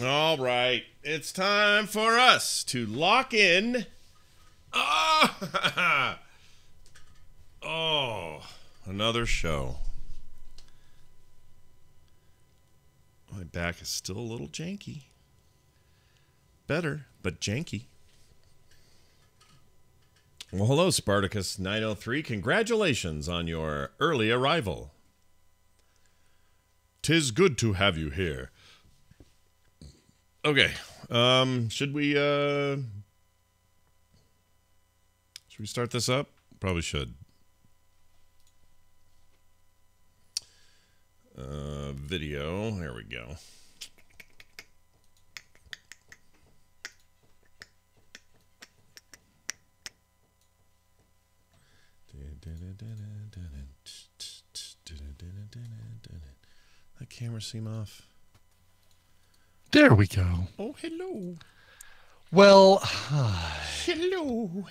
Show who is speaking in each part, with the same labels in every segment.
Speaker 1: All right, it's time for us to lock in. Oh, another show. My back is still a little janky. Better, but janky. Well, hello, Spartacus 903. Congratulations on your early arrival. 'Tis good to have you here. Okay, should we start this up? Probably should. Video, there we go. That camera seem off.
Speaker 2: There we go.
Speaker 1: Oh, hello.
Speaker 2: Well, hi.
Speaker 1: Hello.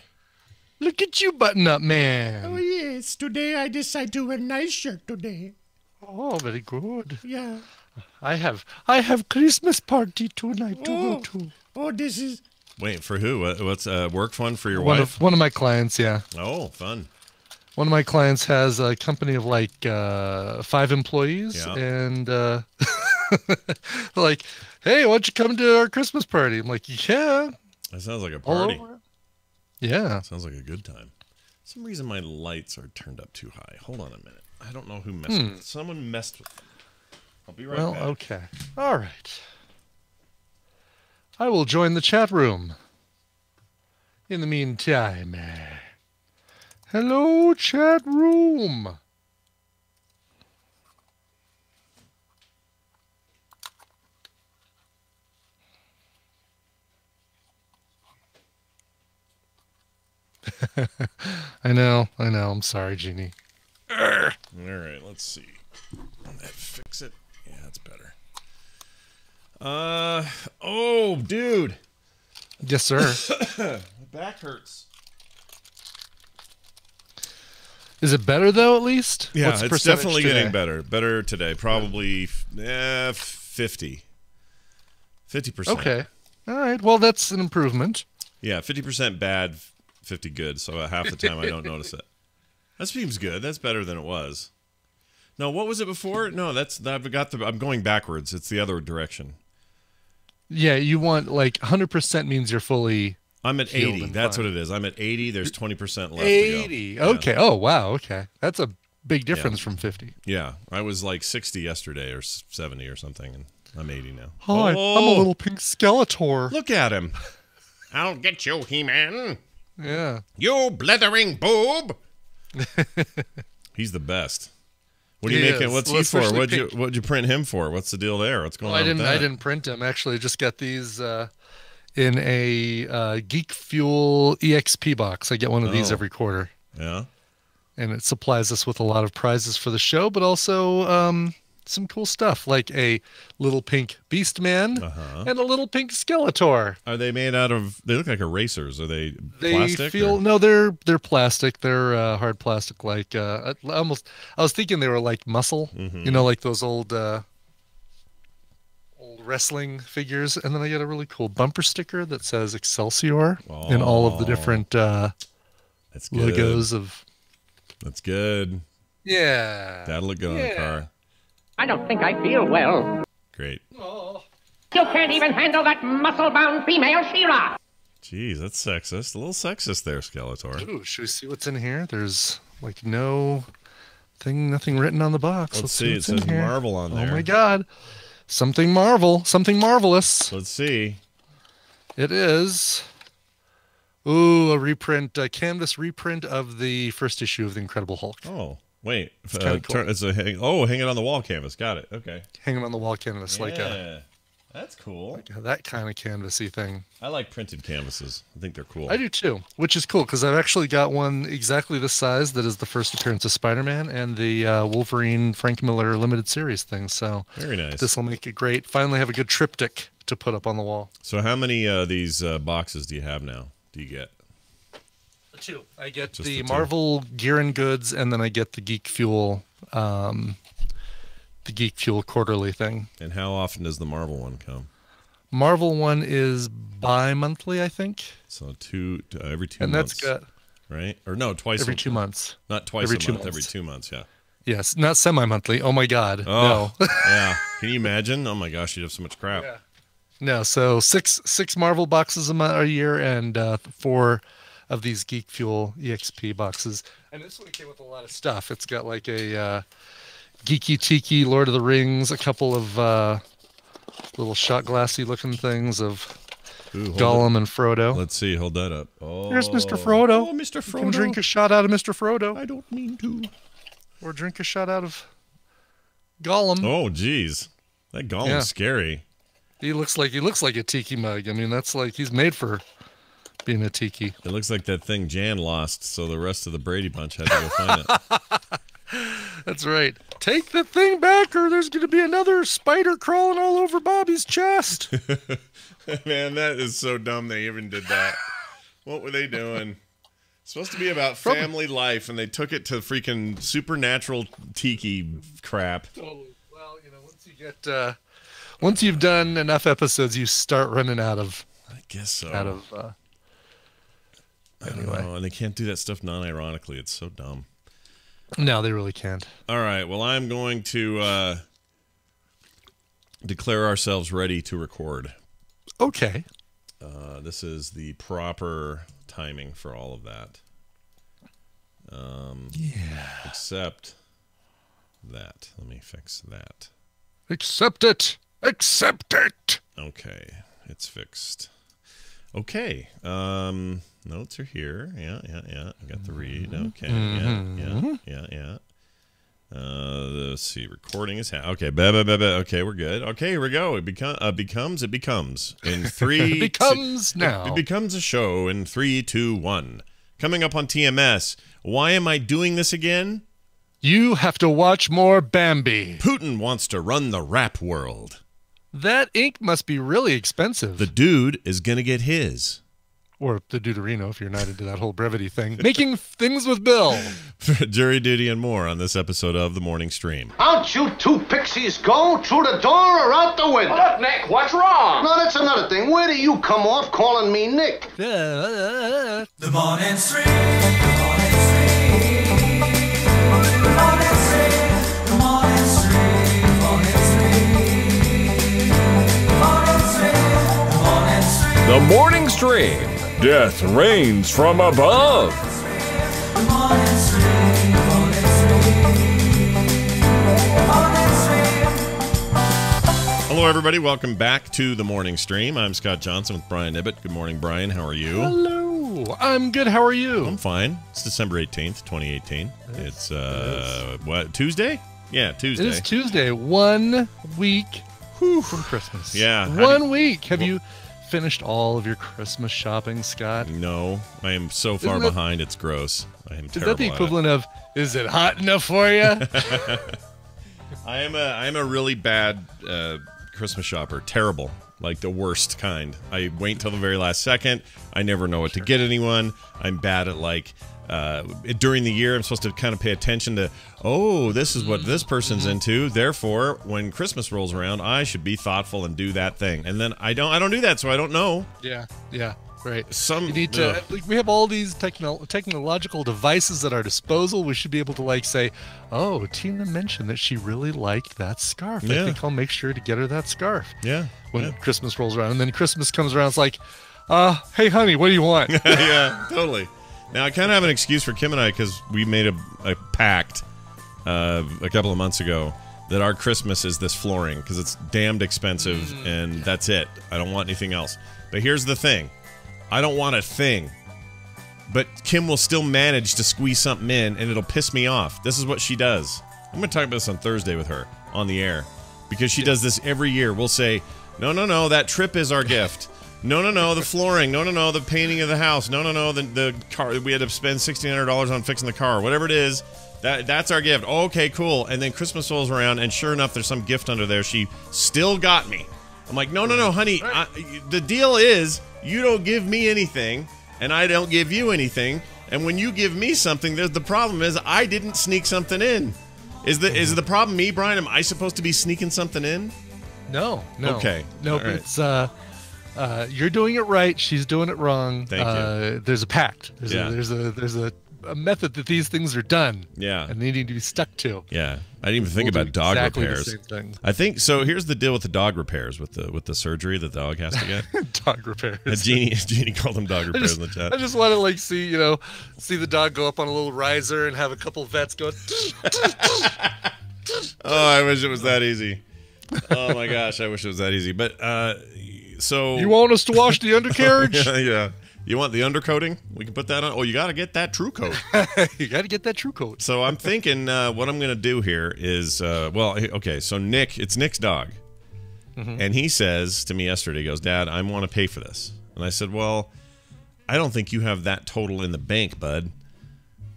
Speaker 2: Look at you, button-up man.
Speaker 1: Oh, yes. Today I decide to wear a nice shirt today.
Speaker 2: Oh, very good.
Speaker 1: Yeah.
Speaker 2: I have Christmas party tonight to go to.
Speaker 1: Oh, this is... Wait, for who? What's work fun for your wife?
Speaker 2: One of my clients, yeah.
Speaker 1: Oh, fun.
Speaker 2: One of my clients has a company of like 5 employees,
Speaker 1: Yeah.
Speaker 2: and like, hey, why don't you come to our Christmas party? I'm like, yeah.
Speaker 1: That sounds like a party.
Speaker 2: Yeah.
Speaker 1: Sounds like a good time. For some reason my lights are turned up too high. Hold on a minute. I don't know who messed with them. Someone messed with them. I'll be right back.
Speaker 2: Well, okay. All right. I will join the chat room. In the meantime, hello, chat room. I know. I'm sorry, Jeannie.
Speaker 1: All right, let's see. That fix it. Yeah, that's better. Oh, dude.
Speaker 2: Yes, sir.
Speaker 1: My back hurts.
Speaker 2: Is it better though? At least.
Speaker 1: Yeah,
Speaker 2: What's the
Speaker 1: it's
Speaker 2: percentage
Speaker 1: definitely
Speaker 2: today?
Speaker 1: getting better. Better today. Probably 50. 50%.
Speaker 2: Okay. All right. Well, that's an improvement.
Speaker 1: Yeah, 50% bad, 50 good. So half the time I don't notice it. That seems good. That's better than it was. No, what was it before? No, I'm going backwards. It's the other direction.
Speaker 2: Yeah, you want like 100% means you're fully.
Speaker 1: I'm at
Speaker 2: healed
Speaker 1: 80.
Speaker 2: and
Speaker 1: That's
Speaker 2: fine.
Speaker 1: what it is. I'm at 80. There's 20% left
Speaker 2: 80.
Speaker 1: to go.
Speaker 2: Okay.
Speaker 1: Yeah.
Speaker 2: Oh, wow. Okay. That's a big difference from 50.
Speaker 1: Yeah, I was like 60 yesterday or 70 or something, and I'm 80 now.
Speaker 2: Hi, I'm a little pink Skeletor.
Speaker 1: Look at him. I'll get you, He-Man.
Speaker 2: Yeah.
Speaker 1: You blithering boob. He's the best. What are you making? What's he for? What'd you print him for? What's the deal there? What's going on with that?
Speaker 2: I didn't print them. Actually, just got these in a Geek Fuel EXP box. I get one of these every quarter.
Speaker 1: Yeah.
Speaker 2: And it supplies us with a lot of prizes for the show, but also some cool stuff like a little pink Beast Man and a little pink Skeletor.
Speaker 1: Are they made out of? They look like erasers. Are they plastic?
Speaker 2: No, they're plastic. They're hard plastic. Like I was thinking they were like muscle. You know, like those old wrestling figures. And then I get a really cool bumper sticker that says Excelsior in all of the different
Speaker 1: That's good.
Speaker 2: logos of.
Speaker 1: That's good.
Speaker 2: Yeah.
Speaker 1: That'll look good on the car.
Speaker 3: I don't think I feel well.
Speaker 1: Great.
Speaker 3: You can't even handle that muscle-bound female She-Ra.
Speaker 1: Jeez, that's sexist. A little sexist there, Skeletor.
Speaker 2: Ooh, should we see what's in here? There's like nothing written on the box.
Speaker 1: Let's see. It says Marvel on there.
Speaker 2: Oh my God. Something marvelous.
Speaker 1: Let's see.
Speaker 2: It is. Ooh, a reprint, a canvas reprint of the first issue of The Incredible Hulk.
Speaker 1: Oh, wait.
Speaker 2: It's kind of cool.
Speaker 1: Hang it on the wall canvas. Got it. Okay.
Speaker 2: Hanging on the wall canvas,
Speaker 1: that's cool.
Speaker 2: that kind of canvasy thing.
Speaker 1: I like printed canvases. I think they're cool.
Speaker 2: I do too, which is cool because I've actually got one exactly this size that is the first appearance of Spider-Man and the Wolverine Frank Miller limited series thing. So
Speaker 1: very nice.
Speaker 2: This will make it great. Finally have a good triptych to put up on the wall.
Speaker 1: So how many of these boxes do you have now? Do you get?
Speaker 2: Two. I get
Speaker 1: Just
Speaker 2: the
Speaker 1: the two.
Speaker 2: Marvel Gear and Goods, and then I get the Geek Fuel quarterly thing.
Speaker 1: And how often does the Marvel one come?
Speaker 2: Marvel one is bi-monthly, I think.
Speaker 1: So every 2
Speaker 2: and
Speaker 1: months.
Speaker 2: That's got
Speaker 1: right? Or no, twice
Speaker 2: every 2 months.
Speaker 1: Not twice
Speaker 2: every
Speaker 1: a
Speaker 2: 2
Speaker 1: month,
Speaker 2: months.
Speaker 1: every 2 months, yeah.
Speaker 2: Yes, not semi-monthly. Oh my God,
Speaker 1: Oh,
Speaker 2: no.
Speaker 1: yeah. Can you imagine? Oh my gosh, you'd have so much crap.
Speaker 2: Yeah. No, so six Marvel boxes a year, and 4 of these Geek Fuel EXP boxes. And this one came with a lot of stuff. It's got like a Geeky Tiki Lord of the Rings, a couple of little shot glassy looking things of Gollum and Frodo.
Speaker 1: Let's see. Hold that up. Oh,
Speaker 2: Here's Mr. Frodo.
Speaker 1: Oh, Mr. Frodo.
Speaker 2: You can drink a shot out of Mr. Frodo.
Speaker 1: I don't mean to.
Speaker 2: Or drink a shot out of Gollum.
Speaker 1: Oh, geez. That Gollum's scary.
Speaker 2: He looks like a tiki mug. I mean, that's like he's made for being a tiki.
Speaker 1: It looks like that thing Jan lost, so the rest of the Brady Bunch had to go find it.
Speaker 2: That's right. Take the thing back, or there's going to be another spider crawling all over Bobby's chest.
Speaker 1: Man, that is so dumb they even did that. What were they doing? It's supposed to be about family life, and they took it to freaking supernatural tiki crap.
Speaker 2: Totally. Well, once you've done enough episodes, you start running out of.
Speaker 1: I guess so.
Speaker 2: Anyway.
Speaker 1: And they can't do that stuff non-ironically. It's so dumb.
Speaker 2: No, they really can't.
Speaker 1: All right. Well, I'm going to declare ourselves ready to record.
Speaker 2: Okay.
Speaker 1: This is the proper timing for all of that. Except that. Let me fix that.
Speaker 2: Accept it. Accept it.
Speaker 1: Okay. It's fixed. Okay. Notes are here. Yeah. I got the read. Okay. Yeah. Let's see. Recording is okay. Okay, we're good. Okay, here we go. It becomes. In 3.
Speaker 2: It becomes now.
Speaker 1: It becomes a show in 3, 2, 1. coming up on TMS. Why am I doing this again?
Speaker 2: You have to watch more Bambi.
Speaker 1: Putin wants to run the rap world.
Speaker 2: That ink must be really expensive.
Speaker 1: The dude is going to get his.
Speaker 2: Or the Deuterino, if you're not into that whole brevity thing. Making things with Bill.
Speaker 1: Jury duty and more on this episode of The Morning Stream.
Speaker 4: Out you two pixies go, through the door or out the window.
Speaker 5: Look, Nick, what's wrong?
Speaker 4: No, that's another thing. Where do you come off calling me Nick?
Speaker 6: The Morning Stream. The Morning Stream. The Morning Stream. The Morning Stream. Morning Stream. Morning Stream. The Morning Stream.
Speaker 5: The Morning Stream. Death reigns from above.
Speaker 6: The Morning Stream. Morning Stream. Morning Stream.
Speaker 1: Hello, everybody. Welcome back to The Morning Stream. I'm Scott Johnson with Brian Ibbett. Good morning, Brian. How are you?
Speaker 2: Hello. I'm good. How are you?
Speaker 1: I'm fine. It's December 18th, 2018. It's, what, Tuesday? Yeah, Tuesday.
Speaker 2: It is Tuesday. 1 week from Christmas.
Speaker 1: Yeah.
Speaker 2: One week. Have you finished all of your Christmas shopping, Scott?
Speaker 1: No, I am so far behind. It's gross. I am terrible.
Speaker 2: Is that the equivalent of, is it hot enough for you?
Speaker 1: I am a really bad Christmas shopper. Terrible. Like the worst kind. I wait till the very last second. I never know what to get anyone. I'm bad at during the year I'm supposed to kind of pay attention to, oh, this is what this person's into. Therefore, when Christmas rolls around, I should be thoughtful and do that thing. And then I don't do that, so I don't know.
Speaker 2: Yeah, right.
Speaker 1: You
Speaker 2: need to. We have all these technological devices at our disposal. We should be able to say, "Oh, Tina mentioned that she really liked that scarf.
Speaker 1: Yeah.
Speaker 2: I think I'll make sure to get her that scarf."
Speaker 1: Yeah.
Speaker 2: When Christmas rolls around, and then Christmas comes around, it's like, "Hey, honey, what do you want?"
Speaker 1: Yeah, totally. Now I kind of have an excuse for Kim and I because we made a pact a couple of months ago that our Christmas is this flooring because it's damned expensive and that's it. I don't want anything else. But here's the thing. I don't want a thing, but Kim will still manage to squeeze something in, and it'll piss me off. This is what she does. I'm going to talk about this on Thursday with her on the air, because she does this every year. We'll say, no, that trip is our gift. No, the flooring. No, the painting of the house. No, the car. We had to spend $1,600 on fixing the car. Whatever it is, that's our gift. Oh, okay, cool. And then Christmas rolls around, and sure enough, there's some gift under there. She still got me. I'm like, no, honey. The deal is, you don't give me anything, and I don't give you anything. And when you give me something, the problem is I didn't sneak something in. Is the problem me, Brian? Am I supposed to be sneaking something in?
Speaker 2: No.
Speaker 1: Okay.
Speaker 2: No,
Speaker 1: right.
Speaker 2: It's you're doing it right. She's doing it wrong.
Speaker 1: Thank you.
Speaker 2: There's a pact. There's a method that these things are done.
Speaker 1: Yeah.
Speaker 2: And they need to be stuck to.
Speaker 1: Yeah. I didn't even think about dog repairs.
Speaker 2: The same thing.
Speaker 1: I think so. Here's the deal with the dog repairs, with the surgery that the dog has to get.
Speaker 2: Dog repairs.
Speaker 1: Jeannie called them dog repairs in the chat.
Speaker 2: I just want to see the dog go up on a little riser and have a couple vets go.
Speaker 1: Oh, I wish it was that easy. Oh my gosh, I wish it was that easy. But so
Speaker 2: you want us to wash the undercarriage?
Speaker 1: Yeah. You want the undercoating? We can put that on. Oh, you got to get that true coat.
Speaker 2: You got to get that true coat.
Speaker 1: So I'm thinking what I'm going to do here is, okay, so it's Nick's dog. Mm-hmm. And he says to me yesterday, he goes, Dad, I want to pay for this. And I said, well, I don't think you have that total in the bank, bud.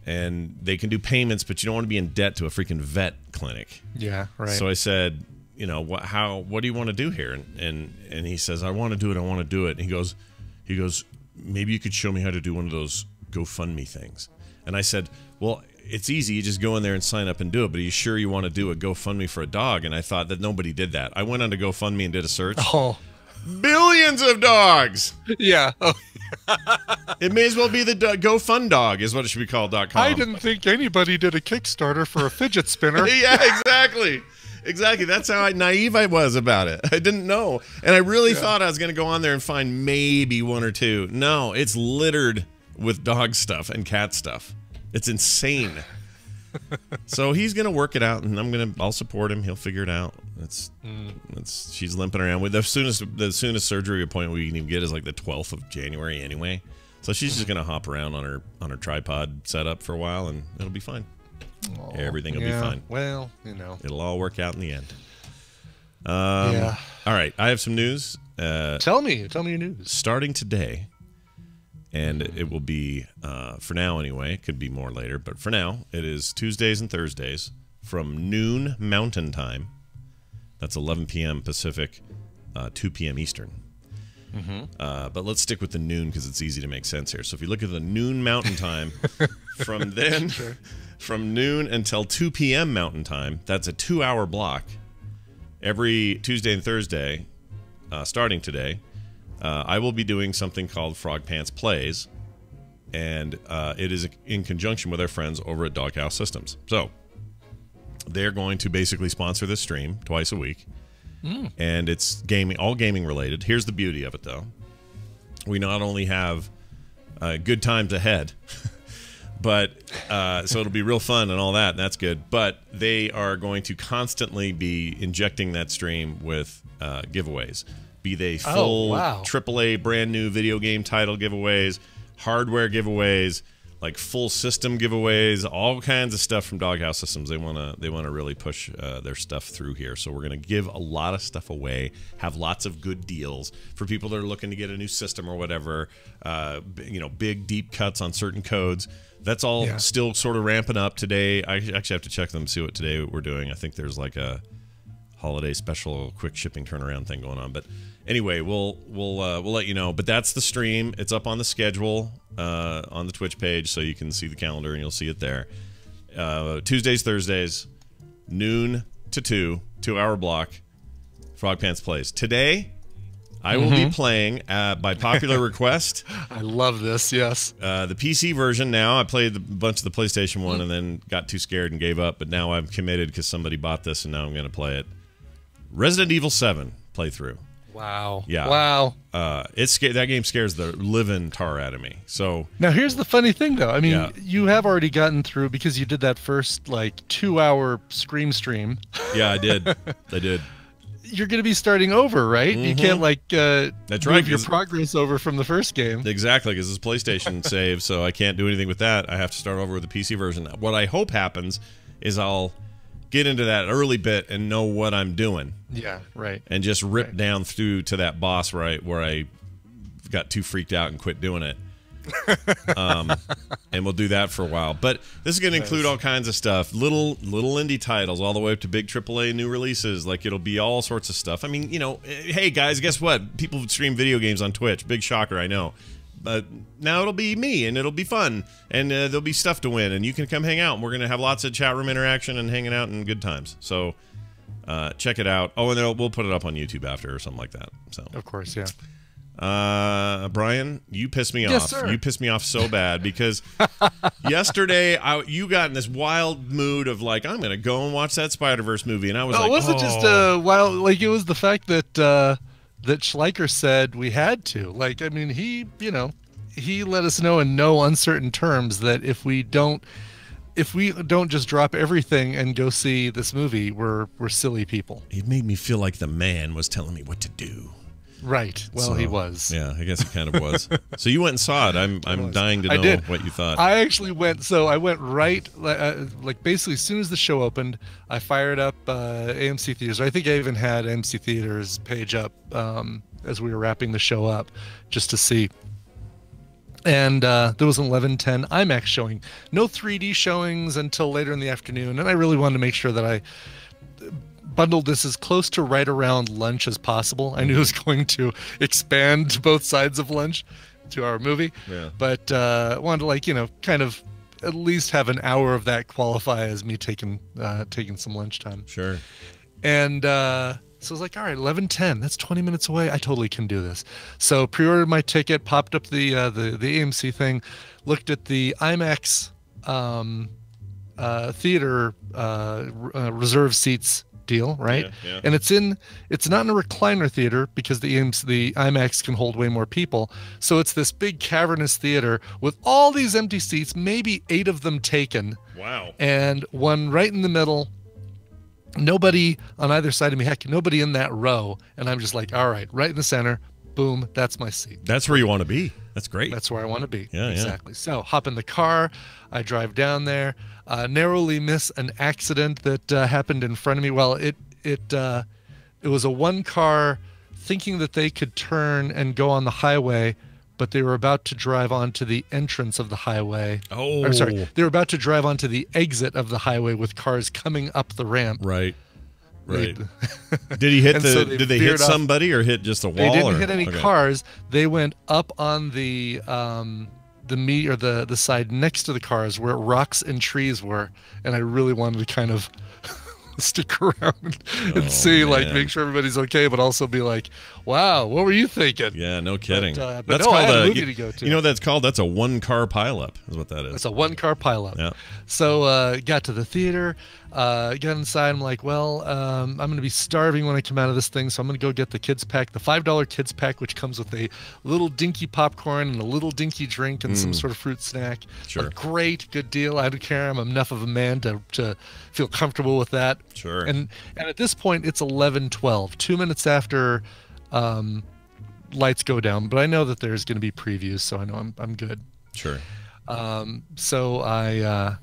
Speaker 1: And they can do payments, but you don't want to be in debt to a freaking vet clinic.
Speaker 2: Yeah, right.
Speaker 1: So I said, what do you want to do here? And he says, I want to do it. And he goes, maybe you could show me how to do one of those GoFundMe things. And I said, well, it's easy. You just go in there and sign up and do it. But are you sure you want to do a GoFundMe for a dog? And I thought that nobody did that. I went on to GoFundMe and did a search.
Speaker 2: Oh.
Speaker 1: Billions of dogs.
Speaker 2: Yeah. Oh.
Speaker 1: It may as well be the GoFundDog is what it should be called. .com.
Speaker 2: I didn't think anybody did a Kickstarter for a fidget spinner.
Speaker 1: Yeah, exactly. Exactly. That's how naive I was about it. I didn't know. And I really thought I was going to go on there and find maybe one or two. No, it's littered with dog stuff and cat stuff. It's insane. So he's going to work it out, and I'll support him. He'll figure it out. She's limping around. With the soonest surgery appointment we can even get is like the 12th of January anyway. So she's just going to hop around on her tripod setup for a while, and it'll be fine. Oh, everything will be fine.
Speaker 2: Well,
Speaker 1: it'll all work out in the end.
Speaker 2: Yeah.
Speaker 1: All right, I have some news.
Speaker 2: Tell me your news.
Speaker 1: Starting today, And it will be, for now anyway, it could be more later, but for now, it is Tuesdays and Thursdays from noon Mountain Time. That's 11 p.m. Pacific, 2 p.m. Eastern. But let's stick with the noon because it's easy to make sense here. So if you look at the noon Mountain Time, from then, from noon until 2 p.m. Mountain Time, that's a 2-hour block. Every Tuesday and Thursday, starting today, I will be doing something called Frog Pants Plays, and it is in conjunction with our friends over at Doghouse Systems. So they're going to basically sponsor this stream twice a week, and it's gaming, all gaming related. Here's the beauty of it, though. We not only have good times ahead, but so it'll be real fun and all that, and that's good. But they are going to constantly be injecting that stream with giveaways. Be they full AAA brand new video game title giveaways, hardware giveaways, like full system giveaways, all kinds of stuff from Doghouse Systems. They wanna really push their stuff through here. So we're gonna give a lot of stuff away, have lots of good deals for people that are looking to get a new system or whatever. Big deep cuts on certain codes. That's all still sort of ramping up today. I actually have to check them, see what today we're doing. I think there's like a holiday special quick shipping turnaround thing going on, but anyway, we'll let you know. But that's the stream. It's up on the schedule on the Twitch page, so you can see the calendar and you'll see it there. Tuesdays, Thursdays, noon to 2-hour block. Frog Pants Plays. Today, I will be playing by popular request.
Speaker 2: I love this. Yes,
Speaker 1: the PC version. Now I played a bunch of the PlayStation one and then got too scared and gave up. But now I'm committed because somebody bought this and now I'm going to play it. Resident Evil 7 playthrough.
Speaker 2: Wow.
Speaker 1: Yeah.
Speaker 2: Wow.
Speaker 1: That game scares the living tar out of me. So
Speaker 2: now here's the funny thing, though. I mean, you have already gotten through because you did that first like 2-hour Scream stream.
Speaker 1: Yeah, I did. I did.
Speaker 2: You're going to be starting over, right? You can't like
Speaker 1: that's right,
Speaker 2: move your progress over from the first game.
Speaker 1: Exactly, because it's PlayStation save, so I can't do anything with that. I have to start over with the PC version. What I hope happens is I'll get into that early bit and know what I'm doing.
Speaker 2: Yeah, right.
Speaker 1: And just rip down through to that boss where I got too freaked out and quit doing it. And we'll do that for a while. But this is going to include all kinds of stuff. Little indie titles all the way up to big AAA new releases. Like, it'll be all sorts of stuff. I mean, hey, guys, guess what? People stream video games on Twitch. Big shocker, I know. But now it'll be me, and it'll be fun, and there'll be stuff to win, and you can come hang out, and we're going to have lots of chat room interaction and hanging out and good times. So check it out. Oh, and then we'll put it up on YouTube after or something like that. So
Speaker 2: of course, yeah.
Speaker 1: Brian, you pissed me
Speaker 2: Yes,
Speaker 1: off.
Speaker 2: sir.
Speaker 1: You pissed me off so bad because yesterday you got in this wild mood of like, I'm going to go and watch that Spider-Verse movie, and I was like,
Speaker 2: it wasn't just a wild, like, it was the fact that Schleicher said we had to. Like, I mean, he let us know in no uncertain terms that if we don't just drop everything and go see this movie, we're silly people.
Speaker 1: It made me feel like the man was telling me what to do.
Speaker 2: Right. Well, he was.
Speaker 1: Yeah, I guess he kind of was. So you went and saw it. I'm dying to know what you thought.
Speaker 2: I actually went. So I went right, like basically as soon as the show opened, I fired up AMC Theaters. I think I even had AMC Theaters page up as we were wrapping the show up, just to see. And there was an 11:10 IMAX showing. No 3D showings until later in the afternoon, and I really wanted to make sure that I bundled this as close to right around lunch as possible. I knew it was going to expand both sides of lunch to our movie, but wanted to kind of at least have an hour of that qualify as me taking some lunchtime.
Speaker 1: Sure.
Speaker 2: And so I was like, all right, 11:10. That's 20 minutes away. I totally can do this. So pre-ordered my ticket, popped up the AMC thing, looked at the IMAX theater reserve seats deal, right?
Speaker 1: Yeah.
Speaker 2: And it's not in a recliner theater because the IMAX can hold way more people. So it's this big cavernous theater with all these empty seats, maybe 8 of them taken.
Speaker 1: Wow.
Speaker 2: And one right in the middle. Nobody on either side of me, heck, nobody in that row. And I'm just like, all right, right in the center, boom, that's my seat.
Speaker 1: That's where you want to be. That's great.
Speaker 2: That's where I want to be.
Speaker 1: Yeah,
Speaker 2: exactly. So hop in the car, I drive down there, narrowly miss an accident that happened in front of me. Well, it was a one car thinking that they could turn and go on the highway, but they were about to drive onto the entrance of the highway.
Speaker 1: Oh,
Speaker 2: I'm sorry, they were about to drive onto the exit of the highway with cars coming up the ramp.
Speaker 1: right. Did he hit did they hit somebody or hit just a wall?
Speaker 2: They didn't hit any cars. They went up on the side next to the cars where rocks and trees were, and I really wanted to kind of stick around and see, like, make sure everybody's okay, but also be like, wow, what were you thinking?
Speaker 1: Yeah, no kidding.
Speaker 2: But
Speaker 1: that's
Speaker 2: no,
Speaker 1: called
Speaker 2: I had a movie to go to.
Speaker 1: You know what that's called? That's a one-car pileup is what that is.
Speaker 2: It's a one-car pileup.
Speaker 1: Yeah.
Speaker 2: So got to the theater, got inside. I'm like, well, I'm going to be starving when I come out of this thing, so I'm going to go get the kids pack, the $5 kids pack, which comes with a little dinky popcorn and a little dinky drink and some sort of fruit snack.
Speaker 1: Sure.
Speaker 2: A great, good deal. I don't care. I'm enough of a man to feel comfortable with that.
Speaker 1: Sure.
Speaker 2: And at this point, it's 11:12, 2 minutes after lights go down. But I know that there's going to be previews, so I know I'm good.
Speaker 1: Sure.
Speaker 2: So I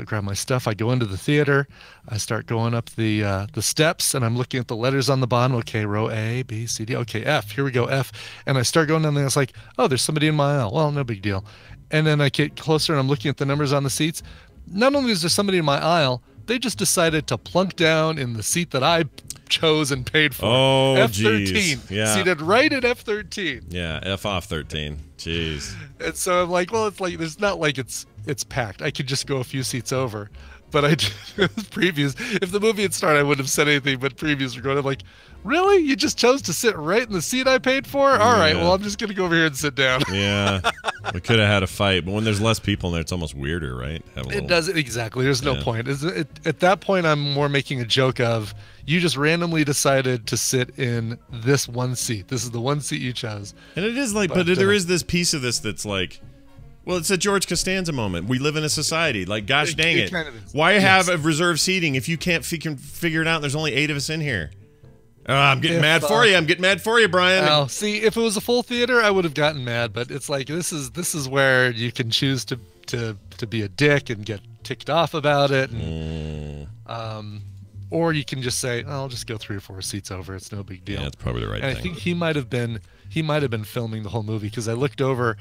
Speaker 2: grab my stuff. I go into the theater. I start going up the steps, and I'm looking at the letters on the bottom. Okay, row A, B, C, D. Okay, F. Here we go, F. And I start going down there. It's like, oh, there's somebody in my aisle. Well, no big deal. And then I get closer, and I'm looking at the numbers on the seats. Not only is there somebody in my aisle, they just decided to plunk down in the seat that I chose and paid for.
Speaker 1: Oh,
Speaker 2: F13.
Speaker 1: geez. Yeah.
Speaker 2: Seated right at F13.
Speaker 1: Yeah, F off 13. Jeez.
Speaker 2: And so I'm like, well, it's like, there's not like it's packed. I could just go a few seats over. But I previews. If the movie had started, I wouldn't have said anything, but previews were going. I'm like, really? You just chose to sit right in the seat I paid for? All right, well, I'm just going to go over here and sit down.
Speaker 1: Yeah. We could have had a fight, but when there's less people in there, it's almost weirder, right?
Speaker 2: It does, exactly. There's no point. At that point, I'm more making a joke of, you just randomly decided to sit in this one seat. This is the one seat you chose.
Speaker 1: And it is like, but there is this piece of this that's like, well, it's a George Costanza moment. We live in a society. Like, gosh dang it.
Speaker 2: Kind of is.
Speaker 1: Why have a reserved seating if you can't figure it out? There's only 8 of us in here. I'm getting mad for you. I'm getting mad for you, Brian.
Speaker 2: Oh, see, if it was a full theater, I would have gotten mad. But it's like, this is where you can choose to be a dick and get ticked off about it. And, or you can just say, oh, I'll just go 3 or 4 seats over. It's no big deal.
Speaker 1: Yeah, that's probably the right thing.
Speaker 2: I think he might have been filming the whole movie, because I looked over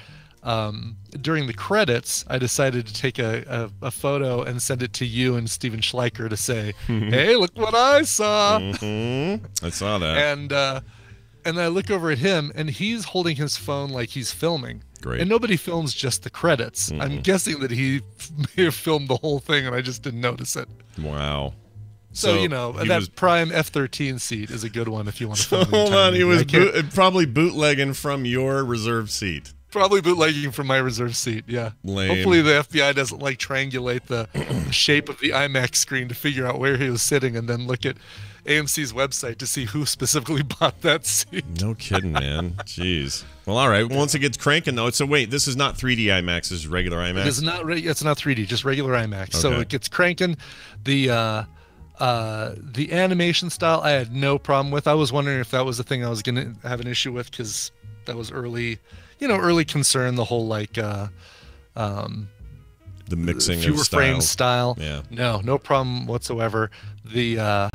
Speaker 2: during the credits. I decided to take a photo and send it to you and Steven Schleicher to say, hey, look what I saw.
Speaker 1: I saw that.
Speaker 2: And I look over at him, and he's holding his phone like he's filming.
Speaker 1: Great.
Speaker 2: And nobody films just the credits. I'm guessing that he may have filmed the whole thing, and I just didn't notice it.
Speaker 1: Wow.
Speaker 2: So that prime F13 seat is a good one if you want to film.
Speaker 1: Hold on, he was probably bootlegging from your reserved seat.
Speaker 2: Probably bootlegging from my reserved seat, yeah.
Speaker 1: Lame.
Speaker 2: Hopefully the FBI doesn't like triangulate the shape of the IMAX screen to figure out where he was sitting, and then look at AMC's website to see who specifically bought that seat.
Speaker 1: No kidding, man. Jeez. Well, all right. Once it gets cranking, though, so wait, this is not 3D IMAX, this is regular IMAX?
Speaker 2: It's not 3D, just regular IMAX. Okay. So it gets cranking. The animation style I had no problem with. I was wondering if that was the thing I was going to have an issue with, because that was early concern, the whole like the
Speaker 1: mixing
Speaker 2: fewer
Speaker 1: of
Speaker 2: frame style.
Speaker 1: Yeah.
Speaker 2: No problem whatsoever. The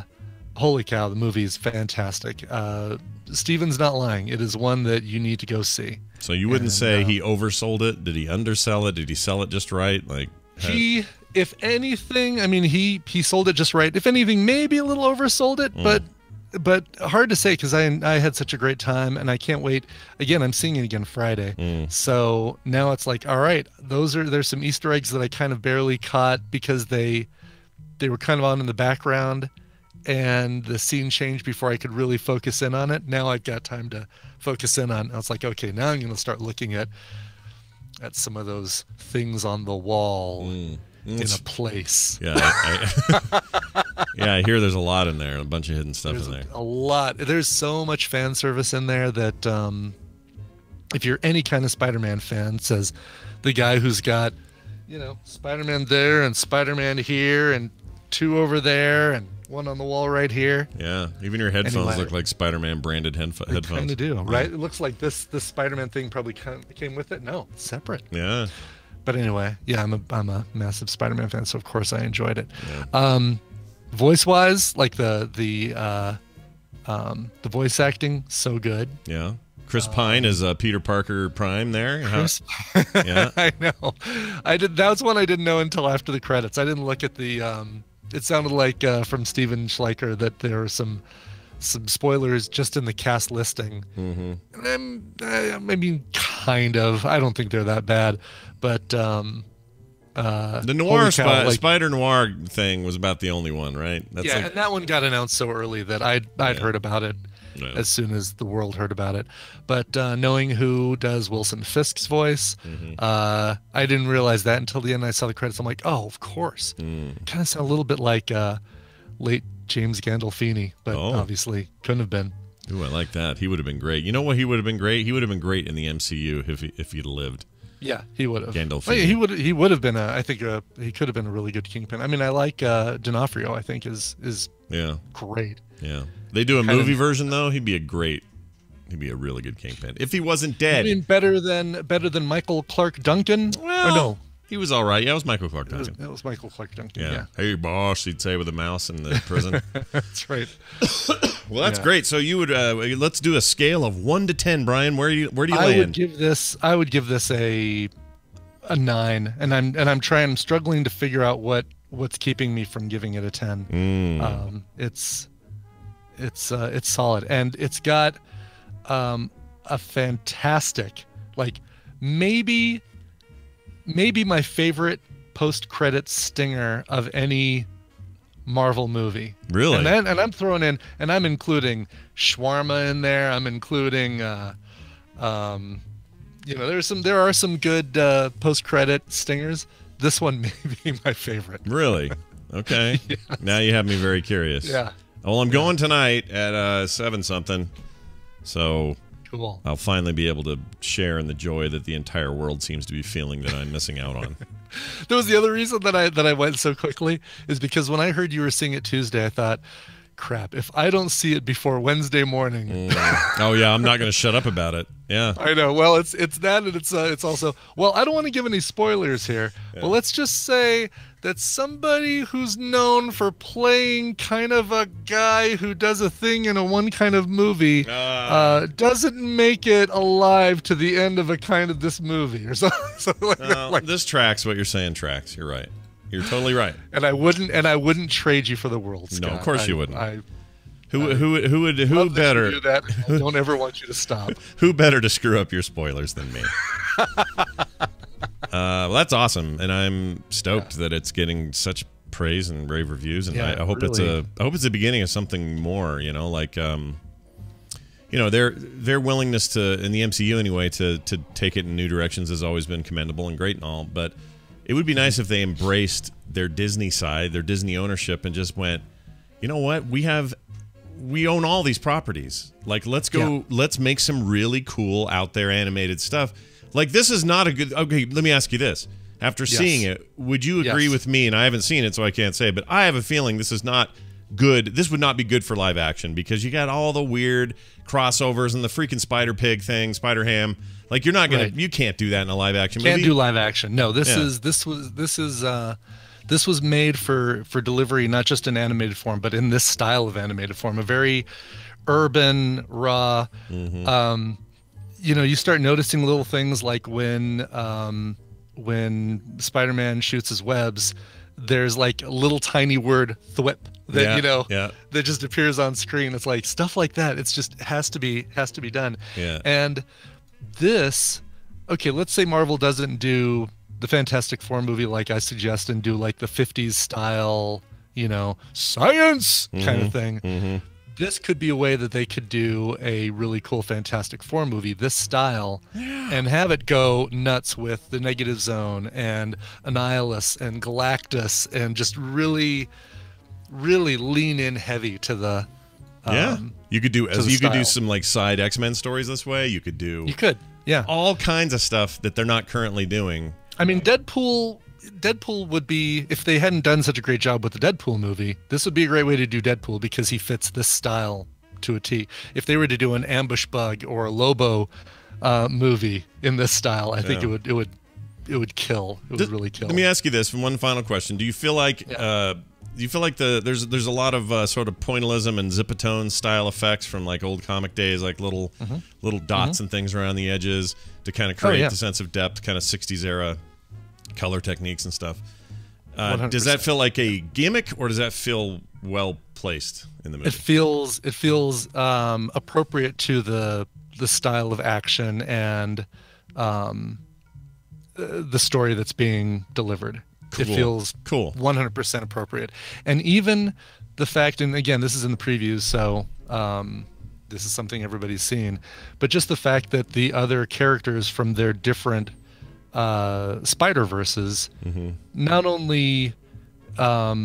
Speaker 2: holy cow, the movie is fantastic. Steven's not lying. It is one that you need to go see.
Speaker 1: So you wouldn't say he oversold it? Did he undersell it? Did he sell it just right? Like
Speaker 2: if anything, I mean, he sold it just right. If anything, maybe a little oversold it, but hard to say, because I had such a great time, and I can't wait. Again, I'm seeing it again Friday. So now it's like, all right, there's some Easter eggs that I kind of barely caught because they were kind of on in the background, and the scene changed before I could really focus in on it. Now I've got time to focus in on it. I was like, okay, now I'm going to start looking at some of those things on the wall in a place.
Speaker 1: Yeah, I hear there's a lot in there, a bunch of hidden stuff in there.
Speaker 2: A lot. There's so much fan service in there that if you're any kind of Spider-Man fan, says the guy who's got, Spider-Man there and Spider-Man here and 2 over there and 1 on the wall right here.
Speaker 1: Yeah, even your headphones look like Spider-Man branded headphones.
Speaker 2: They kind of do, right? It looks like this Spider-Man thing probably came with it. No, it's separate.
Speaker 1: Yeah. But
Speaker 2: anyway, yeah, I'm a massive Spider-Man fan, so of course I enjoyed it. Yeah. Voice-wise, like the voice acting, so good.
Speaker 1: Yeah. Chris Pine is Peter Parker Prime there. Yeah,
Speaker 2: I know. That was one I didn't know until after the credits. I didn't look at the. It sounded like from Steven Schleicher that there were some spoilers just in the cast listing. And I mean, kind of. I don't think they're that bad, but
Speaker 1: the noir Spider Noir thing was about the only one, right? That's
Speaker 2: and that one got announced so early that I'd heard about it.
Speaker 1: Yeah.
Speaker 2: As soon as the world heard about it. But knowing who does Wilson Fisk's voice, I didn't realize that until the end. I saw the credits. I'm like, oh, of course. Kind of sound a little bit like late James Gandolfini, but obviously couldn't have been.
Speaker 1: Ooh, I like that. He would have been great. You know what? He would have been great. He would have been great in the MCU if he'd lived.
Speaker 2: Yeah, he would have.
Speaker 1: Gandolfini.
Speaker 2: Well, he would have been. I think he could have been a really good Kingpin. I mean, I like D'Onofrio. I think is great.
Speaker 1: Yeah. They do a movie version though. He'd be a really good Kingpin if he wasn't dead.
Speaker 2: I mean, better than Michael Clark Duncan.
Speaker 1: Well,
Speaker 2: or no,
Speaker 1: he was all right. Yeah, it was Michael Clark Duncan.
Speaker 2: It was Michael Clark Duncan.
Speaker 1: Yeah. Hey, boss, he'd say with a mouse in the prison.
Speaker 2: That's right.
Speaker 1: Well, that's great. So you would let's do a scale of 1 to 10, Brian. Where do you land?
Speaker 2: I would give this a 9, and I'm struggling to figure out what's keeping me from giving it a 10. It's solid, and it's got a fantastic, like maybe my favorite post-credit stinger of any Marvel movie.
Speaker 1: Really?
Speaker 2: And I'm throwing in, and I'm including shawarma in there. I'm including there are some good post-credit stingers. This one may be my favorite.
Speaker 1: Really? Okay. Yes. Now you have me very curious.
Speaker 2: Yeah.
Speaker 1: Well, I'm going tonight at 7 something, so
Speaker 2: cool.
Speaker 1: I'll finally be able to share in the joy that the entire world seems to be feeling that I'm missing out on.
Speaker 2: That was the other reason that I went so quickly, is because when I heard you were seeing it Tuesday, I thought, crap, if I don't see it before Wednesday morning.
Speaker 1: Oh yeah, I'm not going to shut up about it. Yeah,
Speaker 2: I know. Well, it's that, and it's also, well, I don't want to give any spoilers here, but let's just say that somebody who's known for playing kind of a guy who does a thing in a one kind of movie doesn't make it alive to the end of a kind of this movie or something like that.
Speaker 1: This tracks what you're saying. Tracks. You're right. You're totally right.
Speaker 2: And I wouldn't trade you for the world, Scott.
Speaker 1: No, of course you wouldn't. Who
Speaker 2: love
Speaker 1: better?
Speaker 2: Do that. I don't ever want you to stop.
Speaker 1: Who better to screw up your spoilers than me? Well, that's awesome, and I'm stoked that it's getting such praise and rave reviews. And I hope it's the beginning of something more. You know, like their willingness to, in the MCU anyway, to take it in new directions has always been commendable and great and all. But it would be nice if they embraced their Disney side, their Disney ownership, and just went, you know what, we own all these properties. Like, let's make some really cool out there animated stuff. Like, this is not a good... Okay, let me ask you this. After seeing it, would you agree with me, and I haven't seen it, so I can't say, but I have a feeling this is not good. This would not be good for live action, because you got all the weird crossovers and the freaking Spider-Pig thing, Spider-Ham. Like, you're not going to... You can't do that in a live action movie.
Speaker 2: Can't do live action. No, this was made for delivery, not just in animated form, but in this style of animated form, a very urban, raw. You start noticing little things like when Spider-Man shoots his webs, there's like a little tiny word "thwip" that that just appears on screen. It's like stuff like that. It's just has to be done.
Speaker 1: Yeah.
Speaker 2: And this, okay, let's say Marvel doesn't do the Fantastic Four movie like I suggest and do like the 50s style, science kind of thing. This could be a way that they could do a really cool Fantastic Four movie, this style, and have it go nuts with the Negative Zone and Annihilus and Galactus, and just really, really lean in heavy to the
Speaker 1: you could do some like side X-Men stories this way. You could all kinds of stuff that they're not currently doing.
Speaker 2: I mean, Deadpool would be, if they hadn't done such a great job with the Deadpool movie, this would be a great way to do Deadpool because he fits this style to a T. If they were to do an Ambush Bug or a Lobo movie in this style, I think it would kill. It would really kill.
Speaker 1: Let me ask you this: one final question. Do you feel like there's a lot of sort of pointillism and zipatone style effects from like old comic days, like little dots and things around the edges to kind of create the sense of depth, kind of 60s era color techniques and stuff. Does that feel like a gimmick, or does that feel well placed in the movie?
Speaker 2: It feels appropriate to the style of action and the story that's being delivered. Cool. It feels 100% appropriate. And even the fact, and again, this is in the previews, so this is something everybody's seen, but just the fact that the other characters from their different Spider-Verses not only are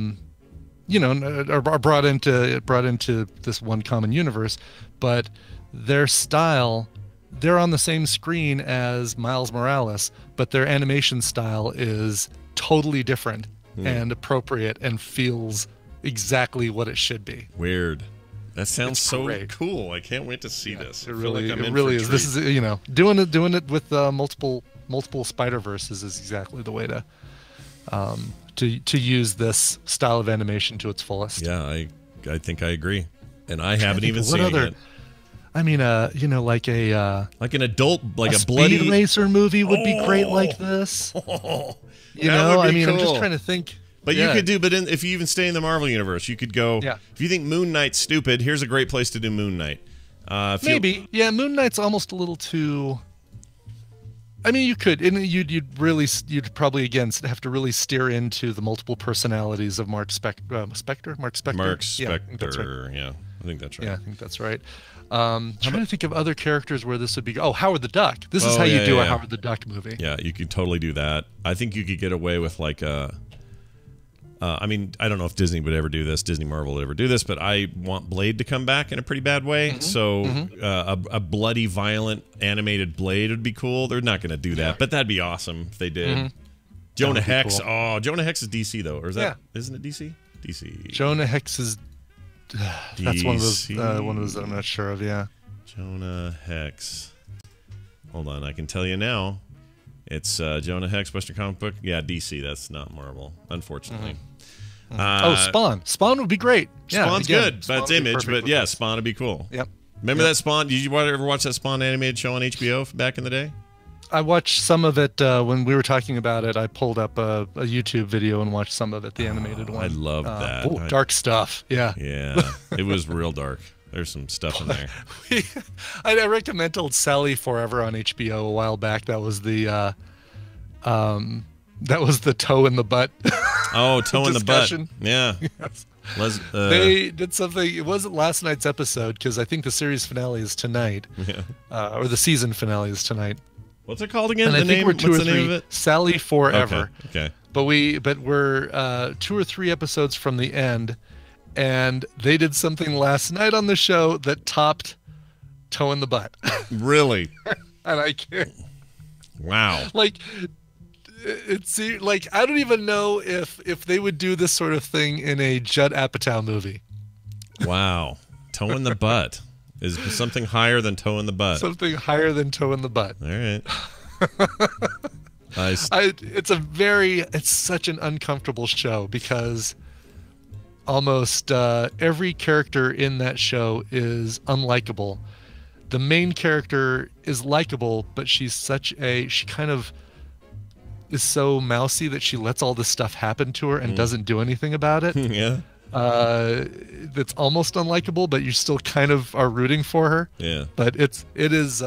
Speaker 2: brought into this one common universe, but their style, they're on the same screen as Miles Morales, but their animation style is totally different and appropriate and feels exactly what it should be.
Speaker 1: Weird. That sounds so
Speaker 2: great.
Speaker 1: Cool. I can't wait to see this.
Speaker 2: It really is. This is, doing it with multiple Spider-Verses is exactly the way to use this style of animation to its fullest.
Speaker 1: Yeah, I think I agree. And I haven't even seen it yet.
Speaker 2: I mean, like
Speaker 1: an adult, like a
Speaker 2: bloody
Speaker 1: Speed
Speaker 2: Racer movie would be great like this. I mean, cool. I'm just trying to think.
Speaker 1: But you could do, if you even stay in the Marvel universe, you could go. Yeah. If you think Moon Knight's stupid, here's a great place to do Moon Knight.
Speaker 2: Maybe, Moon Knight's almost a little too. I mean, you could, and you'd probably again have to really steer into the multiple personalities of Mark Spector. Mark Spector.
Speaker 1: Mark Spector. Yeah, I think that's right.
Speaker 2: Yeah, I think that's right. I'm trying to think of other characters where this would be. Oh, Howard the Duck. This is how you do a Howard the Duck movie.
Speaker 1: Yeah, you could totally do that. I think you could get away with like a. I mean, I don't know if Disney would ever do this. Disney Marvel would ever do this, but I want Blade to come back in a pretty bad way. So a bloody, violent, animated Blade would be cool. They're not going to do that, but that'd be awesome if they did. Jonah Hex. Cool. Oh, Jonah Hex is DC though, or is that? Isn't it DC? DC.
Speaker 2: Jonah Hex is. That's one of those that I'm not sure of. Yeah.
Speaker 1: Jonah Hex. Hold on, I can tell you now. It's Jonah Hex, Western Comic Book. Yeah, DC. That's not Marvel, unfortunately.
Speaker 2: Spawn. Spawn would be great.
Speaker 1: Spawn's good, but it's Image. But yeah, Spawn would be cool.
Speaker 2: Yep.
Speaker 1: Remember that Spawn? Did you ever watch that Spawn animated show on HBO back in the day?
Speaker 2: I watched some of it when we were talking about it. I pulled up a YouTube video and watched some of it, the animated one.
Speaker 1: I loved that.
Speaker 2: Dark stuff. Yeah.
Speaker 1: Yeah, it was real dark. There's some stuff in there.
Speaker 2: I recommended Sally Forever on HBO a while back. That was the toe in the butt.
Speaker 1: Oh, toe in the butt. Yeah.
Speaker 2: Yes. They did something. It wasn't last night's episode because I think the series finale is tonight, or the season finale is tonight.
Speaker 1: What's it called again?
Speaker 2: And I think we're two or three. Sally Forever.
Speaker 1: Okay.
Speaker 2: But we're 2 or 3 episodes from the end, and they did something last night on the show that topped toe in the butt.
Speaker 1: Really?
Speaker 2: And I can't.
Speaker 1: Wow.
Speaker 2: Like. It's like I don't even know if they would do this sort of thing in a Judd Apatow movie.
Speaker 1: Wow, toe in the butt is something higher than toe in the butt.
Speaker 2: Something higher than toe in the butt.
Speaker 1: All right.
Speaker 2: It's such an uncomfortable show because almost every character in that show is unlikable. The main character is likable, but she kind of is so mousy that she lets all this stuff happen to her and doesn't do anything about it.
Speaker 1: Yeah.
Speaker 2: That's almost unlikable, but you still kind of are rooting for her.
Speaker 1: Yeah.
Speaker 2: But it is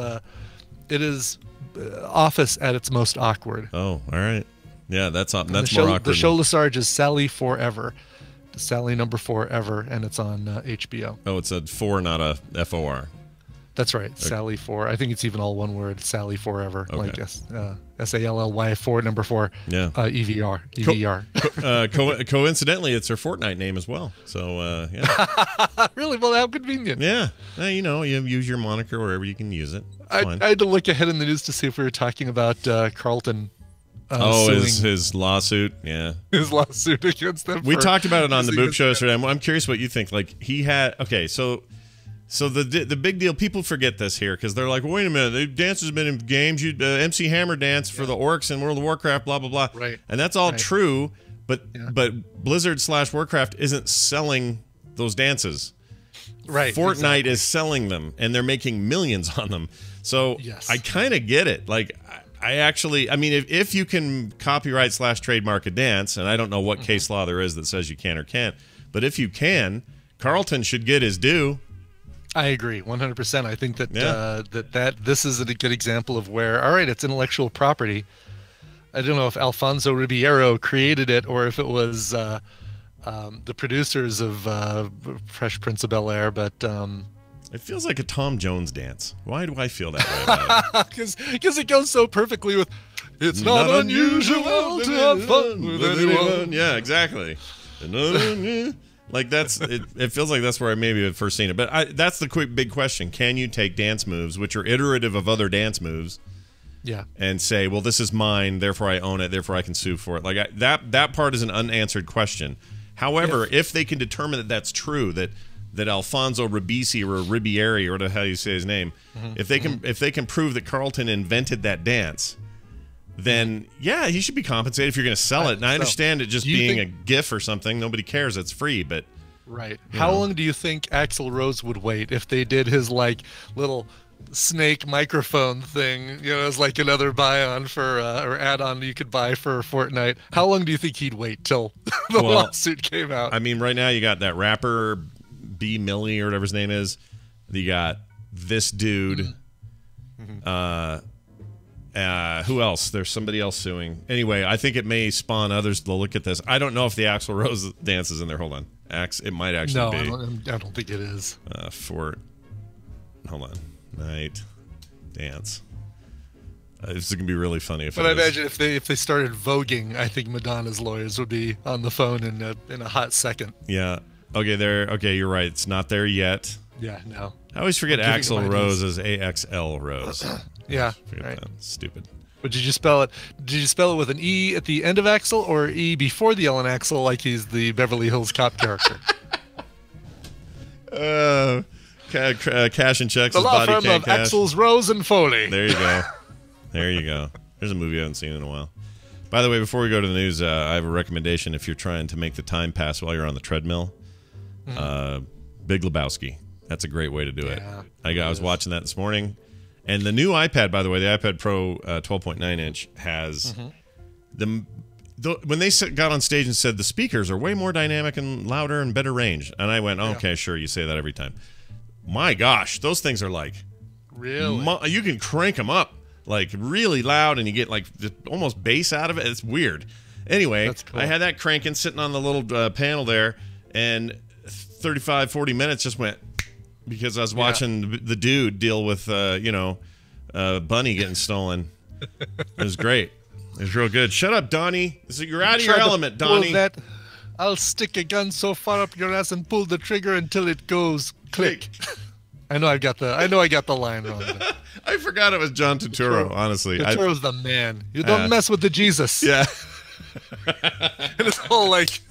Speaker 2: Office at its most awkward.
Speaker 1: Oh, all right. Yeah, that's more awkward.
Speaker 2: The show Lesarge is Sally Forever. Sally number 4 ever, and it's on HBO.
Speaker 1: Oh, it's a 4, not a FOR.
Speaker 2: That's right, okay. Sally 4. I think it's even all one word, Sally Forever. Okay. Like SALLY 4 number 4.
Speaker 1: Yeah.
Speaker 2: EVR.
Speaker 1: Coincidentally, it's her Fortnite name as well. So yeah.
Speaker 2: Really? Well, how convenient.
Speaker 1: Yeah. You use your moniker wherever you can use it.
Speaker 2: I had to look ahead in the news to see if we were talking about Carlton.
Speaker 1: His lawsuit. Yeah.
Speaker 2: His lawsuit against them.
Speaker 1: We talked about it on the Boop Show yesterday. I'm curious what you think. Like he had. Okay, so So the big deal, people forget this here because they're like, wait a minute, the dance has been in games. MC Hammer dance for the orcs in World of Warcraft, blah blah blah.
Speaker 2: Right.
Speaker 1: And that's all true, but Blizzard/Warcraft isn't selling those dances.
Speaker 2: Right.
Speaker 1: Fortnite is selling them, and they're making millions on them. So I kind of get it. Like, I mean, if you can copyright/trademark a dance, and I don't know what case law there is that says you can or can't, but if you can, Carlton should get his due.
Speaker 2: I agree 100%. I think that this is a good example of where, all right, it's intellectual property. I don't know if Alfonso Ribeiro created it or if it was the producers of Fresh Prince of Bel-Air, but
Speaker 1: it feels like a Tom Jones dance. Why do I feel that way about it?
Speaker 2: Because it goes so perfectly with "It's not unusual to have fun with anyone."
Speaker 1: Yeah, exactly. Like it feels like that's where I maybe had first seen it. But that's the big question: can you take dance moves, which are iterative of other dance moves, and say, "Well, this is mine, therefore I own it, therefore I can sue for it"? Like that part is an unanswered question. However, if they can determine that that's true, that Alfonso Ribisi or Ribieri, or whatever how you say his name, if they can prove that Carlton invented that dance, then he should be compensated if you're going to sell it. And I understand it just being a GIF or something. Nobody cares. It's free, but
Speaker 2: How long do you think Axl Rose would wait if they did his like little snake microphone thing? You know, as like another buy-on for or add-on you could buy for Fortnite. How long do you think he'd wait till the lawsuit came out?
Speaker 1: I mean, right now you got that rapper B Millie or whatever his name is. You got this dude. Who else? There's somebody else suing. Anyway, I think it may spawn others to look at this. I don't know if the Axl Rose dance is in there. Hold on. It might actually be.
Speaker 2: No, I don't think it is.
Speaker 1: Hold on. Night dance. This is gonna be really funny if.
Speaker 2: But I imagine if they started voguing, I think Madonna's lawyers would be on the phone in a hot second.
Speaker 1: Yeah. Okay. Okay, you're right. It's not there yet.
Speaker 2: Yeah. No.
Speaker 1: I always forget Axl Rose as AXL Rose.
Speaker 2: Yeah.
Speaker 1: Forget that. Stupid.
Speaker 2: But did you spell it? Did you spell it with an E at the end of Axel or E before the L in Axel, like he's the Beverly Hills Cop character?
Speaker 1: Cash and checks.
Speaker 2: The law firm of Axel's Rose and Foley.
Speaker 1: There you go. There you go. There's a movie I haven't seen in a while. By the way, before we go to the news, I have a recommendation if you're trying to make the time pass while you're on the treadmill. Big Lebowski. That's a great way to do it. I was watching that this morning. And the new iPad, by the way, the iPad Pro 12.9-inch has when they got on stage and said the speakers are way more dynamic and louder and better range. And I went, okay, sure, you say that every time. My gosh, those things are like...
Speaker 2: Really?
Speaker 1: You can crank them up like really loud and you get like almost bass out of it. It's weird. Anyway, cool. I had that cranking sitting on the little panel there, and 35, 40 minutes just went... Because I was watching the dude deal with, Bunny getting stolen. It was great. It was real good. Shut up, Donnie. You're out of your element, Donnie.
Speaker 2: I'll stick a gun so far up your ass and pull the trigger until it goes click. I know I got the line wrong.
Speaker 1: I forgot it was John Turturro, honestly.
Speaker 2: Turturro's the man. You don't mess with the Jesus.
Speaker 1: Yeah.
Speaker 2: And his whole like...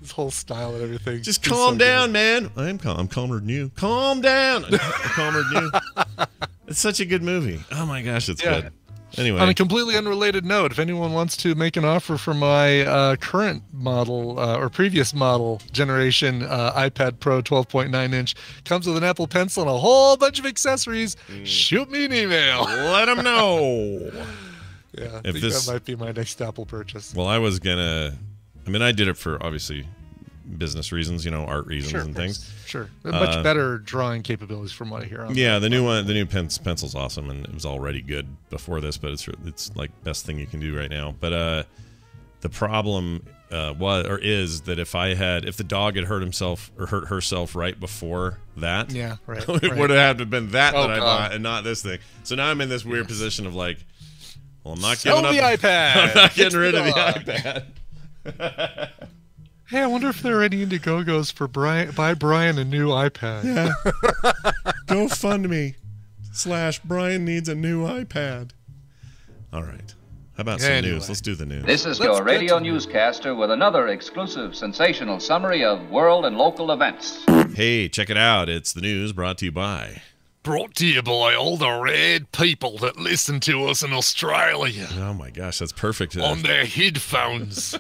Speaker 2: his whole style and everything.
Speaker 1: Just calm down, man. I'm calmer than you. Calm down. I'm calmer than you. It's such a good movie. Oh my gosh, it's good. Anyway,
Speaker 2: on a completely unrelated note, if anyone wants to make an offer for my current model or previous model generation iPad Pro 12.9-inch, comes with an Apple Pencil and a whole bunch of accessories, shoot me an email.
Speaker 1: Let them know.
Speaker 2: Yeah, I think that might be my next Apple purchase.
Speaker 1: Well, I did it for obviously business reasons, art reasons and things.
Speaker 2: Sure, much better drawing capabilities from what I hear.
Speaker 1: The new pencil's awesome, and it was already good before this, but it's like best thing you can do right now. But the problem is that if the dog had hurt himself or hurt herself right before that, it would have had to have been that I bought and not this thing. So now I'm in this weird position of like, well, I'm not giving up
Speaker 2: the iPad.
Speaker 1: I'm not getting rid of the iPad.
Speaker 2: Hey, I wonder if there are any Indiegogos for buy Brian a new iPad.
Speaker 1: Yeah. GoFundMe / Brian needs a new iPad. All right. about some
Speaker 2: Anyway.
Speaker 1: news? Let's do the news.
Speaker 7: This is
Speaker 2: Let's
Speaker 7: your
Speaker 2: get
Speaker 7: radio
Speaker 2: to news.
Speaker 7: newscaster with another exclusive, sensational summary of world and local events.
Speaker 1: Hey, check it out. It's the news brought to you by...
Speaker 2: Brought to you by all the red people that listen to us in Australia
Speaker 1: Oh my gosh, that's perfect.
Speaker 2: on their headphones.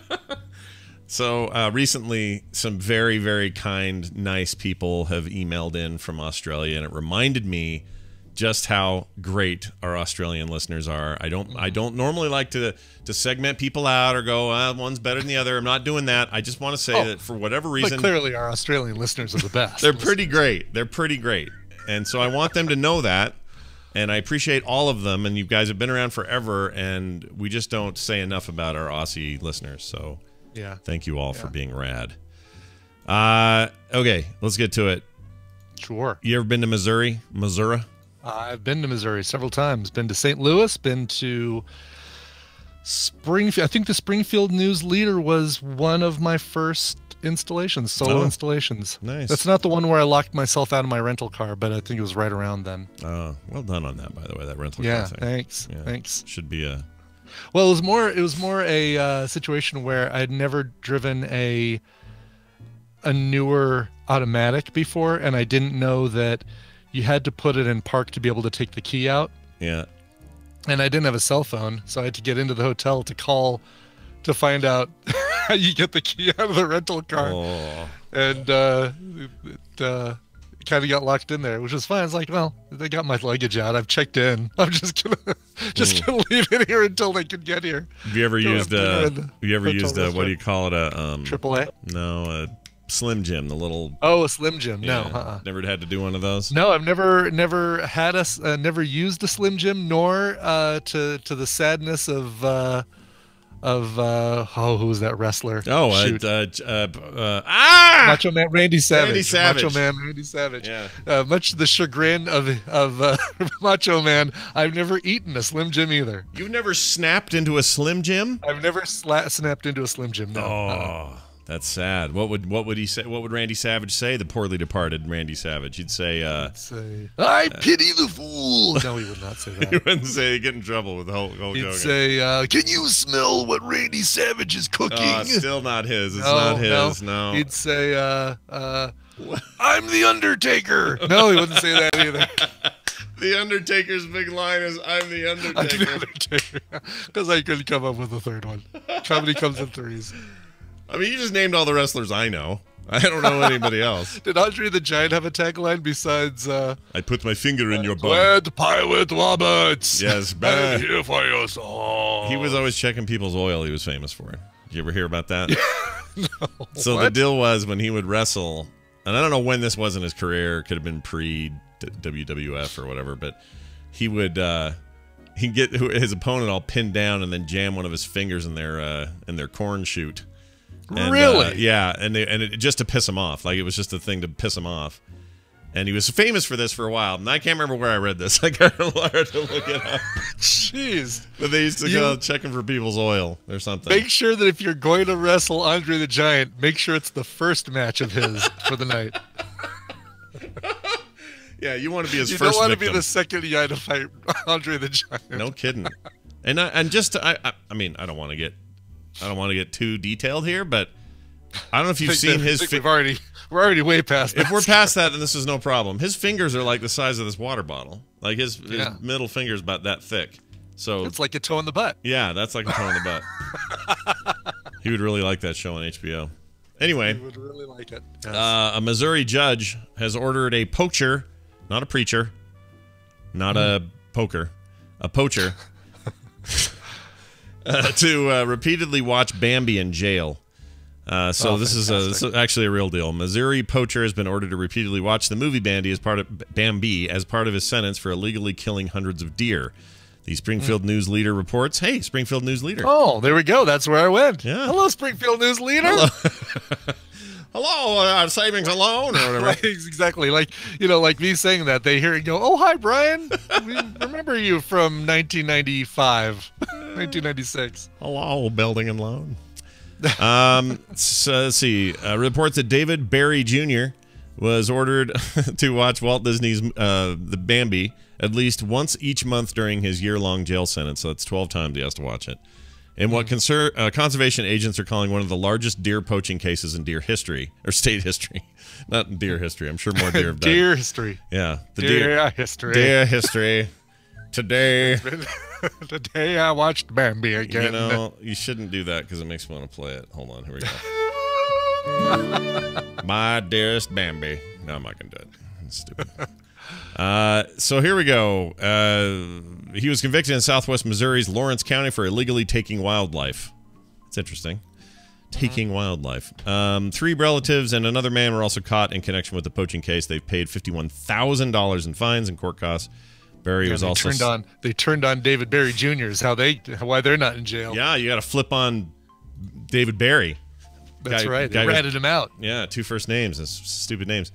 Speaker 1: So recently, some very, very kind, nice people have emailed in from Australia, and it reminded me just how great our Australian listeners are. I don't normally like to segment people out or go, one's better than the other. I'm not doing that. I just want to say that for whatever
Speaker 2: But
Speaker 1: reason,
Speaker 2: clearly our Australian listeners are the best.
Speaker 1: they're pretty great. They're pretty great. And so I want them to know that. And I appreciate all of them. And you guys have been around forever. And we just don't say enough about our Aussie listeners. So
Speaker 2: Yeah.
Speaker 1: thank you all for being rad. Okay, let's get to it.
Speaker 2: Sure.
Speaker 1: You ever been to Missouri?
Speaker 2: I've been to Missouri several times. Been to St. Louis. Been to Springfield. I think the Springfield News Leader was one of my first installations, solo installations.
Speaker 1: Nice.
Speaker 2: That's not the one where I locked myself out of my rental car, but I think it was right around then.
Speaker 1: Well done on that, by the way. That rental
Speaker 2: Yeah,
Speaker 1: car thing.
Speaker 2: thanks.
Speaker 1: Yeah,
Speaker 2: Thanks.
Speaker 1: Should be a...
Speaker 2: Well, it was more a situation where I'd never driven a newer automatic before, and I didn't know that you had to put it in park to be able to take the key out.
Speaker 1: Yeah.
Speaker 2: And I didn't have a cell phone, so I had to get into the hotel to call to find out how you get the key out of the rental car.
Speaker 1: Oh.
Speaker 2: And it kind of got locked in there, which was fine. It's like, well, they got my luggage out. I've checked in. I'm just gonna leave it here until they can get here.
Speaker 1: Have you ever
Speaker 2: Go
Speaker 1: used
Speaker 2: have dinner in the
Speaker 1: what do you call it?
Speaker 2: AAA?
Speaker 1: No, a Slim Jim, the little...
Speaker 2: Oh, a Slim Jim.
Speaker 1: Yeah,
Speaker 2: No,
Speaker 1: never had to do one of those?
Speaker 2: No, I've never had never used a Slim Jim, nor to the sadness of who was that wrestler?
Speaker 1: Oh,
Speaker 2: Shoot.
Speaker 1: Macho
Speaker 2: Macho Man Randy Savage.
Speaker 1: Randy Savage.
Speaker 2: Macho Man Randy Savage.
Speaker 1: Yeah.
Speaker 2: Much to the chagrin of Macho Man, I've never eaten a Slim Jim either.
Speaker 1: You've never snapped into a Slim Jim?
Speaker 2: I've never snapped into a Slim Jim. No.
Speaker 1: Oh, that's sad. What would he say? What would Randy Savage say? The poorly departed Randy Savage. He'd say,
Speaker 2: I pity the fool. No, he would not say that.
Speaker 1: he wouldn't say get in trouble with Hulk Hogan.
Speaker 2: He'd say, can you smell what Randy Savage is cooking?
Speaker 1: Oh, still not his. It's not his. No.
Speaker 2: He'd say, I'm the Undertaker. No, he wouldn't say that either.
Speaker 1: The Undertaker's big line is, I'm the Undertaker.
Speaker 2: I'm the Undertaker. Because I couldn't come up with a third one. Comedy comes in threes.
Speaker 1: I mean, you just named all the wrestlers I know. I don't know anybody else.
Speaker 2: Did Andre the Giant have a tagline besides
Speaker 1: I put my finger in your butt.
Speaker 2: Glad Pilot Roberts?
Speaker 1: Yes,
Speaker 2: I'm here for your soul.
Speaker 1: He was always checking people's oil. He was famous for. Did you ever hear about that?
Speaker 2: No.
Speaker 1: So the deal was when he would wrestle, and I don't know when this was in his career. It could have been pre-WWF or whatever, but he would he'd get his opponent all pinned down and then jam one of his fingers in their corn chute. And,
Speaker 2: really?
Speaker 1: Yeah, and just to piss him off. Like, it was just a thing to piss him off. And he was famous for this for a while. And I can't remember where I read this. I got to look it up.
Speaker 2: Jeez.
Speaker 1: But they used to go checking for people's oil or something.
Speaker 2: Make sure that if you're going to wrestle Andre the Giant, make sure it's the first match of his for the night.
Speaker 1: Yeah, you want to be his
Speaker 2: you
Speaker 1: first
Speaker 2: don't want
Speaker 1: victim.
Speaker 2: to be the second guy to fight Andre the Giant.
Speaker 1: No kidding. And just I mean, I don't want to get too detailed here, but I don't know if you've seen his.
Speaker 2: We're already way past that.
Speaker 1: If we're past that, then this is no problem. His fingers are like the size of this water bottle. Like his middle finger's about that thick. So
Speaker 2: it's like a toe in the butt.
Speaker 1: Yeah, that's like a toe in the butt. He would really like that show on HBO. Anyway,
Speaker 2: He would really like it. Yes.
Speaker 1: A Missouri judge has ordered a poacher, not a preacher, not a poker, a poacher, to repeatedly watch Bambi in jail. This is actually a real deal. Missouri poacher has been ordered to repeatedly watch the movie Bambi as part of his sentence for illegally killing hundreds of deer. The Springfield News Leader reports. Hey, Springfield News Leader.
Speaker 2: Oh, there we go. That's where I went.
Speaker 1: Yeah.
Speaker 2: Hello, Springfield News Leader.
Speaker 1: Hello, savings and loan or whatever.
Speaker 2: Right, exactly. Like me saying that, they hear it go, "Oh, hi, Brian. We remember you from 1995, 1996."
Speaker 1: Hello, building and loan. So let's see. Reports that David Barry Jr. was ordered to watch Walt Disney's the Bambi at least once each month during his year-long jail sentence. So that's 12 times he has to watch it. In what conservation agents are calling one of the largest deer poaching cases in deer history, or state history. Not deer history. I'm sure more deer have died.
Speaker 2: Deer history.
Speaker 1: Yeah. The
Speaker 2: Deer history.
Speaker 1: Deer history. Today.
Speaker 2: Today I watched Bambi again.
Speaker 1: You know, you shouldn't do that because it makes me want to play it. Hold on. Here we go. My dearest Bambi. No, I'm not going to do it. It's stupid. So here we go. He was convicted in southwest Missouri's Lawrence County for illegally taking wildlife. It's interesting. Taking wildlife. 3 relatives and another man were also caught in connection with the poaching case. They've paid $51,000 in fines and court costs. Barry was also
Speaker 2: they turned on David Barry Jr. is why they're not in jail.
Speaker 1: Yeah, you got to flip on David Barry.
Speaker 2: That's right. They ratted him out.
Speaker 1: Yeah, 2 first names. That's stupid names.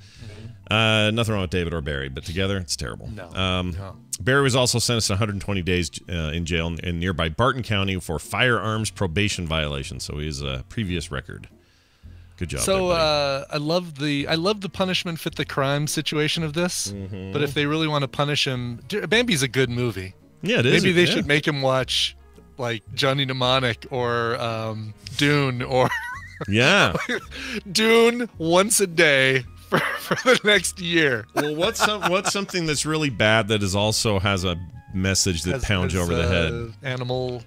Speaker 1: Nothing wrong with David or Barry, but together it's terrible.
Speaker 2: No.
Speaker 1: Barry was also sentenced to 120 days in jail in nearby Barton County for firearms probation violation. So he has a previous record. Good job.
Speaker 2: So I love the punishment fit the crime situation of this. But if they really want to punish him, Bambi's a good movie.
Speaker 1: Yeah, it is.
Speaker 2: Maybe they should make him watch like Johnny Mnemonic or Dune or Dune once a day for the next year.
Speaker 1: Well, what's something that's really bad that is also has a message that pounds you over the head?
Speaker 2: Animal.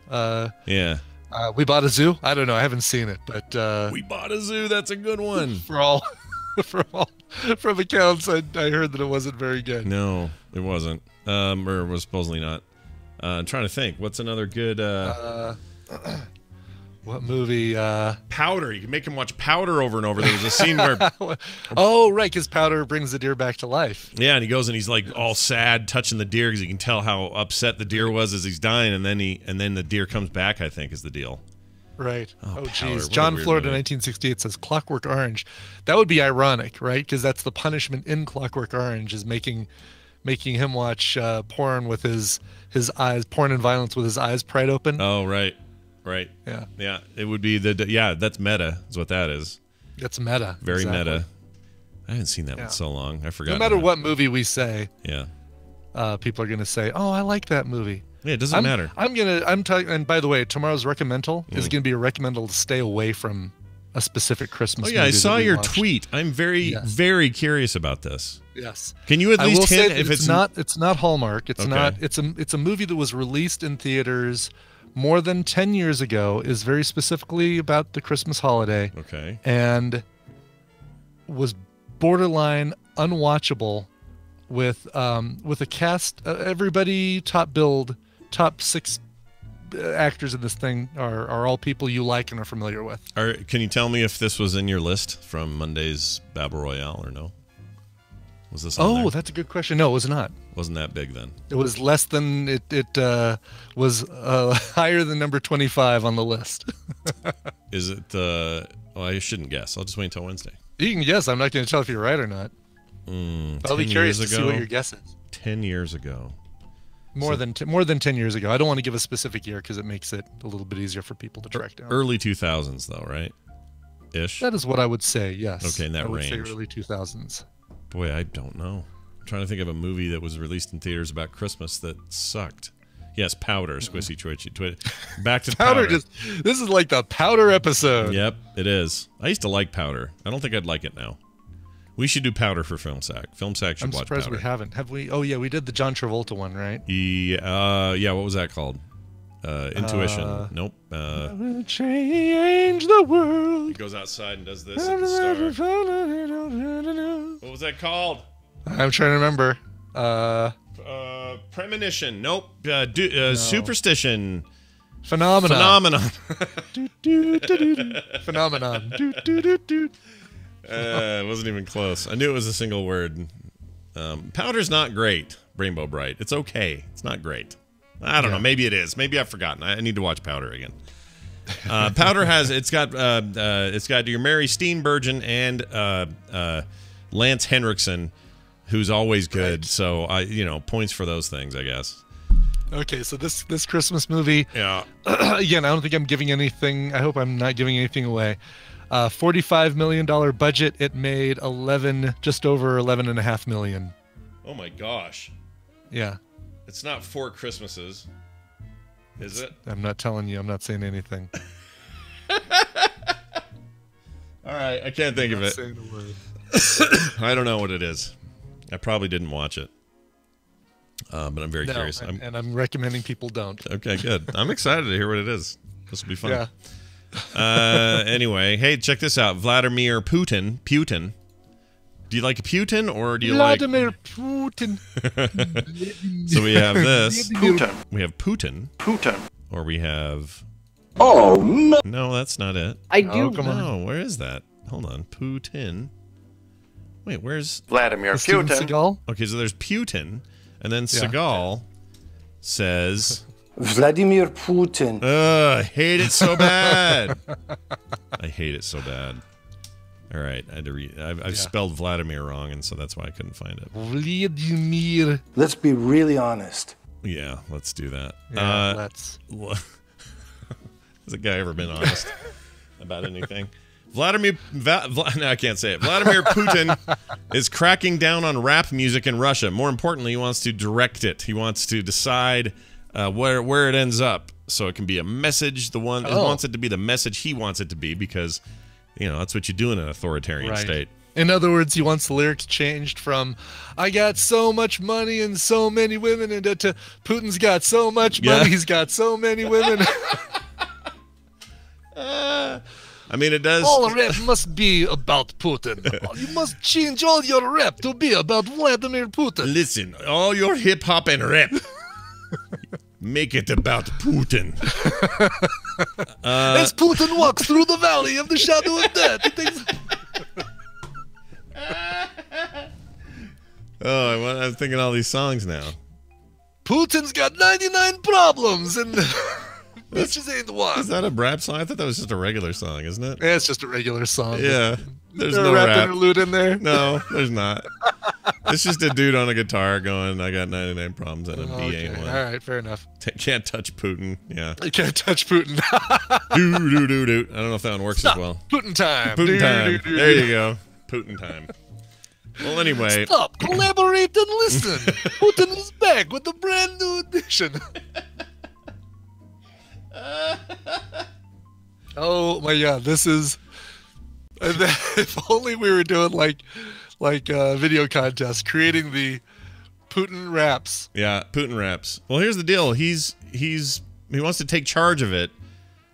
Speaker 1: We
Speaker 2: Bought a Zoo. I don't know. I haven't seen it, but
Speaker 1: We Bought a Zoo. That's a good one.
Speaker 2: From accounts, I heard that it wasn't very good.
Speaker 1: No, it wasn't. Or was supposedly not. I'm trying to think. What's another good?
Speaker 2: What movie?
Speaker 1: Powder. You can make him watch Powder over and over. There was a scene where
Speaker 2: oh, right, because Powder brings the deer back to life.
Speaker 1: Yeah, and he goes and he's like all sad, touching the deer because he can tell how upset the deer was as he's dying, and then the deer comes back. I think is the deal.
Speaker 2: Right. Oh,
Speaker 1: Powder.
Speaker 2: geez. John Florida, 1968 says Clockwork Orange. That would be ironic, right? Because that's the punishment in Clockwork Orange is making him watch porn with his eyes, porn and violence with his eyes pried open.
Speaker 1: Oh, right. Right. Yeah. It would be that's meta. Is what that is.
Speaker 2: That's meta.
Speaker 1: Very meta. I haven't seen that in so long. I forgot.
Speaker 2: No matter what movie we say, people are gonna say, "Oh, I like that movie."
Speaker 1: Yeah, it doesn't matter.
Speaker 2: I'm talking. And by the way, tomorrow's recommendal is gonna be a recommendal to stay away from a specific Christmas.
Speaker 1: Oh yeah,
Speaker 2: movie
Speaker 1: I saw your
Speaker 2: watched.
Speaker 1: tweet. I'm very very curious about this.
Speaker 2: Yes.
Speaker 1: Can you at least hint if
Speaker 2: it's not Hallmark? It's not. It's a movie that was released in theaters more than 10 years ago, is very specifically about the Christmas holiday.
Speaker 1: Okay.
Speaker 2: And was borderline unwatchable with a cast, everybody top billed, top 6 actors in this thing are all people you like and are familiar with.
Speaker 1: Can you tell me if this was in your list from Monday's Battle Royale or no? Was this on there?
Speaker 2: That's a good question. No, it was not.
Speaker 1: Wasn't that big then?
Speaker 2: It was less than it was higher than number 25 on the list.
Speaker 1: Is it? I shouldn't guess. I'll just wait until Wednesday.
Speaker 2: You can guess. I'm not going to tell if you're right or not. I'll be curious to see what your guess is.
Speaker 1: 10 years ago.
Speaker 2: More than 10 years ago. I don't want to give a specific year because it makes it a little bit easier for people to track down.
Speaker 1: Early 2000s, though, right? Ish.
Speaker 2: That is what I would say. Yes.
Speaker 1: Okay, in that range.
Speaker 2: I would say early 2000s.
Speaker 1: Boy, I don't know. I'm trying to think of a movie that was released in theaters about Christmas that sucked. Yes, Powder, Squishy Twitchy. Back to Powder.
Speaker 2: This is like the Powder episode.
Speaker 1: Yep, it is. I used to like Powder. I don't think I'd like it now. We should do Powder for Film Sack. Film Sack should watch Powder.
Speaker 2: I'm surprised we haven't. Have we? Oh, yeah, we did the John Travolta one, right?
Speaker 1: Yeah, what was that called? Intuition. Nope.
Speaker 2: I will change the world.
Speaker 1: He goes outside and does this at the start. What was that called?
Speaker 2: I'm trying to remember.
Speaker 1: Premonition. Nope. Superstition.
Speaker 2: Phenomenon.
Speaker 1: Phenomenon. It wasn't even close. I knew it was a single word. Powder's not great. Rainbow Bright. It's okay. It's not great. I don't know. Maybe it is. Maybe I've forgotten. I need to watch Powder again. Powder it's got your Mary Steenburgen and Lance Henriksen, who's always good. Right. So points for those things, I guess.
Speaker 2: Okay, so this Christmas movie.
Speaker 1: Yeah.
Speaker 2: Again, I don't think I'm giving anything. I hope I'm not giving anything away. $45 million budget. It made just over $11.5 million.
Speaker 1: Oh my gosh.
Speaker 2: Yeah.
Speaker 1: It's not Four Christmases. Is it?
Speaker 2: I'm not telling you. I'm not saying anything.
Speaker 1: All right, I can't think of it.
Speaker 2: Saying a word.
Speaker 1: I don't know what it is. I probably didn't watch it. But I'm very curious.
Speaker 2: And I'm recommending people don't.
Speaker 1: Okay, good. I'm excited to hear what it is. This will be fun.
Speaker 2: Yeah.
Speaker 1: Anyway, hey, check this out. Vladimir Putin. Do you like Putin or do you
Speaker 2: Vladimir Putin.
Speaker 1: So we have this.
Speaker 4: Putin.
Speaker 1: We have Putin.
Speaker 4: Putin.
Speaker 1: Or we have...
Speaker 4: Oh, no.
Speaker 1: No, that's not it.
Speaker 8: I do.
Speaker 2: come on.
Speaker 1: No, where is that? Hold on. Putin. Wait, where's...
Speaker 4: Vladimir
Speaker 2: Steven
Speaker 4: Putin.
Speaker 2: Seagal?
Speaker 1: Okay, so there's Putin, and then Seagal says...
Speaker 9: Vladimir Putin.
Speaker 1: I hate it so bad. I hate it so bad. All right, I had to read. I've spelled Vladimir wrong, and so that's why I couldn't find it.
Speaker 2: Vladimir.
Speaker 9: Let's be really honest.
Speaker 1: Yeah, let's do that.
Speaker 2: Yeah, let's.
Speaker 1: Has a guy ever been honest about anything? No, I can't say it. Vladimir Putin is cracking down on rap music in Russia. More importantly, he wants to direct it. He wants to decide where it ends up, so it can be a message. He wants it to be the message he wants it to be, because that's what you do in an authoritarian state.
Speaker 2: In other words, he wants the lyrics changed from "I got so much money and so many women" to "Putin's got so much money, he's got so many women."
Speaker 1: I mean, it does.
Speaker 2: All rap must be about Putin. You must change all your rap to be about Vladimir Putin.
Speaker 1: Listen, all your hip hop and rap, make it about Putin.
Speaker 2: As Putin walks through the valley of the shadow of death, he thinks...
Speaker 1: I'm thinking all these songs now.
Speaker 2: Putin's got 99 problems, and bitches ain't one.
Speaker 1: Is that a rap song? I thought that was just a regular song, isn't it?
Speaker 2: Yeah, it's just a regular song.
Speaker 1: Yeah. There's
Speaker 2: Is there
Speaker 1: no
Speaker 2: a rap
Speaker 1: rap
Speaker 2: interlude in there?
Speaker 1: No, there's not. It's just a dude on a guitar going, "I got 99 problems and a B ain't one."
Speaker 2: All right, fair enough.
Speaker 1: Can't touch Putin. Yeah.
Speaker 2: You can't touch Putin.
Speaker 1: do. I don't know if that one works as well.
Speaker 2: Putin time.
Speaker 1: Putin time. There you go. Putin time. Well, anyway.
Speaker 2: Stop, collaborate, and listen. Putin is back with a brand new edition. Oh my God, this is... If only we were doing like video contests, creating the Putin raps.
Speaker 1: Yeah, Putin raps. Well, here's the deal. He wants to take charge of it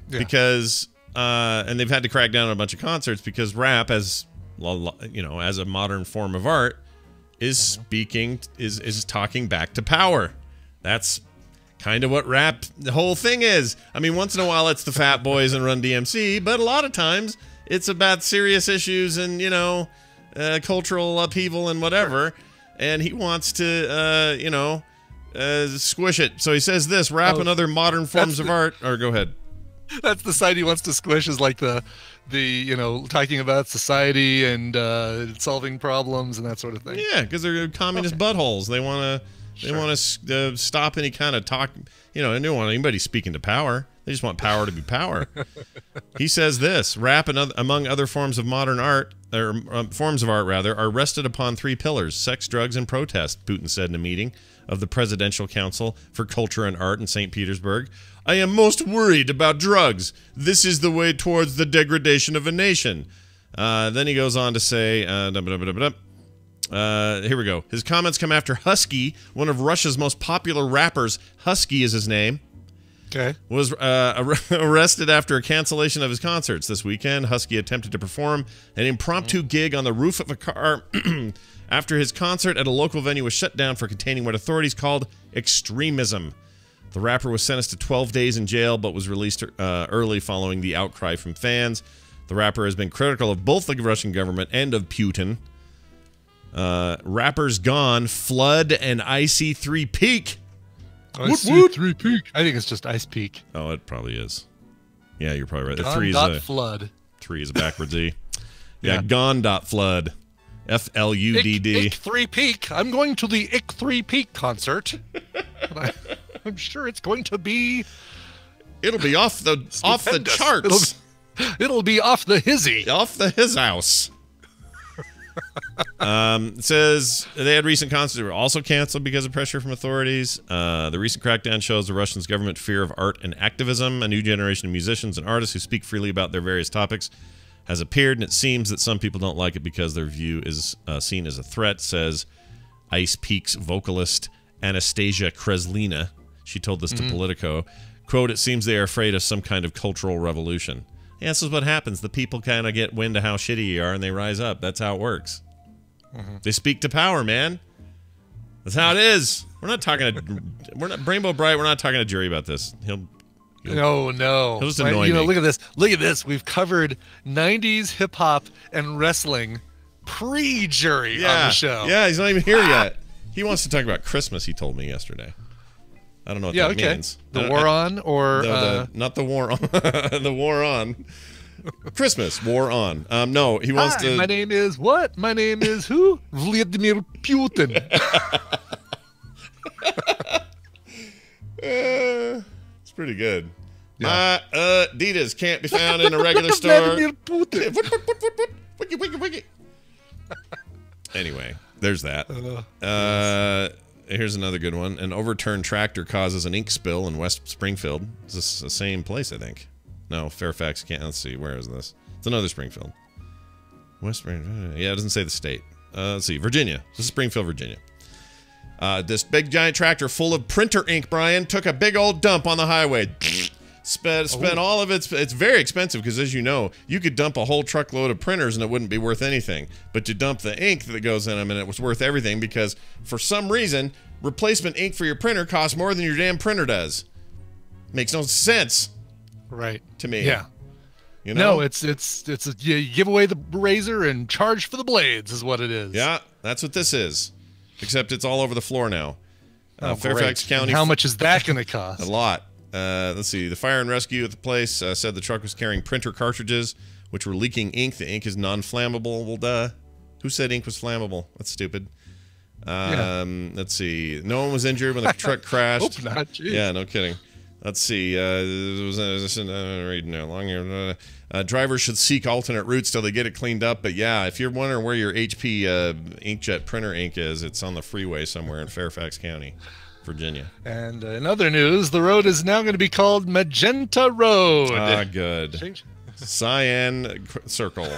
Speaker 1: because and they've had to crack down on a bunch of concerts because rap, as a modern form of art, is talking back to power. That's kind of what rap, the whole thing is. I mean, once in a while it's the Fat Boys and Run DMC, but a lot of times it's about serious issues and, cultural upheaval and whatever. And he wants to, squish it. So he says this: rap and other modern forms of art. Or go ahead.
Speaker 2: That's the side he wants to squish, is like the talking about society and solving problems and that sort of thing.
Speaker 1: Yeah, because they're communist buttholes. They want to stop any kind of talk. They don't want anybody speaking to power. They just want power to be power. He says this: rap and among other forms of modern art, or forms of art rather, are rested upon three pillars: sex, drugs, and protest. Putin said in a meeting of the Presidential Council for Culture and Art in St. Petersburg. "I am most worried about drugs. This is the way towards the degradation of a nation." Then he goes on to say, here we go. His comments come after Husky, one of Russia's most popular rappers, Husky is his name, was arrested after a cancellation of his concerts this weekend. Husky attempted to perform an impromptu gig on the roof of a car after his concert at a local venue was shut down for containing what authorities called extremism. The rapper was sentenced to 12 days in jail, but was released early following the outcry from fans. The rapper has been critical of both the Russian government and of Putin. Rappers gone, Flood and Icy 3 Peak.
Speaker 2: Icy 3 Peak. I think it's just Ice Peak.
Speaker 1: Oh, it probably is. Yeah, you're probably right. The
Speaker 2: Gone
Speaker 1: 3 is
Speaker 2: dot Flood.
Speaker 1: 3 is backwards E. Yeah, Gone dot Flood. FLUDD.
Speaker 2: Ick 3 Peak. I'm going to the Ick 3 Peak concert. I'm sure it's going to be...
Speaker 1: It'll be off the charts.
Speaker 2: It'll be off the hizzy.
Speaker 1: Off the his house. It says they had recent concerts that were also canceled because of pressure from authorities. The recent crackdown shows the Russian government's fear of art and activism. A new generation of musicians and artists who speak freely about their various topics has appeared, and it seems that some people don't like it because their view is seen as a threat, says Ice Peaks vocalist Anastasia Kreslina. She told this to Politico. Quote, it seems they are afraid of some kind of cultural revolution. Yeah, this is what happens. The people kind of get wind of how shitty you are, and they rise up. That's how it works. They speak to power, man. That's how it is. We're not talking to Rainbow Bright. We're not talking to Jerry about this. He'll
Speaker 2: No.
Speaker 1: He'll just annoy me.
Speaker 2: Look at this. Look at this. We've covered 90s hip hop and wrestling pre-Jury on the show.
Speaker 1: Yeah, he's not even here yet. He wants to talk about Christmas, he told me yesterday. I don't know what that means.
Speaker 2: The war on or
Speaker 1: not the war on. The war on. Christmas, war on. No, he wants to.
Speaker 2: My name is what? My name is who? Vladimir Putin.
Speaker 1: It's pretty good. Yeah. My Adidas can't be found in a regular store.
Speaker 2: Vladimir Putin.
Speaker 1: Wiki. Anyway, there's that. Here's another good one. An overturned tractor causes an ink spill in West Springfield. Is this the same place, I think? No, Fairfax can't. Let's see. Where is this? It's another Springfield. West Springfield. Yeah, it doesn't say the state. Let's see. Virginia. This is Springfield, Virginia. This big giant tractor full of printer ink, Brian, took a big old dump on the highway. Spent all of its very expensive because, as you know, you could dump a whole truckload of printers and it wouldn't be worth anything. But you dump the ink that goes in them and it was worth everything because for some reason, replacement ink for your printer costs more than your damn printer does. Makes no sense.
Speaker 2: Right.
Speaker 1: To me.
Speaker 2: Yeah.
Speaker 1: You know?
Speaker 2: No, you give away the razor and charge for the blades is what it is.
Speaker 1: Yeah, that's what this is. Except it's all over the floor now. Fairfax
Speaker 2: great.
Speaker 1: County.
Speaker 2: And how much is that going to cost?
Speaker 1: A lot. Let's see. The fire and rescue at the place said the truck was carrying printer cartridges, which were leaking ink. The ink is non-flammable. Well, duh. Who said ink was flammable? That's stupid. Let's see. No one was injured when the truck crashed.
Speaker 2: Hope not. Geez.
Speaker 1: Yeah, no kidding. Let's see. Reading along here. Drivers should seek alternate routes till they get it cleaned up. But yeah, if you're wondering where your HP inkjet printer ink is, it's on the freeway somewhere in Fairfax County, Virginia.
Speaker 2: And in other news, the road is now going to be called Magenta Road.
Speaker 1: Ah, good. Cyan Circle.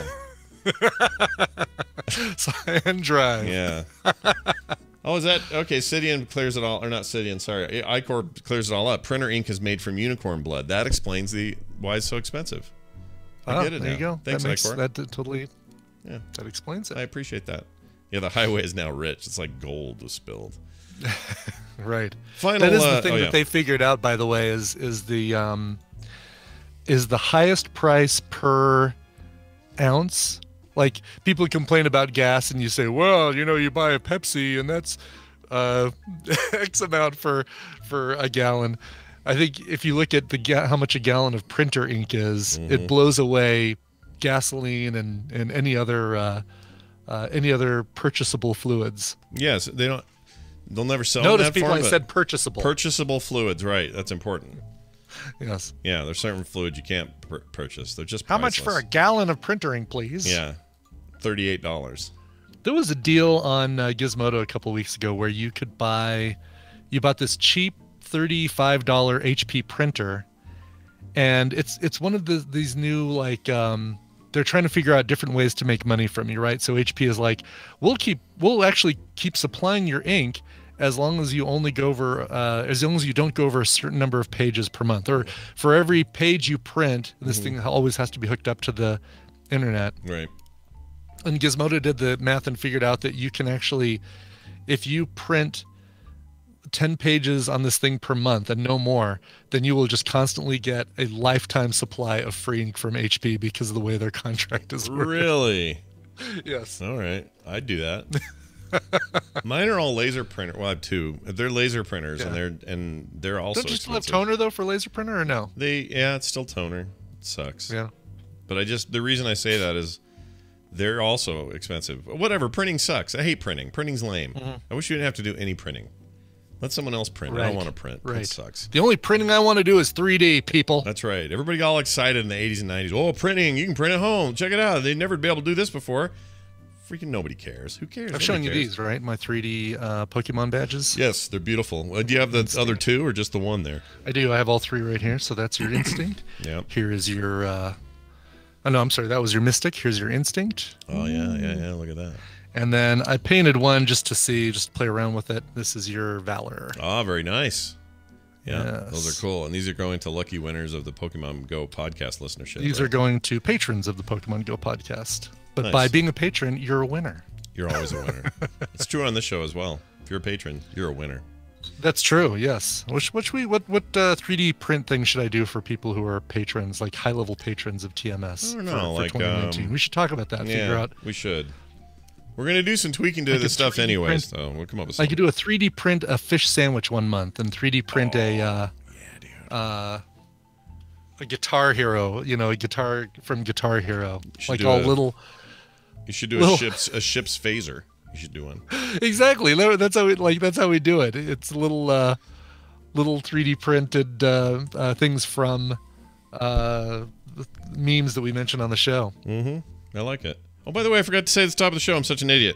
Speaker 2: Cyan Drive.
Speaker 1: Yeah. Oh, is that okay? Cidian clears it all, or not Cidian? Sorry, I-Corp clears it all up. Printer ink is made from unicorn blood. That explains why it's so expensive. I get it
Speaker 2: there
Speaker 1: now.
Speaker 2: you go.
Speaker 1: Thanks, I-Corp.
Speaker 2: That totally.
Speaker 1: Yeah,
Speaker 2: that explains it.
Speaker 1: I appreciate that. Yeah, the highway is now rich. It's like gold was spilled.
Speaker 2: Right.
Speaker 1: Final.
Speaker 2: That is the thing that they figured out, by the way, is the highest price per ounce. Like, people complain about gas, and you say, well, you buy a Pepsi, and that's X amount for a gallon. I think if you look at how much a gallon of printer ink is, it blows away gasoline and any other purchasable fluids.
Speaker 1: Yes, they'll never sell.
Speaker 2: Notice
Speaker 1: that
Speaker 2: people
Speaker 1: far,
Speaker 2: I said purchasable.
Speaker 1: Purchasable fluids, right? That's important.
Speaker 2: Yes.
Speaker 1: Yeah, there's certain fluids you can't purchase. They're just
Speaker 2: how
Speaker 1: priceless.
Speaker 2: much for a gallon of printer ink, please?
Speaker 1: Yeah, $38.
Speaker 2: There was a deal on Gizmodo a couple weeks ago where you bought this cheap $35 HP printer, and it's one of these new they're trying to figure out different ways to make money from you, right? So HP is like, we'll actually keep supplying your ink as long as you only go over as long as you don't go over a certain number of pages per month, or for every page you print, this thing always has to be hooked up to the internet.
Speaker 1: Right.
Speaker 2: And Gizmodo did the math and figured out that you can actually, if you print 10 pages on this thing per month and no more, then you will just constantly get a lifetime supply of free ink from HP because of the way their contract is working.
Speaker 1: Really?
Speaker 2: Yes.
Speaker 1: All right. I'd do that. Mine are all laser printer. Well, I have two. They're laser printers, and they're also
Speaker 2: Don't you still have
Speaker 1: expensive.
Speaker 2: toner though for laser printer or no?
Speaker 1: It's still toner. It sucks.
Speaker 2: Yeah.
Speaker 1: But the reason I say that is they're also expensive. Whatever, printing sucks. I hate printing. Printing's lame. I wish you didn't have to do any printing. Let someone else print. I don't want to print.
Speaker 2: Right.
Speaker 1: It sucks.
Speaker 2: The only printing I want to do is 3D, people.
Speaker 1: That's right. Everybody got all excited in the 80s and 90s. Oh, printing. You can print at home. Check it out. They'd never be able to do this before. freaking nobody cares. Who cares?
Speaker 2: I've shown you these, right? My 3D Pokemon badges.
Speaker 1: Yes, they're beautiful. Do you have the other two or just the one there?
Speaker 2: I do. I have all 3 right here. So that's your Instinct.
Speaker 1: Yeah.
Speaker 2: Here is your... oh, no, I'm sorry. That was your Mystic. Here's your Instinct.
Speaker 1: Oh, yeah. Look at that.
Speaker 2: And then I painted one just to see, just play around with it. This is your Valor.
Speaker 1: Oh, very nice. Yeah,
Speaker 2: Yes.
Speaker 1: those are cool. And these are going to lucky winners of the Pokemon Go podcast listenership.
Speaker 2: These
Speaker 1: right?
Speaker 2: are going to patrons of the Pokemon Go podcast. But
Speaker 1: Nice.
Speaker 2: by being a patron, you're a winner.
Speaker 1: You're always a winner. It's true on this show as well. If you're a patron, you're a winner.
Speaker 2: That's true. Yes. What 3D print thing should I do for people who are patrons, like high level patrons of TMS?
Speaker 1: I don't know,
Speaker 2: for
Speaker 1: like
Speaker 2: 2019. We should talk about that. Figure out.
Speaker 1: We should. We're gonna do some tweaking to this stuff anyways, so we'll come up with something.
Speaker 2: I could do a 3D print a fish sandwich 1 month, and 3D print a Guitar Hero. You know, a guitar from Guitar Hero, like all little.
Speaker 1: You should do a ship's phaser. You should do one.
Speaker 2: Exactly. That's how we do it. It's little 3D printed things from memes that we mentioned on the show.
Speaker 1: I like it. Oh, by the way, I forgot to say at the top of the show, I'm such an idiot.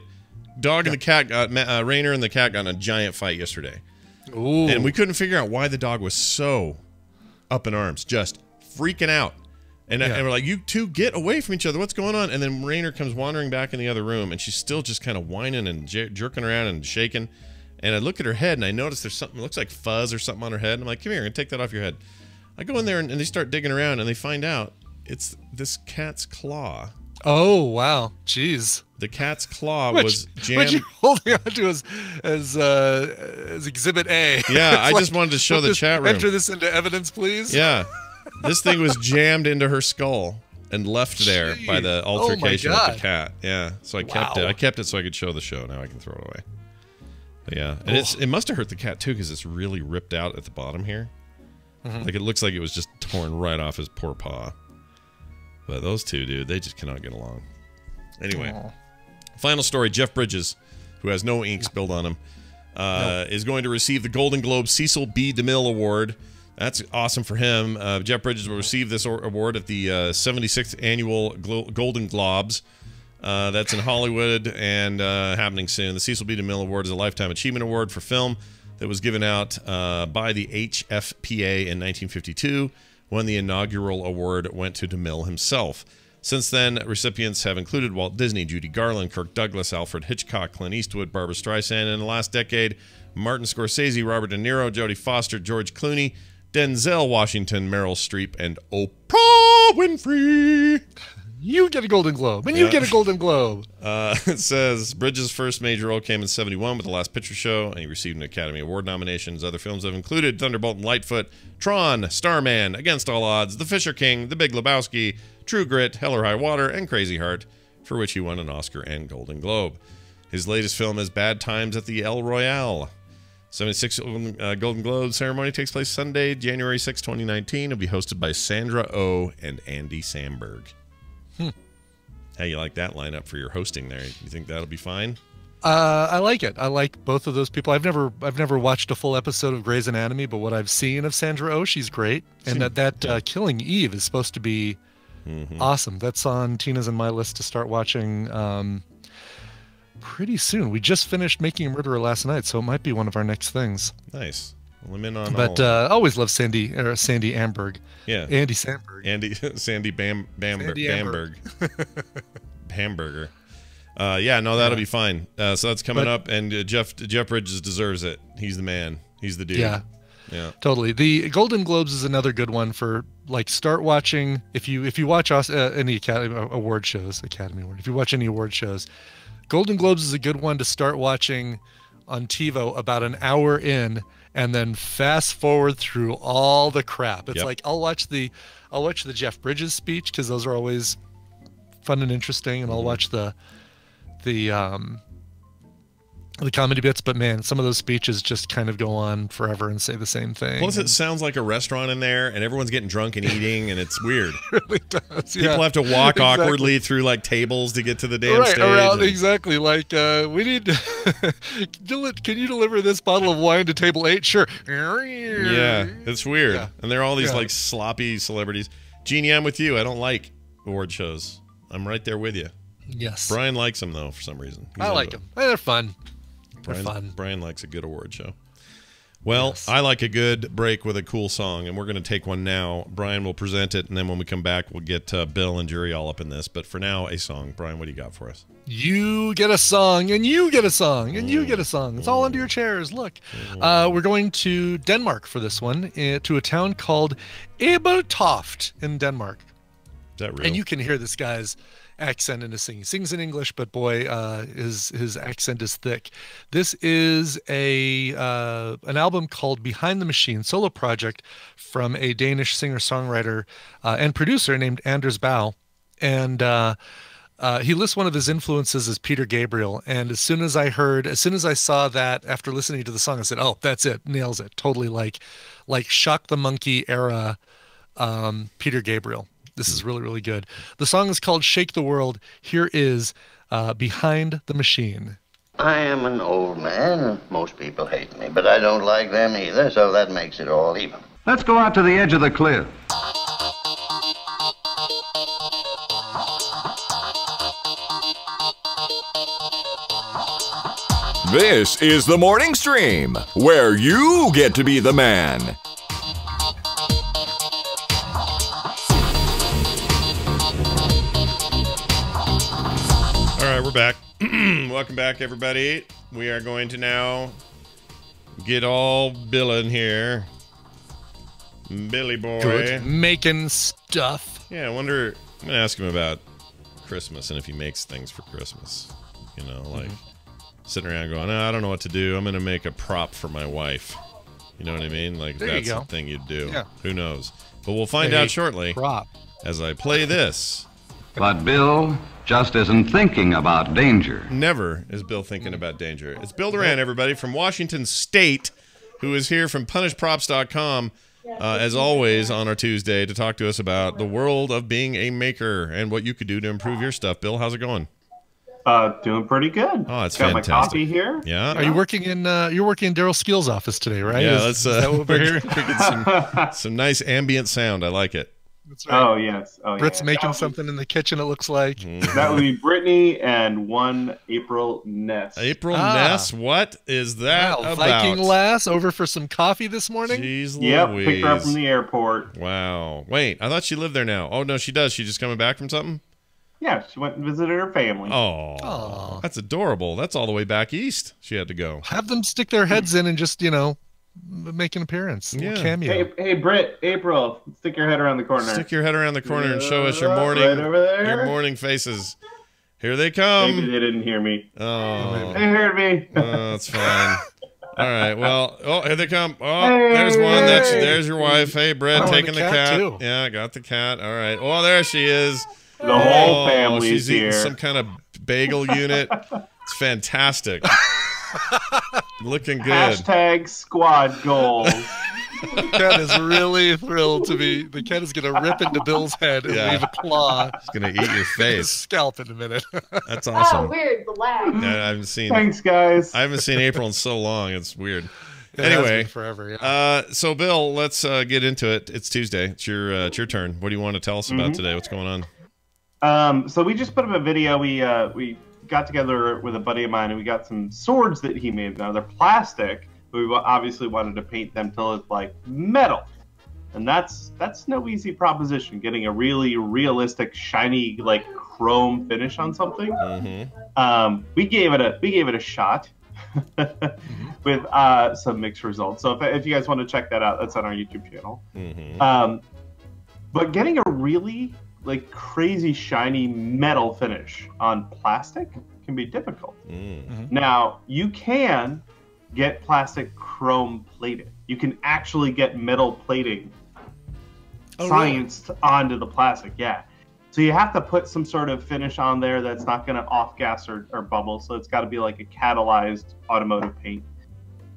Speaker 1: Dog and the cat got Rainer and the cat got in a giant fight yesterday.
Speaker 2: Ooh.
Speaker 1: And we couldn't figure out why the dog was so up in arms, just freaking out. And we're like, you two get away from each other. What's going on? And then Rainer comes wandering back in the other room, and she's still just kind of whining and jerking around and shaking. And I look at her head, and I notice there's something, looks like fuzz or something on her head. And I'm like, come here, and take that off your head. I go in there, and they start digging around, and they find out it's this cat's claw.
Speaker 2: Oh, wow. Jeez.
Speaker 1: The cat's claw was jammed.
Speaker 2: Which you're holding on to as Exhibit A.
Speaker 1: Yeah, I just wanted to show the chat room.
Speaker 2: Enter this into evidence, please.
Speaker 1: Yeah. This thing was jammed into her skull and left there by the altercation with the cat. Yeah. So I kept it. I kept it so I could show the show. Now I can throw it away. But yeah. And it must have hurt the cat too, because it's really ripped out at the bottom here. Like it looks like it was just torn right off his poor paw. But those two, dude, they just cannot get along. Anyway. Final story. Jeff Bridges, who has no ink spilled on him, is going to receive the Golden Globe Cecil B. DeMille Award. That's awesome for him. Jeff Bridges will receive this award at the 76th Annual Golden Globes. That's in Hollywood and happening soon. The Cecil B. DeMille Award is a Lifetime Achievement Award for film that was given out by the HFPA in 1952, when the inaugural award went to DeMille himself. Since then, recipients have included Walt Disney, Judy Garland, Kirk Douglas, Alfred Hitchcock, Clint Eastwood, Barbra Streisand, and in the last decade, Martin Scorsese, Robert De Niro, Jodie Foster, George Clooney, Denzel Washington, Meryl Streep, and Oprah Winfrey.
Speaker 2: You get a Golden Globe, and you get a Golden Globe.
Speaker 1: It says Bridges' first major role came in '71 with The Last Picture Show, and he received an Academy Award nomination. Other films have included Thunderbolt and Lightfoot, Tron, Starman, Against All Odds, The Fisher King, The Big Lebowski, True Grit, Hell or High Water, and Crazy Heart, for which he won an Oscar and Golden Globe. His latest film is Bad Times at the El Royale. 76th Golden Globe ceremony takes place Sunday, January 6, 2019. It'll be hosted by Sandra Oh and Andy Samberg. How you like that lineup for your hosting there? You think that'll be fine?
Speaker 2: I like it. I like both of those people. I've never watched a full episode of Grey's Anatomy, but what I've seen of Sandra Oh, she's great. And that Killing Eve is supposed to be awesome. That's on Tina's and my list to start watching pretty soon. We just finished Making a Murderer last night, so it might be one of our next things.
Speaker 1: Nice. Well, I'm in on
Speaker 2: but I always love Sandy Amberg.
Speaker 1: Yeah.
Speaker 2: Andy Samberg.
Speaker 1: Sandy
Speaker 2: Sandy
Speaker 1: Bamberg. Hamburger. Yeah, no, that'll be fine. So that's coming up, and Jeff Bridges deserves it. He's the man. He's the dude.
Speaker 2: Yeah,
Speaker 1: totally.
Speaker 2: The Golden Globes is another good one for start watching. If you watch any Academy Award shows, if you watch any award shows, Golden Globes is a good one to start watching on TiVo about an hour in, and then fast forward through all the crap. It's like I'll watch the Jeff Bridges speech because those are always fun and interesting, and I'll watch the comedy bits, but man, some of those speeches just kind of go on forever and say the same thing.
Speaker 1: Plus, it sounds like a restaurant in there, and everyone's getting drunk and eating, and it's weird.
Speaker 2: It really does.
Speaker 1: People have to walk awkwardly through tables to get to the damn stage.
Speaker 2: Around, exactly. We need. Can you deliver this bottle of wine to table 8? Sure.
Speaker 1: Yeah, it's weird.
Speaker 2: Yeah.
Speaker 1: And they're all these sloppy celebrities. Jeannie, I'm with you. I don't like award shows. I'm right there with you.
Speaker 2: Yes.
Speaker 1: Brian likes them, though, for some reason.
Speaker 2: I like them. They're fun.
Speaker 1: Brian,
Speaker 2: They're fun.
Speaker 1: Brian likes a good award show. Well,
Speaker 2: Yes.
Speaker 1: I like a good break with a cool song, and we're going to take one now. Brian will present it, and then when we come back, we'll get Bill and Jury all up in this. But for now, a song. Brian, what do you got for us?
Speaker 2: You get a song, and you get a song, and you get a song. It's all under your chairs. Look. We're going to Denmark for this one, to a town called Ebeltoft in Denmark.
Speaker 1: Is that real?
Speaker 2: And you can hear this guy's accent in his singing. He sings in English, but boy, his accent is thick. This is an album called Behind the Machine, solo project from a Danish singer-songwriter and producer named Anders Bow. And he lists one of his influences as Peter Gabriel. And as soon as I saw that after listening to the song, I said, oh, that's it. Nails it. Totally like Shock the Monkey era Peter Gabriel. This is really, really good. The song is called Shake the World. Here is Behind the Machine.
Speaker 8: I am an old man, and most people hate me, but I don't like them either, so that makes it all even.
Speaker 4: Let's go out to the edge of the cliff.
Speaker 5: This is the Morning Stream, where you get to be the man.
Speaker 1: All right, we're back. Welcome back, everybody. We are going to now get all Bill in here. Billy boy.
Speaker 2: Good. Making stuff.
Speaker 1: Yeah, I wonder, I'm going to ask him about Christmas and if he makes things for Christmas. You know, like sitting around going, I don't know what to do. I'm going to make a prop for my wife. You know what I mean? Like,
Speaker 2: There
Speaker 1: that's
Speaker 2: you go.
Speaker 1: the thing you'd do.
Speaker 2: Yeah.
Speaker 1: Who knows? But we'll find
Speaker 2: A
Speaker 1: out shortly
Speaker 2: prop.
Speaker 1: as I play this.
Speaker 4: But Bill just isn't thinking about danger.
Speaker 1: Never is Bill thinking about danger. It's Bill Doran, everybody, from Washington State, who is here from punishprops.com, as always, on our Tuesday to talk to us about the world of being a maker and what you could do to improve your stuff. Bill, how's it going?
Speaker 10: Doing pretty good.
Speaker 1: Oh, it's
Speaker 10: Got
Speaker 1: fantastic.
Speaker 10: my coffee here.
Speaker 1: Yeah.
Speaker 2: Are you working in you're working in Daryl Skill's office today, right?
Speaker 1: Yeah,
Speaker 2: is that what we're hearing?
Speaker 1: some nice ambient sound. I like it.
Speaker 2: That's right.
Speaker 10: Oh, yes. Oh,
Speaker 2: Britt's
Speaker 10: yeah.
Speaker 2: making something in the kitchen, it looks like.
Speaker 10: That would be Brittany and one April Ness.
Speaker 1: April Ness? What is that
Speaker 2: Wow,
Speaker 1: about?
Speaker 2: Viking lass over for some coffee this morning?
Speaker 1: Jeez
Speaker 10: Yep,
Speaker 1: Louise.
Speaker 10: picked her up from the airport.
Speaker 1: Wow. Wait, I thought she lived there now. Oh, no, she does. She just coming back from something?
Speaker 10: Yeah, she went and visited her family.
Speaker 1: Oh,
Speaker 2: Aw.
Speaker 1: that's adorable. That's all the way back east she had to go.
Speaker 2: Have them stick their heads in and just, make an appearance. A little
Speaker 1: Yeah.
Speaker 2: cameo.
Speaker 10: Hey, Britt, April, stick your head around the corner.
Speaker 1: Stick your head around the corner and show us your morning,
Speaker 10: Right over there.
Speaker 1: your morning faces. Here they
Speaker 10: Maybe
Speaker 1: come.
Speaker 10: they didn't hear me.
Speaker 1: Oh,
Speaker 10: They heard me.
Speaker 1: that's fine. All right. Well, here they come. Oh,
Speaker 10: Hey.
Speaker 1: there's one. There's your wife. Hey, Brett,
Speaker 2: Oh, and
Speaker 1: taking
Speaker 2: the
Speaker 1: the
Speaker 2: cat,
Speaker 1: cat.
Speaker 2: too.
Speaker 1: Yeah, I got the cat. All right. Oh, there she is.
Speaker 10: The whole family's
Speaker 1: she's eating
Speaker 10: here.
Speaker 1: some kind of bagel unit. It's fantastic. Looking good.
Speaker 10: Hashtag squad goals.
Speaker 2: The cat is really thrilled to be. The cat is going to rip into Bill's head and
Speaker 1: Yeah.
Speaker 2: leave a claw.
Speaker 1: It's gonna eat your
Speaker 2: His
Speaker 1: face.
Speaker 2: scalp in a minute.
Speaker 1: That's awesome.
Speaker 3: weird, the lag.
Speaker 1: Yeah, I haven't seen
Speaker 10: Thanks, guys.
Speaker 1: April in so long. It's weird.
Speaker 2: It has
Speaker 1: Anyway,
Speaker 2: been forever. Yeah.
Speaker 1: So Bill, let's get into it. It's Tuesday. It's your turn. What do you want to tell us about today? What's going on?
Speaker 10: So we just put up a video. We got together with a buddy of mine and we got some swords that he made. Now they're plastic, but we obviously wanted to paint them till it's like metal, and that's no easy proposition. Getting a really realistic, shiny, like chrome finish on something.
Speaker 1: Mm-hmm.
Speaker 10: We gave it a shot with some mixed results. So if you guys want to check that out, that's on our YouTube channel.
Speaker 1: Mm-hmm.
Speaker 10: But getting a really like crazy shiny metal finish on plastic can be difficult. Now you can get plastic chrome plated. You can actually get metal plating scienced onto the plastic. Yeah. So you have to put some sort of finish on there that's not going to off gas or bubble. So it's got to be like a catalyzed automotive paint.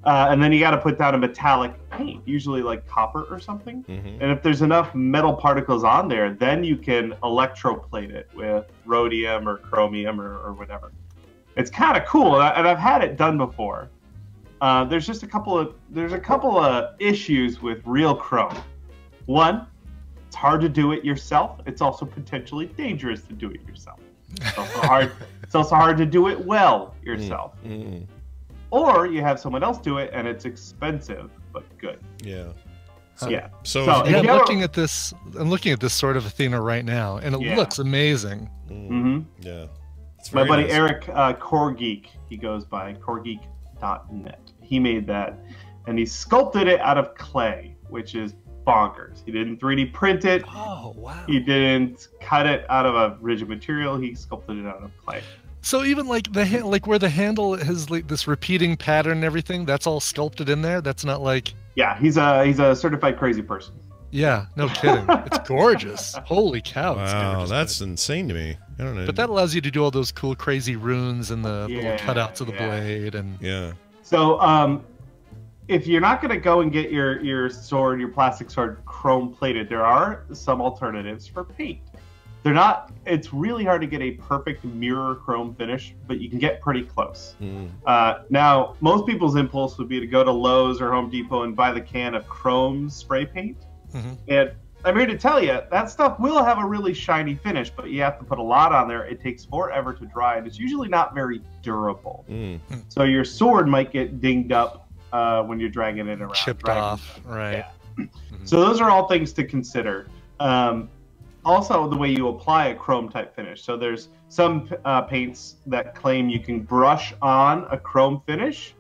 Speaker 10: And then you got to put down a metallic paint, usually like copper or something.
Speaker 1: Mm-hmm.
Speaker 10: And if there's enough metal particles on there, then you can electroplate it with rhodium or chromium or whatever. It's kind of cool, and I've had it done before. There's a couple of issues with real chrome. One, it's hard to do it yourself. It's also potentially dangerous to do it yourself. It's also hard. It's also hard to do it well yourself. Or you have someone else do it, and it's expensive but good.
Speaker 1: Yeah.
Speaker 10: So
Speaker 2: I'm looking at this. I'm looking at this sort of Athena right now, and it looks amazing.
Speaker 1: Yeah.
Speaker 10: My buddy Eric CoreGeek, he goes by coregeek.net. He made that, and he sculpted it out of clay, which is bonkers. He didn't 3D print it.
Speaker 2: Oh, wow.
Speaker 10: He didn't cut it out of a rigid material. He sculpted it out of clay.
Speaker 2: So even like like where the handle has like this repeating pattern and everything, that's all sculpted in there. That's not like.
Speaker 10: Yeah, he's a certified crazy person.
Speaker 2: Yeah, no kidding. It's gorgeous. Holy cow! It's
Speaker 1: Wow,
Speaker 2: gorgeous.
Speaker 1: that's insane to me. I don't know.
Speaker 2: But that allows you to do all those cool, crazy runes and the little cutouts of the blade and.
Speaker 1: Yeah.
Speaker 10: So if you're not gonna go and get your sword, your plastic sword, chrome plated, there are some alternatives for paint. They're not. It's really hard to get a perfect mirror chrome finish, but you can get pretty close. Now, most people's impulse would be to go to Lowe's or Home Depot and buy the can of chrome spray paint. And I'm here to tell you that stuff will have a really shiny finish, but you have to put a lot on there. It takes forever to dry, and it's usually not very durable. So your sword might get dinged up when you're dragging it around.
Speaker 2: Chipped off, right?
Speaker 10: Yeah. So those are all things to consider. Also, the way you apply a chrome type finish. So there's some paints that claim you can brush on a chrome finish.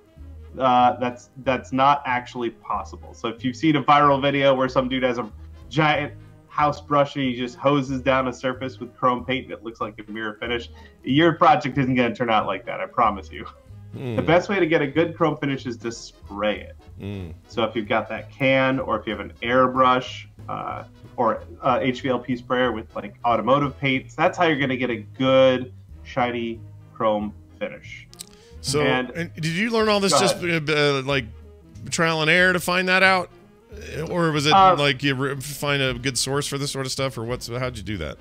Speaker 10: That's not actually possible. So if you've seen a viral video where some dude has a giant house brush and he just hoses down a surface with chrome paint and it looks like a mirror finish, your project isn't going to turn out like that, I promise you. The best way to get a good chrome finish is to spray it. So if you've got that can, or if you have an airbrush, or HVLP sprayer with like automotive paints, that's how you're going to get a good shiny chrome finish.
Speaker 1: So, and did you learn all this just like trial and error to find that out, or was it like you find a good source for this sort of stuff, or how'd you do that?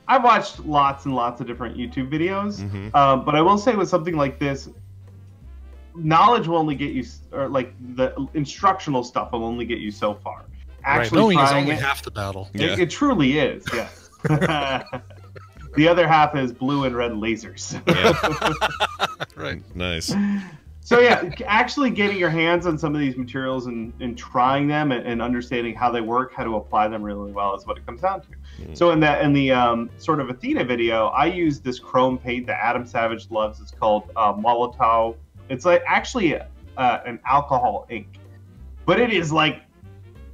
Speaker 10: I've watched lots and lots of different YouTube videos, but I will say with something like this, knowledge will only get you, or like the instructional stuff will only get you so far. Actually,
Speaker 2: knowing is
Speaker 10: trying
Speaker 2: only
Speaker 10: it,
Speaker 2: half the battle.
Speaker 10: It truly is, yes. The other half is blue and red lasers.
Speaker 2: Right.
Speaker 1: Nice.
Speaker 10: So yeah, actually getting your hands on some of these materials and trying them and understanding how they work, how to apply them really well is what it comes down to. So in the sort of Athena video, I used this chrome paint that Adam Savage loves. It's called Molotov. It's like actually an alcohol ink, but it is like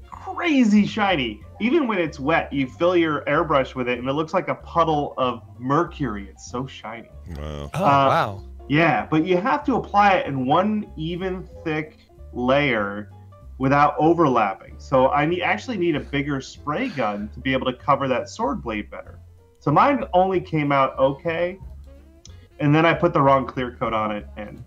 Speaker 10: crazy shiny. Even when it's wet, you fill your airbrush with it and it looks like a puddle of mercury. It's so shiny.
Speaker 1: Wow.
Speaker 2: Oh, wow.
Speaker 10: Yeah, but you have to apply it in one even thick layer without overlapping. So I actually need a bigger spray gun to be able to cover that sword blade better. So mine only came out okay, and then I put the wrong clear coat on it and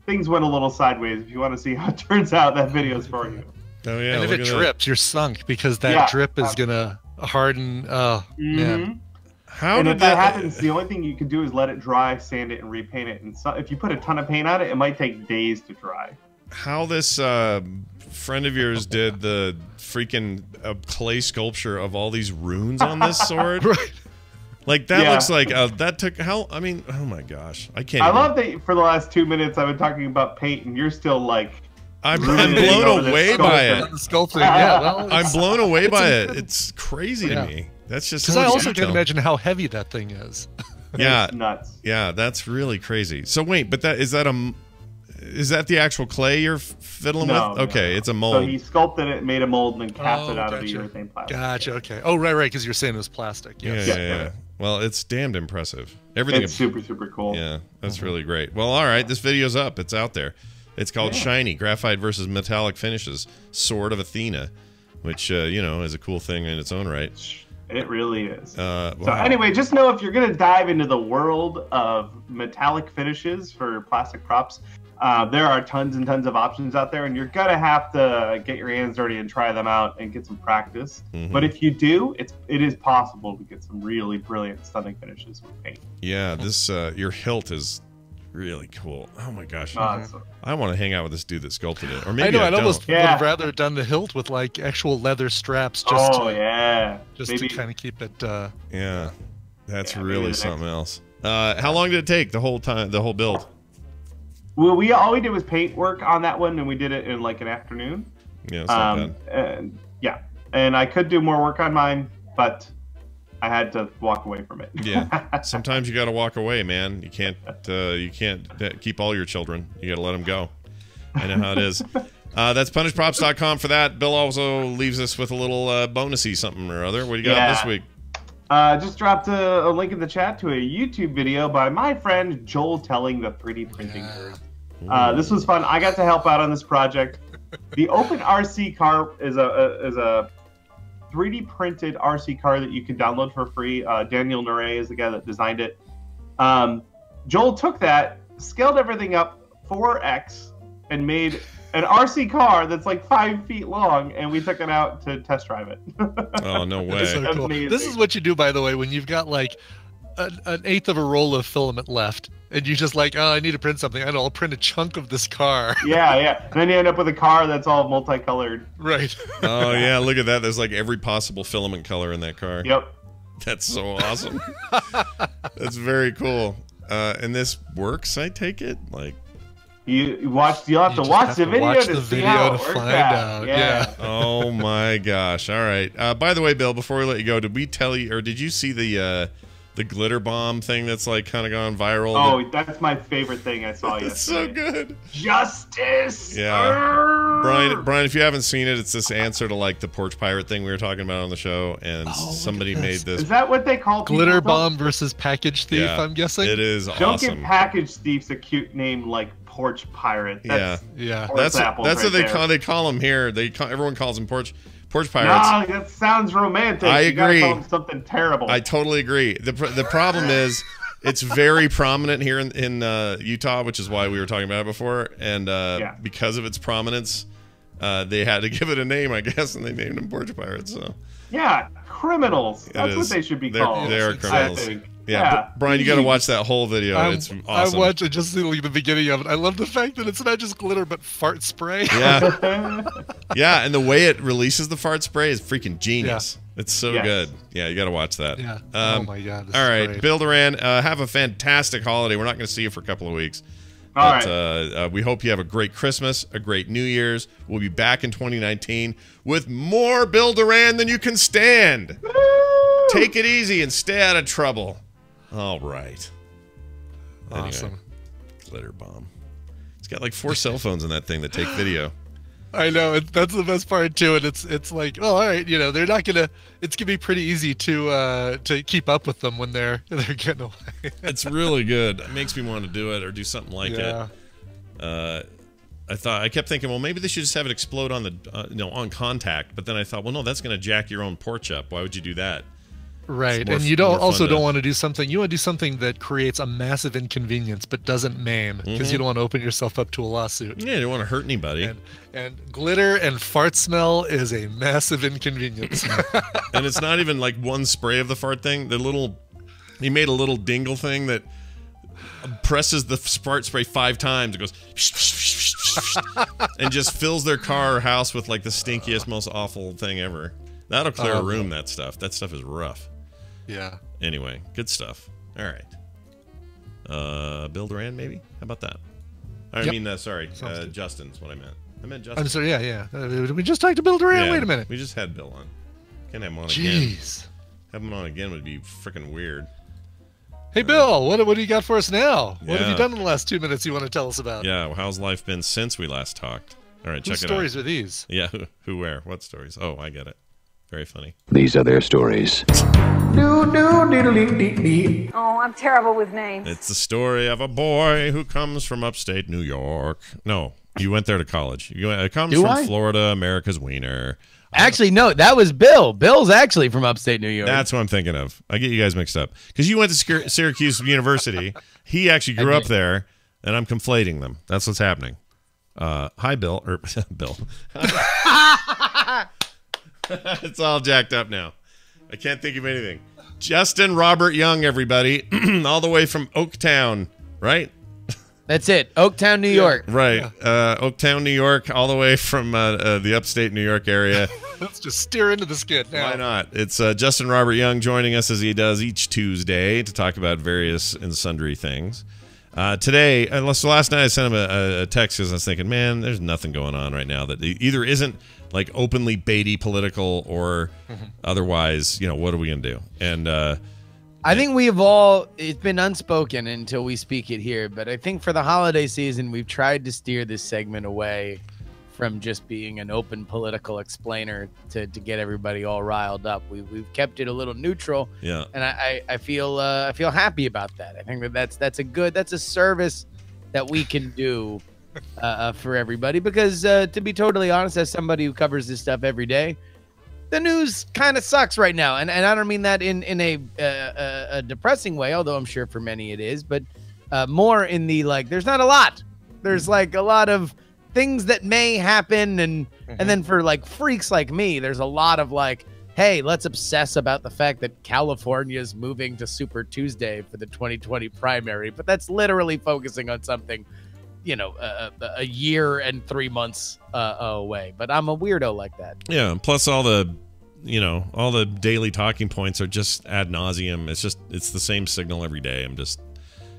Speaker 10: things went a little sideways. If you want to see how it turns out, that video's for you.
Speaker 1: Oh yeah,
Speaker 2: and if it drips, you're sunk because that drip is gonna harden. Oh man!
Speaker 10: And if that happens, the only thing you can do is let it dry, sand it, and repaint it. And so, if you put a ton of paint on it, it might take days to dry.
Speaker 1: How this friend of yours did the freaking clay sculpture of all these runes on this sword?
Speaker 2: Right.
Speaker 1: Like that looks like that took how? I mean, oh my gosh, I can't.
Speaker 10: I love that for the last 2 minutes I've been talking about paint, and you're still like.
Speaker 1: I'm blown away by it.
Speaker 2: Sculpting, yeah. Well,
Speaker 1: I'm blown away by it. It's crazy to me. That's just
Speaker 2: because I also can't imagine how heavy that thing is.
Speaker 1: Yeah,
Speaker 10: it's nuts.
Speaker 1: Yeah, that's really crazy. So wait, but is that the actual clay you're fiddling with? Okay, it's a mold.
Speaker 10: So he sculpted it, made a mold, and then cast it out of the urethane plastic.
Speaker 2: Gotcha. Okay. Oh, right, because you're saying it was plastic. Yes.
Speaker 1: Yeah. Well, it's damned impressive. Everything.
Speaker 10: It's super, super cool.
Speaker 1: Yeah, that's really great. Well, all right, this video's up. It's out there. It's called Shiny Graphite versus Metallic Finishes, Sword of Athena, which is a cool thing in its own right.
Speaker 10: It really is.
Speaker 1: Wow.
Speaker 10: So anyway, just know if you're going to dive into the world of metallic finishes for plastic props, there are tons and tons of options out there, and you're going to have to get your hands dirty and try them out and get some practice. But if you do, it is possible to get some really brilliant, stunning finishes with paint.
Speaker 1: Yeah, this your hilt is really cool. Oh my gosh.
Speaker 10: Awesome.
Speaker 1: I want to hang out with this dude that sculpted it. Or maybe
Speaker 2: I'd almost would have rather done the hilt with like actual leather straps just to kind of keep it
Speaker 1: yeah. That's really something else. How long did it take the whole build?
Speaker 10: Well, all we did was paint work on that one, and we did it in like an afternoon.
Speaker 1: Yeah, it's not bad.
Speaker 10: And I could do more work on mine, but I had to walk away from it.
Speaker 1: Yeah, sometimes you got to walk away, man. You can't keep all your children. You got to let them go. I know how it is. That's punishprops.com for that. Bill also leaves us with a little bonusy something or other. What do you got this week?
Speaker 10: Just dropped a link in the chat to a YouTube video by my friend Joel telling the 3D printing nerd. This was fun. I got to help out on this project. The Open RC car is a 3D printed RC car that you can download for free. Daniel Nure is the guy that designed it. Joel took that, scaled everything up 4x, and made an RC car that's like 5 feet long, and we took it out to test drive it.
Speaker 1: Oh, no way.
Speaker 2: So cool. This is what you do, by the way, when you've got like an eighth of a roll of filament left, and you just like, oh, I need to print something. I know, I'll print a chunk of this car.
Speaker 10: Yeah. And then you end up with a car that's all multicolored.
Speaker 2: Right.
Speaker 1: Oh, yeah, look at that. There's like every possible filament color in that car.
Speaker 10: Yep.
Speaker 1: That's so awesome. That's very cool. And this works, I take it? Like,
Speaker 10: you'll have to watch the video to see how it works out. Yeah.
Speaker 1: Oh my gosh. All right. By the way, Bill, before we let you go, did we tell you, or did you see the glitter bomb thing that's like kind of gone viral?
Speaker 10: Oh, that's my favorite thing I saw yesterday.
Speaker 1: It's so good.
Speaker 10: Justice.
Speaker 1: Yeah. Brian, if you haven't seen it, it's this answer to like the porch pirate thing we were talking about on the show, and somebody made this.
Speaker 10: Is that what they call
Speaker 2: glitter bomb versus package thief?
Speaker 1: Yeah,
Speaker 2: I'm guessing
Speaker 1: it is.
Speaker 10: Don't give package thieves a cute name like porch pirate.
Speaker 1: That's
Speaker 10: what
Speaker 1: they call them here. Everyone calls them porch pirates.
Speaker 10: No, that sounds romantic.
Speaker 1: I agree.
Speaker 10: You gotta call them something terrible.
Speaker 1: I totally agree. The problem is it's very prominent here in Utah, which is why we were talking about it before. And because of its prominence, they had to give it a name, I guess, and they named them porch pirates. So
Speaker 10: yeah, criminals. That's what they should be called.
Speaker 1: They are criminals. Yeah, Brian, you got to watch that whole video. It's awesome.
Speaker 2: I watched it just the beginning of it. I love the fact that it's not just glitter, but fart spray.
Speaker 1: Yeah, yeah, and the way it releases the fart spray is freaking genius. Yeah. It's so good. Yeah, you got to watch that.
Speaker 2: Yeah. Oh my God.
Speaker 1: All right, great. Bill Doran, have a fantastic holiday. We're not going to see you for a couple of weeks. But we hope you have a great Christmas, a great New Year's. We'll be back in 2019 with more Bill Doran than you can stand. Woo! Take it easy and stay out of trouble. All right.
Speaker 2: Awesome.
Speaker 1: Anyway, glitter bomb. It's got like 4 cell phones in that thing that take video.
Speaker 2: I know. That's the best part too. And it's like, oh, all right, they're not gonna. It's gonna be pretty easy to keep up with them when they're getting away.
Speaker 1: It's really good. It makes me want to do it or do something like it. I kept thinking, well, maybe they should just have it explode on the on contact. But then I thought, well, no, that's gonna jack your own porch up. Why would you do that?
Speaker 2: Right, and you don't want to do something. You want to do something that creates a massive inconvenience but doesn't maim, because you don't want to open yourself up to a lawsuit.
Speaker 1: Yeah, you don't want to hurt anybody.
Speaker 2: And glitter and fart smell is a massive inconvenience.
Speaker 1: And it's not even like one spray of the fart thing. He made a little dingle thing that presses the fart spray 5 times. It goes and just fills their car or house with like the stinkiest, most awful thing ever. That'll clear a room. That stuff is rough.
Speaker 2: Yeah.
Speaker 1: Anyway, good stuff. All right. Bill Doran, maybe? How about that? I mean, Justin's what I meant. I meant Justin.
Speaker 2: I'm sorry, yeah. We just talked to Bill Doran.
Speaker 1: Yeah,
Speaker 2: wait a minute.
Speaker 1: We just had Bill on. Can't have him on again.
Speaker 2: Jeez.
Speaker 1: Having him on again would be freaking weird.
Speaker 2: Hey, Bill, what do you got for us now? What have you done in the last 2 minutes you want to tell us about?
Speaker 1: Yeah, well, how's life been since we last talked? All right, check it out.
Speaker 2: Whose stories are these?
Speaker 1: Yeah, who, where? What stories? Oh, I get it. Very funny.
Speaker 11: These are their stories.
Speaker 12: Oh, I'm terrible with names.
Speaker 1: It's the story of a boy who comes from upstate New York. No, you went there to college. It comes from Florida, America's wiener.
Speaker 13: Actually, no, that was Bill. Bill's actually from upstate New York.
Speaker 1: That's what I'm thinking of. I get you guys mixed up. Because you went to Syracuse University. He actually grew up there, and I'm conflating them. That's what's happening. Hi, Bill. Or Bill. It's all jacked up now. I can't think of anything. Justin Robert Young, everybody. All the way from Oaktown, right?
Speaker 13: That's it. Oaktown, New York.
Speaker 1: Right. Oaktown, New York, all the way from the upstate New York area.
Speaker 2: Let's just steer into the skid now.
Speaker 1: Why not? It's Justin Robert Young joining us as he does each Tuesday to talk about various and sundry things. Today, so last night I sent him a text because I was thinking, man, there's nothing going on right now that either isn't like openly baity political or otherwise, what are we going to do? And
Speaker 13: I think it's been unspoken until we speak it here, but I think for the holiday season, we've tried to steer this segment away from just being an open political explainer to get everybody all riled up. We've kept it a little neutral.
Speaker 1: Yeah.
Speaker 13: And I feel happy about that. I think that's a service that we can do for everybody, because to be totally honest, as somebody who covers this stuff every day, the news kind of sucks right now. And I don't mean that in a depressing way, although I'm sure for many it is, but more in the, like, there's not a lot. There's like a lot of things that may happen, and then for like freaks like me, there's a lot of like, hey, let's obsess about the fact that California is moving to Super Tuesday for the 2020 primary, but that's literally focusing on something, a year and 3 months away. But I'm a weirdo like that.
Speaker 1: Yeah, and plus all the daily talking points are just ad nauseum. It's the same signal every day. I'm just,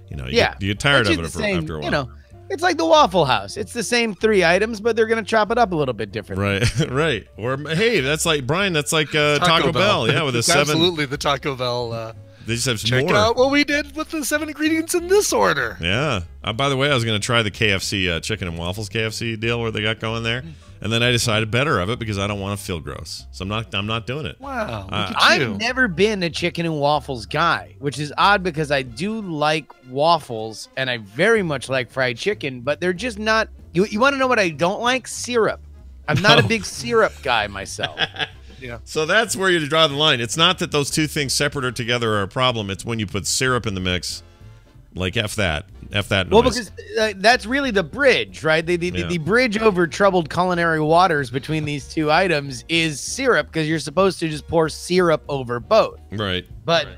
Speaker 1: you get tired of it after a while.
Speaker 13: It's like the Waffle House. It's the same 3 items, but they're going to chop it up a little bit differently.
Speaker 1: Right. Or, hey, that's like, Brian, that's like Taco Bell. Yeah, with
Speaker 2: it's
Speaker 1: a 7.
Speaker 2: Absolutely the Taco Bell.
Speaker 1: They just have some
Speaker 2: check
Speaker 1: more.
Speaker 2: out what we did with the 7 ingredients in this order.
Speaker 1: Yeah. By the way, I was going to try the KFC chicken and waffles KFC deal where they got going there. And then I decided better of it because I don't want to feel gross. So I'm not doing it.
Speaker 2: Wow.
Speaker 13: I've never been a chicken and waffles guy, which is odd because I do like waffles and I very much like fried chicken, but they're just not. You want to know what I don't like? Syrup. I'm not a big syrup guy myself.
Speaker 2: Yeah.
Speaker 1: So that's where you draw the line. It's not that those two things separate or together are a problem. It's when you put syrup in the mix. Like F that noise.
Speaker 13: Well, because that's really the bridge, right? The bridge over troubled culinary waters between these 2 items is syrup, because you're supposed to just pour syrup over both.
Speaker 1: Right.
Speaker 13: But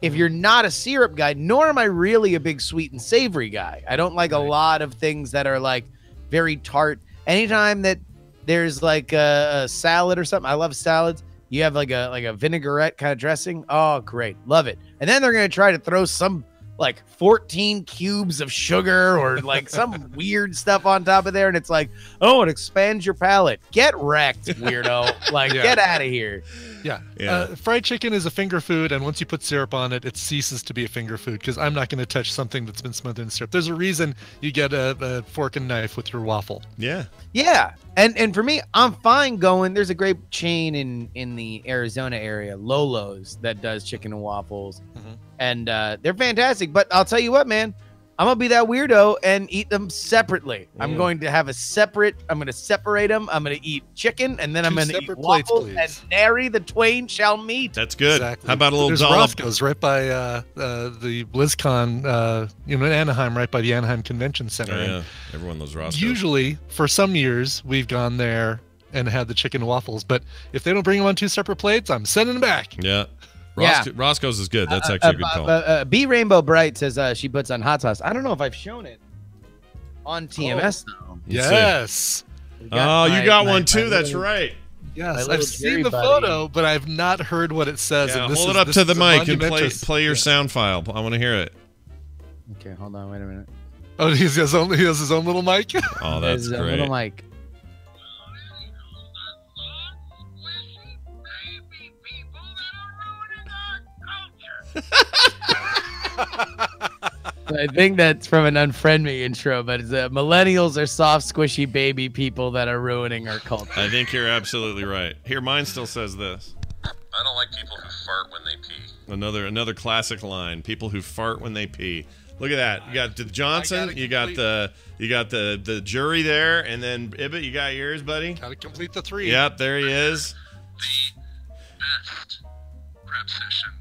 Speaker 13: if you're not a syrup guy, nor am I really a big sweet and savory guy. I don't like a lot of things that are like very tart. Anytime that there's like a salad or something, I love salads. You have like a vinaigrette kind of dressing. Oh, great. Love it. And then they're going to try to throw some like 14 cubes of sugar or like some weird stuff on top of there, and it's like, oh, it expands your palate. Get wrecked, weirdo. Like, get out of here.
Speaker 2: Yeah. Fried chicken is a finger food, and once you put syrup on it, it ceases to be a finger food, because I'm not going to touch something that's been smothered in syrup. There's a reason you get a fork and knife with your waffle.
Speaker 1: Yeah.
Speaker 13: And for me, I'm fine going. There's a great chain in the Arizona area, Lolo's, that does chicken and waffles. And they're fantastic. But I'll tell you what, man, I'm going to be that weirdo and eat them separately. I'm going to have I'm going to separate them. I'm going to eat chicken, and then I'm going to eat waffles, and nary the twain shall meet.
Speaker 1: That's good.
Speaker 2: Exactly.
Speaker 1: How about a little
Speaker 2: There's
Speaker 1: dollop?
Speaker 2: Roscoe's right by the BlizzCon, in Anaheim, right by the Anaheim Convention Center.
Speaker 1: Oh, yeah. Everyone loves Roscoe's.
Speaker 2: Usually, for some years, we've gone there and had the chicken and waffles. But if they don't bring them on 2 separate plates, I'm sending them back.
Speaker 1: Yeah. Roscoe's is good. That's actually a good call.
Speaker 13: B Rainbow Bright says she puts on hot sauce. I don't know if I've shown it on TMS though.
Speaker 2: Yes.
Speaker 1: Oh, you got one too. That's right.
Speaker 2: Yes, I've seen the photo, but I've not heard what it says.
Speaker 1: Yeah,
Speaker 2: and
Speaker 1: hold it up to the mic and play your sound file. I want to hear it.
Speaker 13: Okay, hold on. Wait a minute.
Speaker 2: Oh, he has his own little mic.
Speaker 1: Oh, that's great.
Speaker 13: Little mic. I think that's from an Unfriend Me intro, but it's millennials are soft, squishy baby people that are ruining our culture.
Speaker 1: I think you're absolutely right. Here, mine still says this. I don't like people who fart when they pee. Another classic line. People who fart when they pee. Look at that. You got the Johnson. You got the jury there, and then Ibbott. You got yours, buddy.
Speaker 2: Got to complete the 3.
Speaker 1: Yep, there he is.
Speaker 11: The best prep session.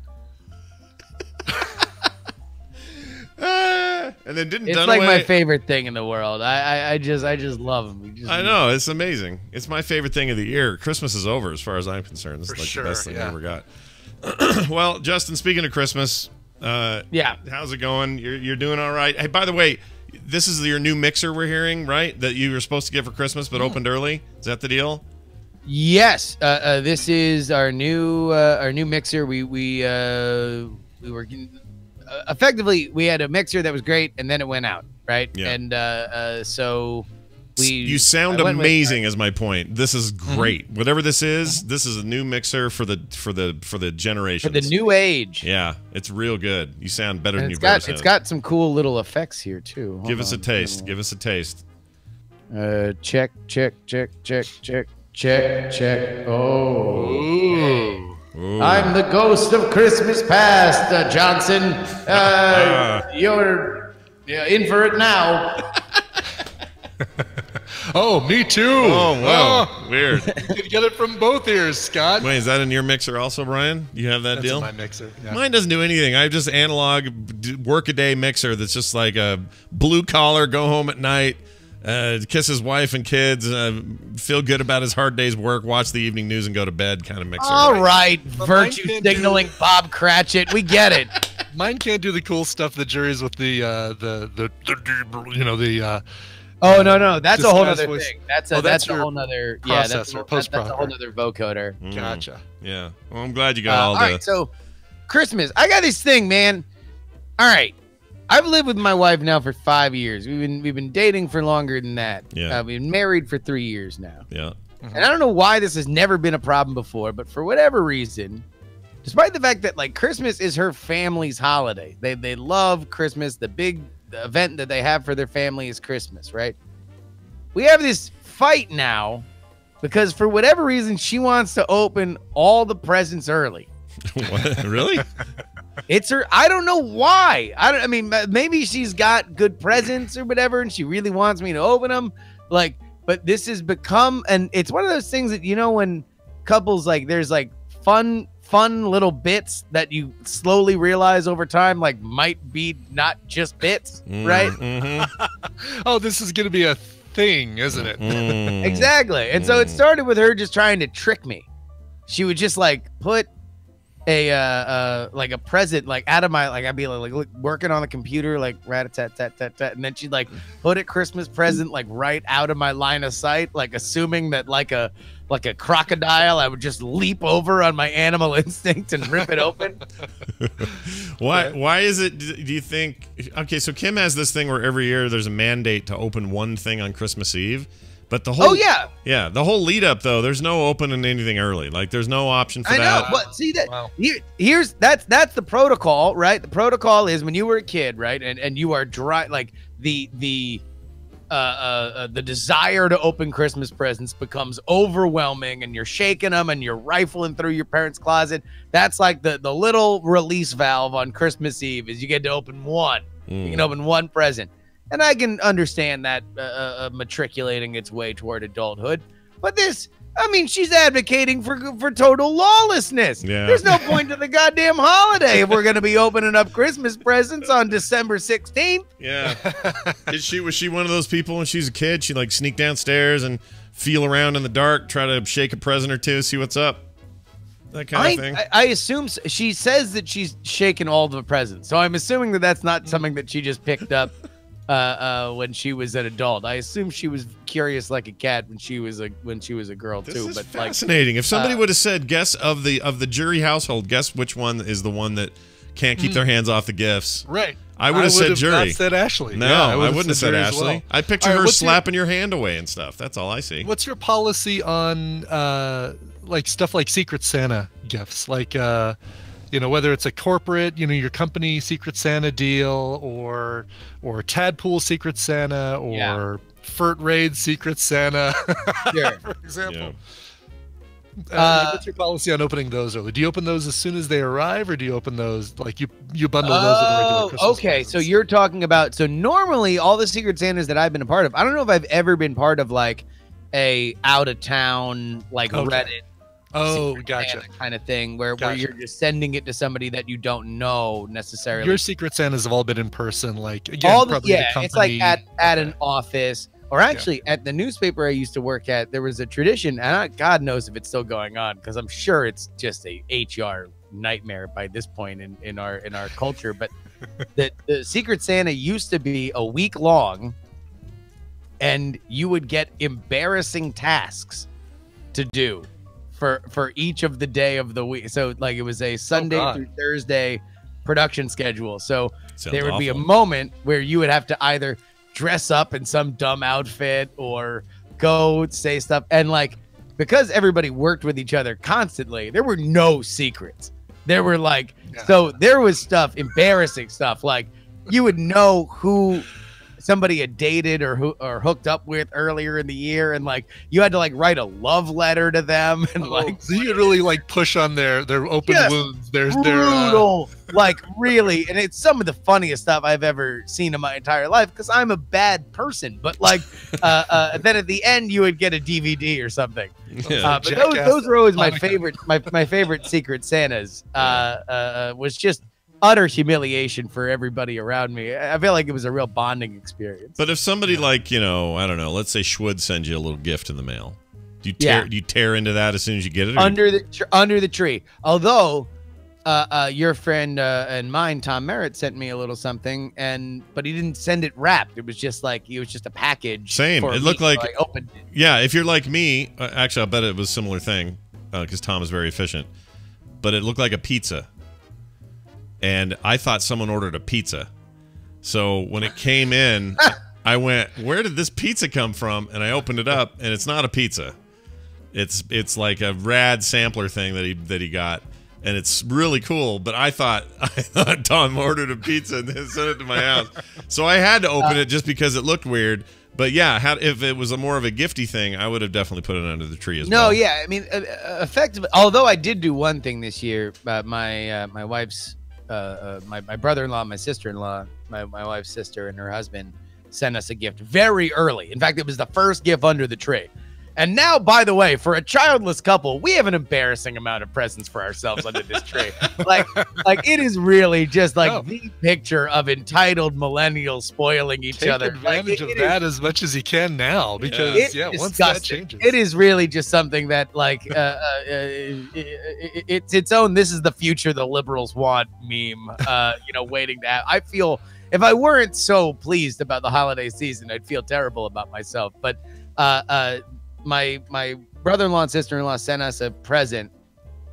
Speaker 1: And then didn't
Speaker 13: it's
Speaker 1: Dunaway...
Speaker 13: like my favorite thing in the world. I just love him.
Speaker 1: I know, it's amazing. It's my favorite thing of the year. Christmas is over as far as I'm concerned. It's like the best thing I ever got. Well, Justin, speaking of Christmas, how's it going? You're doing all right. Hey, by the way, this is your new mixer we're hearing, right? That you were supposed to get for Christmas but opened early. Is that the deal?
Speaker 13: Yes, this is our new mixer. We were effectively we had a mixer that was great, and then it went out, right?
Speaker 1: Yeah.
Speaker 13: And so
Speaker 1: you sound amazing. Is my point. This is great. Whatever this is a new mixer for the generations.
Speaker 13: For the new age.
Speaker 1: Yeah, it's real good. You sound better than you've ever sounded.
Speaker 13: It's got some cool little effects here too.
Speaker 1: Give us a taste. Give us a taste.
Speaker 13: Check. Oh.
Speaker 1: Ooh.
Speaker 13: I'm the ghost of Christmas past, Johnson. You're in for it now.
Speaker 2: Oh, me too.
Speaker 1: Oh, wow. Weird.
Speaker 2: You could get it from both ears, Scott.
Speaker 1: Wait, is that in your mixer also, Brian? You have that
Speaker 2: That's
Speaker 1: deal?
Speaker 2: in my mixer. Yeah.
Speaker 1: Mine doesn't do anything. I have just analog work-a-day mixer that's just like a blue-collar, go home at night, kiss his wife and kids, feel good about his hard day's work, watch the evening news, and go to bed kind of mixer.
Speaker 13: All right, virtue signaling Bob Cratchit. We get it.
Speaker 2: Mine can't do the cool stuff the jury's with the
Speaker 13: Oh no, that's a whole other
Speaker 2: voice.
Speaker 13: thing. That's
Speaker 2: Oh,
Speaker 13: a
Speaker 2: your
Speaker 13: whole other that's a whole other vocoder.
Speaker 2: Gotcha.
Speaker 1: Yeah. Well, I'm glad you got all
Speaker 13: right, so Christmas. I got this thing, man. All right. I've lived with my wife now for 5 years. We've been dating for longer than that.
Speaker 1: Yeah.
Speaker 13: We've been married for 3 years now.
Speaker 1: Yeah.
Speaker 13: And I don't know why this has never been a problem before, but for whatever reason, despite the fact that like Christmas is her family's holiday, they love Christmas. The big event that they have for their family is Christmas, right? We have this fight now because for whatever reason she wants to open all the presents early.
Speaker 1: What? Really?
Speaker 13: It's her. I don't know why. I mean, maybe she's got good presents or whatever, and she really wants me to open them. Like, but this has become, and it's one of those things that, you know, when couples, like, there's like fun little bits that you slowly realize over time, like, might be not just bits, right?
Speaker 2: Oh, this is gonna be a thing, isn't it?
Speaker 13: Exactly. And so it started with her just trying to trick me. She would just like put a like a present like out of my, like, I'd be like working on the computer, like rat-a-tat-tat-tat-tat, and then she'd like put a Christmas present like right out of my line of sight, like assuming that like a crocodile I would just leap over on my animal instinct and rip it open.
Speaker 1: Why is it, do you think? Okay, so Kim has this thing where every year there's a mandate to open one thing on Christmas Eve, but the whole the whole lead up though, there's no opening anything early. Like there's no option for that.
Speaker 13: I know, but see that here's that's the protocol, right? The protocol is when you were a kid, right, and you are dry, like the desire to open Christmas presents becomes overwhelming, and you're shaking them and you're rifling through your parents' closet. That's like the little release valve on Christmas Eve is you get to open one. You can open one present. And I can understand that matriculating its way toward adulthood. But this, I mean, she's advocating for total lawlessness.
Speaker 1: Yeah.
Speaker 13: There's no point to the goddamn holiday if we're going to be opening up Christmas presents on December 16th.
Speaker 1: Yeah. Was she one of those people when she was a kid? She'd like sneak downstairs and feel around in the dark, try to shake a present or two, see what's up? That kind of thing.
Speaker 13: I assume she says that she's shaking all the presents. So I'm assuming that that's not something that she just picked up when she was an adult. I assume she was curious like a cat when she was a girl too.
Speaker 1: This is
Speaker 13: but
Speaker 1: fascinating. If somebody would have said, guess of the jury household, guess which one is the one that can't keep their hands off the gifts.
Speaker 2: Right.
Speaker 1: I would have said jury.
Speaker 2: Not said Ashley.
Speaker 1: No,
Speaker 2: yeah,
Speaker 1: I wouldn't have said Ashley.
Speaker 2: Well.
Speaker 1: I picture her slapping your hand away and stuff. That's all I see.
Speaker 2: What's your policy on like stuff like Secret Santa gifts? Like you know, whether it's a corporate, you know, your company Secret Santa deal, or Tadpool Secret Santa, or Furt Raid Secret Santa, for example. Yeah. What's your policy on opening those early? Do you open those as soon as they arrive, or do you open those like you bundle those with the regular Christmas
Speaker 13: okay.
Speaker 2: presents?
Speaker 13: So you're talking about, so normally all the Secret Santas that I've been a part of, I don't know if I've ever been part of like a out of town like Reddit.
Speaker 2: Oh, gotcha.
Speaker 13: Santa kind of thing where you're just sending it to somebody that you don't know necessarily.
Speaker 2: Your Secret Santas have all been in person, like again, probably the company.
Speaker 13: It's like at an office, or actually at the newspaper I used to work at. There was a tradition, and God knows if it's still going on, because I'm sure it's just a HR nightmare by this point in our culture. But the Secret Santa used to be a week long, and you would get embarrassing tasks to do for each of the day of the week. So like it was a Sunday through Thursday production schedule. So there would be a moment where you would have to either dress up in some dumb outfit or go say stuff. And like, because everybody worked with each other constantly, there were no secrets. There were like, so there was stuff, embarrassing stuff. Like you would know who somebody had dated or hooked up with earlier in the year, and like you had to like write a love letter to them, and like
Speaker 2: so you could really like push on their open wounds. There's
Speaker 13: brutal, like really, and it's some of the funniest stuff I've ever seen in my entire life because I'm a bad person. But like, then at the end you would get a DVD or something. But those were always my favorite. My favorite Secret Santas was just utter humiliation for everybody around me. I feel like it was a real bonding experience.
Speaker 1: But if somebody like, you know, I don't know, let's say Schwood sends you a little gift in the mail, do you tear into that as soon as you get it?
Speaker 13: Under the tree. Although your friend and mine, Tom Merritt, sent me a little something, but he didn't send it wrapped. It was just like a package.
Speaker 1: Same. It looked like,
Speaker 13: so I opened it.
Speaker 1: Yeah, if you're like me, actually, I'll bet it was a similar thing because Tom is very efficient. But it looked like a pizza. And I thought someone ordered a pizza. So when it came in, I went, where did this pizza come from? And I opened it up, and it's not a pizza. It's like a rad sampler thing that he got. And it's really cool, but I thought Tom ordered a pizza and then sent it to my house. So I had to open it just because it looked weird. But yeah, if it was more of a gifty thing, I would have definitely put it under the tree as well.
Speaker 13: No, yeah, I mean, effectively. Although I did do one thing this year, my wife's. My brother-in-law, my sister-in-law, my wife's sister and her husband sent us a gift very early. In fact, it was the first gift under the tree. And now, by the way, for a childless couple, we have an embarrassing amount of presents for ourselves under this tree. like it is really just like the picture of entitled millennials spoiling each other.
Speaker 2: Take advantage of that as much as you can now, because once that changes,
Speaker 13: it is really just something that like it's its own. This is the future the liberals want meme. Waiting to have. I feel if I weren't so pleased about the holiday season, I'd feel terrible about myself. But my brother-in-law and sister-in-law sent us a present,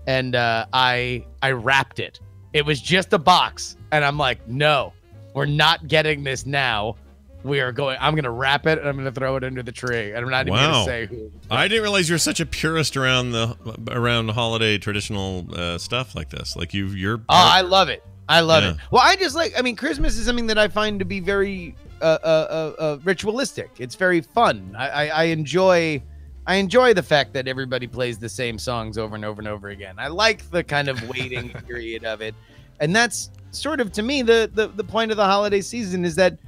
Speaker 13: and I wrapped it. It was just a box, and I'm like, no, we're not getting this now. I'm gonna wrap it and I'm gonna throw it under the tree. And I'm not even gonna say who.
Speaker 1: I didn't realize you're such a purist around holiday traditional stuff like this. Like you're.
Speaker 13: Oh, I love it. I love it. Well, Christmas is something that I find to be very ritualistic. It's very fun. I enjoy the fact that everybody plays the same songs over and over and over again. I like the kind of waiting period of it. And that's sort of, to me, the point of the holiday season is that,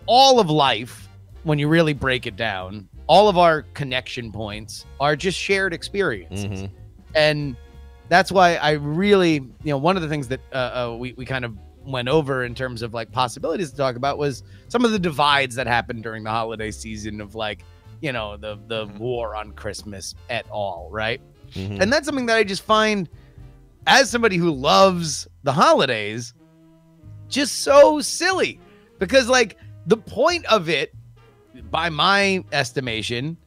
Speaker 13: all of life, when you really break it down, all of our connection points are just shared experiences. Mm-hmm. And that's why I really, one of the things that we kind of went over in terms of like possibilities to talk about was some of the divides that happened during the holiday season of like, the war on Christmas et al. Right. Mm-hmm. And that's something that I just find, as somebody who loves the holidays, just so silly, because like the point of it, by my estimation,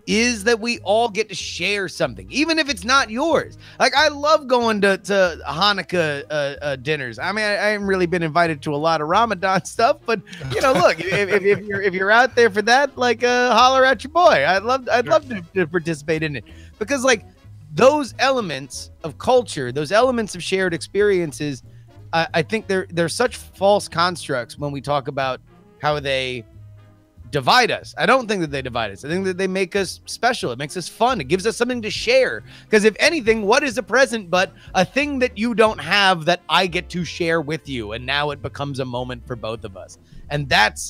Speaker 13: is that we all get to share something, even if it's not yours. Like, I love going to Hanukkah dinners. I mean, I haven't really been invited to a lot of Ramadan stuff, but look, if you're out there for that, like, holler at your boy. I'd love to participate in it, because like those elements of culture, those elements of shared experiences, I think they're such false constructs when we talk about how they divide us. I don't think that they divide us. I think that they make us special. It makes us fun. It gives us something to share. Because if anything, what is a present but a thing that you don't have that I get to share with you? And now it becomes a moment for both of us. And that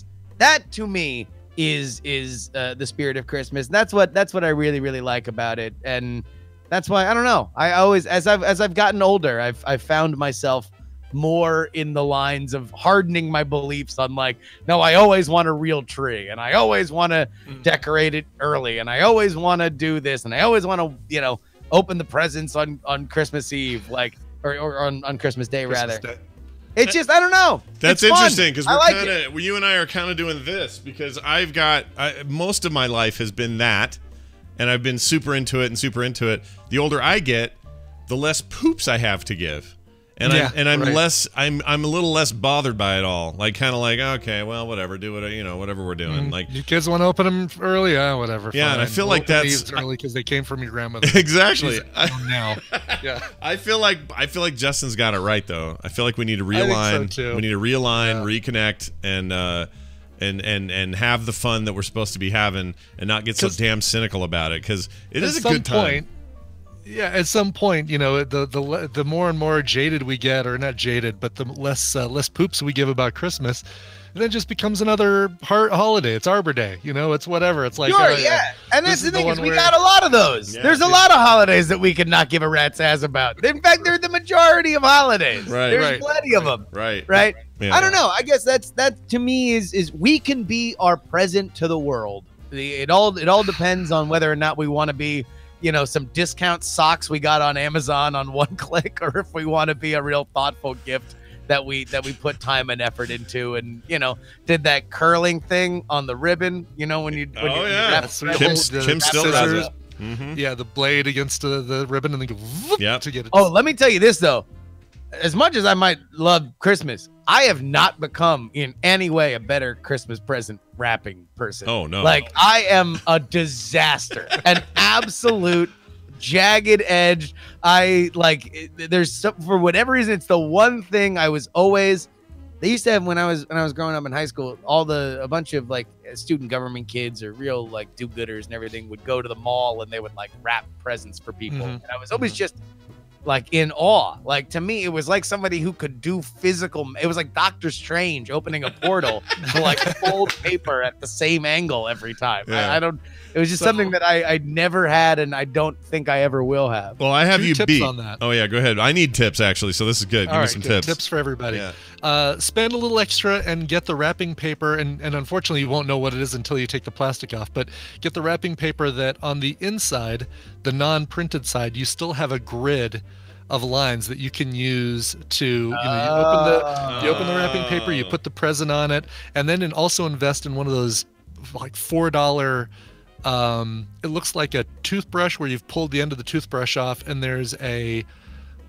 Speaker 13: to me is the spirit of Christmas. And that's what I really, really like about it. And that's why, I don't know, I always, as I've gotten older, I've found myself more in the lines of hardening my beliefs on like, no, I always want a real tree, and I always want to decorate it early, and I always want to do this, and I always want to, open the presents on Christmas Eve, like, or on Christmas Day, rather. It's just, I don't know.
Speaker 1: That's interesting, because you and I are kind of doing this, because most of my life has been that, and I've been super into it and super into it. The older I get, the less poops I have to give. And I'm a little less bothered by it all. Like, kind of like, okay, well, whatever, do whatever we're doing. Like,
Speaker 2: you kids want to open them early, whatever.
Speaker 1: Yeah,
Speaker 2: fine.
Speaker 1: and I feel like that's
Speaker 2: early because they came from your grandmother.
Speaker 1: Exactly.
Speaker 2: Now, yeah.
Speaker 1: I feel like Justin's got it right though. I feel like we need to realign.
Speaker 2: I think so too.
Speaker 1: We need to realign, reconnect, and have the fun that we're supposed to be having, and not get so damn cynical about it, because it is a good time.
Speaker 2: Yeah, at some point, the more and more jaded we get, or not jaded, but the less poops we give about Christmas, and then it just becomes another holiday. It's Arbor Day, it's whatever. It's like,
Speaker 13: sure, and that's the thing is we got a lot of those. There's a lot of holidays that we could not give a rat's ass about. In fact, they're the majority of holidays.
Speaker 1: Right,
Speaker 13: There's plenty of them.
Speaker 1: Right.
Speaker 13: Yeah. I don't know. I guess that to me is we can be our present to the world. It all depends on whether or not we want to be, some discount socks we got on Amazon on one click, or if we want to be a real thoughtful gift that we put time and effort into, and did that curling thing on the ribbon, when you
Speaker 1: Kim still does it. Mm-hmm.
Speaker 2: Yeah, the blade against the ribbon, and then go to get it.
Speaker 13: Oh, let me tell you this though. As much as I might love Christmas, I have not become in any way a better Christmas present wrapping person.
Speaker 1: Oh, no.
Speaker 13: Like, I am a disaster, an absolute jagged edge. For whatever reason, it's the one thing I was always. They used to have when I was growing up in high school, a bunch of like student government kids or real like do-gooders and everything would go to the mall and they would like wrap presents for people.
Speaker 2: Mm-hmm.
Speaker 13: And I was always just like in awe. Like, to me, it was like somebody who could do physical. It was like Doctor Strange opening a portal to like fold paper at the same angle every time.
Speaker 1: Yeah.
Speaker 13: It was just something that I never had, and I don't think I ever will have.
Speaker 1: Well, I have
Speaker 2: Two
Speaker 1: you
Speaker 2: tips
Speaker 1: beat.
Speaker 2: on that.
Speaker 1: Oh yeah, go ahead. I need tips actually, so this is good. Give me some tips.
Speaker 2: Tips for everybody.
Speaker 1: Yeah.
Speaker 2: Spend a little extra and get the wrapping paper, and unfortunately you won't know what it is until you take the plastic off, but get the wrapping paper that on the inside, the non-printed side, you still have a grid of lines that you can use to, you open the wrapping paper, you put the present on it, and then also invest in one of those like $4, it looks like a toothbrush where you've pulled the end of the toothbrush off, and there's a